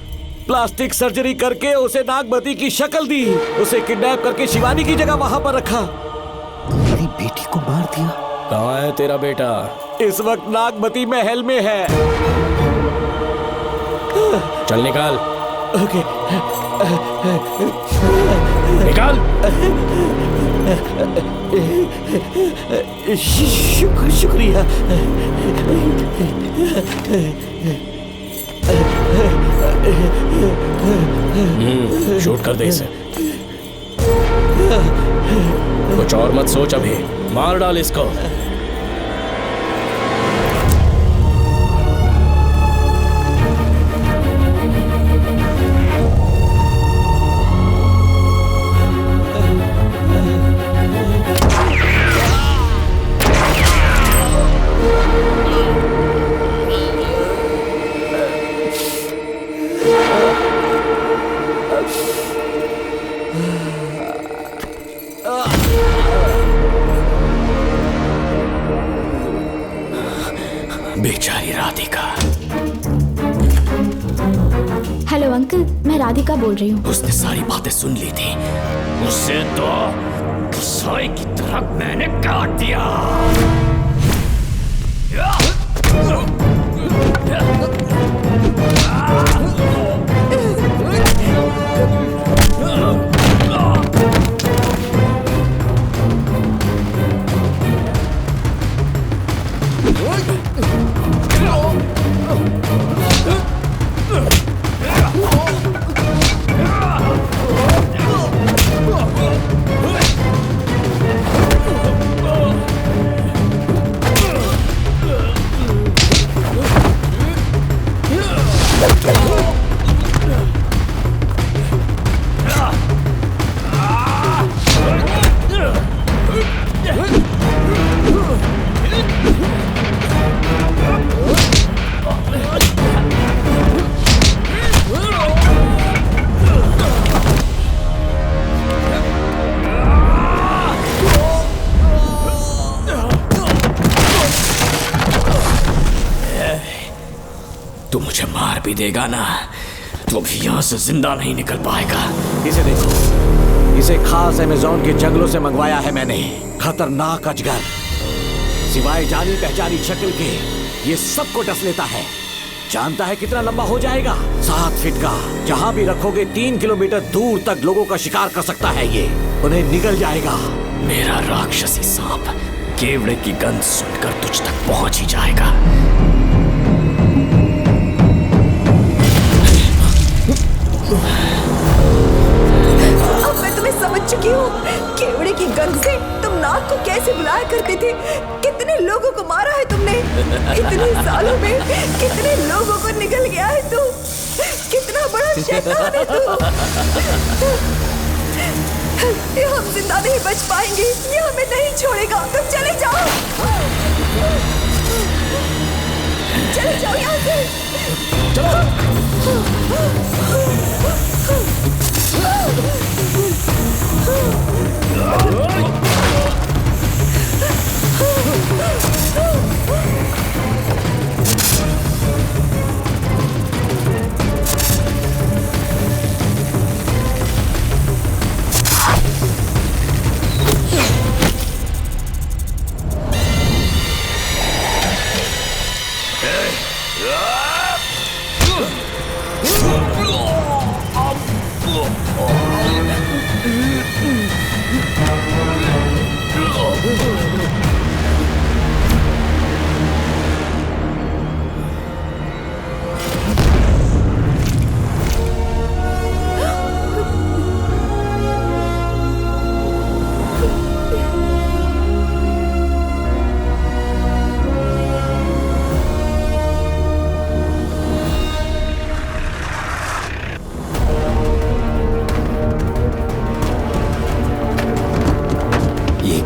प्लास्टिक सर्जरी करके उसे नागमती की शक्ल दी। उसे किडनैप करके शिवानी की जगह वहां पर रखा। मेरी बेटी को मार दिया? कहाँ है तेरा बेटा? इस वक्त नागमती महल में है। चल निकाल। ओके। निकाल। शुक्रिया। शूट कर दे इसे। कुछ और मत सोच, अभी मार डाल इसको। बेचारी राधिका। हेलो अंकल, मैं राधिका बोल रही हूँ। उसने सारी बातें सुन ली थी। उसे तो कसाई की तरह मैंने काट दिया। तू मुझे मार भी देगा ना, तो भी यहाँ से जिंदा नहीं निकल पाएगा। इसे देखो, इसे खास अमेज़न के जंगलों से मंगवाया है मैंने। खतरनाक अजगर, सिवाय जानी पहचानी शक्ल के ये सबको डस लेता है। जानता है कितना लंबा हो जाएगा? 7 फीट का। जहाँ भी रखोगे 3 किलोमीटर दूर तक लोगों का शिकार कर सकता है ये। उन्हें निगल जाएगा। मेरा राक्षसी सांप केवड़े की गंध सुनकर तुझ तक पहुंच ही जाएगा। अब मैं तुम्हें समझ चुकी हूँ। केवड़े की गंध से तुम नाग को कैसे बुलाया करते थे। कितने लोगों को मारा है तुमने। इतने सालों में कितने लोगों को निगल गया है तू। कितना बड़ा शैतान है तू। ये हम जिंदा नहीं बच पाएंगे। ये हमें नहीं छोड़ेगा। तुम चले जाओ। चले जाओ यहाँ से।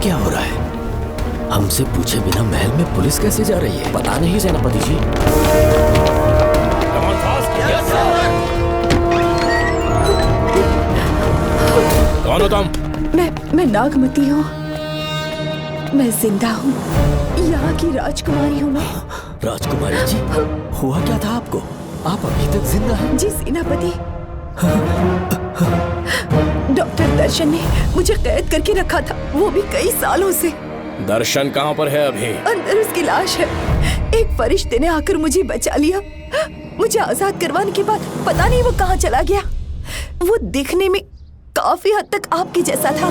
क्या हो रहा है? हमसे पूछे बिना महल में पुलिस कैसे जा रही है? पता नहीं सेनापति जी। कौन हो तुम? मैं नागमती हूँ। मैं जिंदा हूँ। यहाँ की राजकुमारी हूँ मैं। राजकुमारी जी, हुआ क्या था आपको? आप अभी तक जिंदा हैं? जी सेनापति। डॉक्टर दर्शन ने मुझे कैद करके रखा था, वो भी कई सालों से। दर्शन कहाँ पर है अभी? अंदर उसकी लाश है। एक फरिश्ते ने आकर मुझे बचा लिया। मुझे आजाद करवाने के बाद पता नहीं वो कहाँ चला गया। वो दिखने में काफी हद तक आपके जैसा था।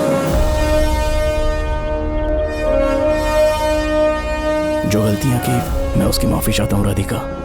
जो गलतियां की मैं उसकी माफी चाहता हूँ राधिका।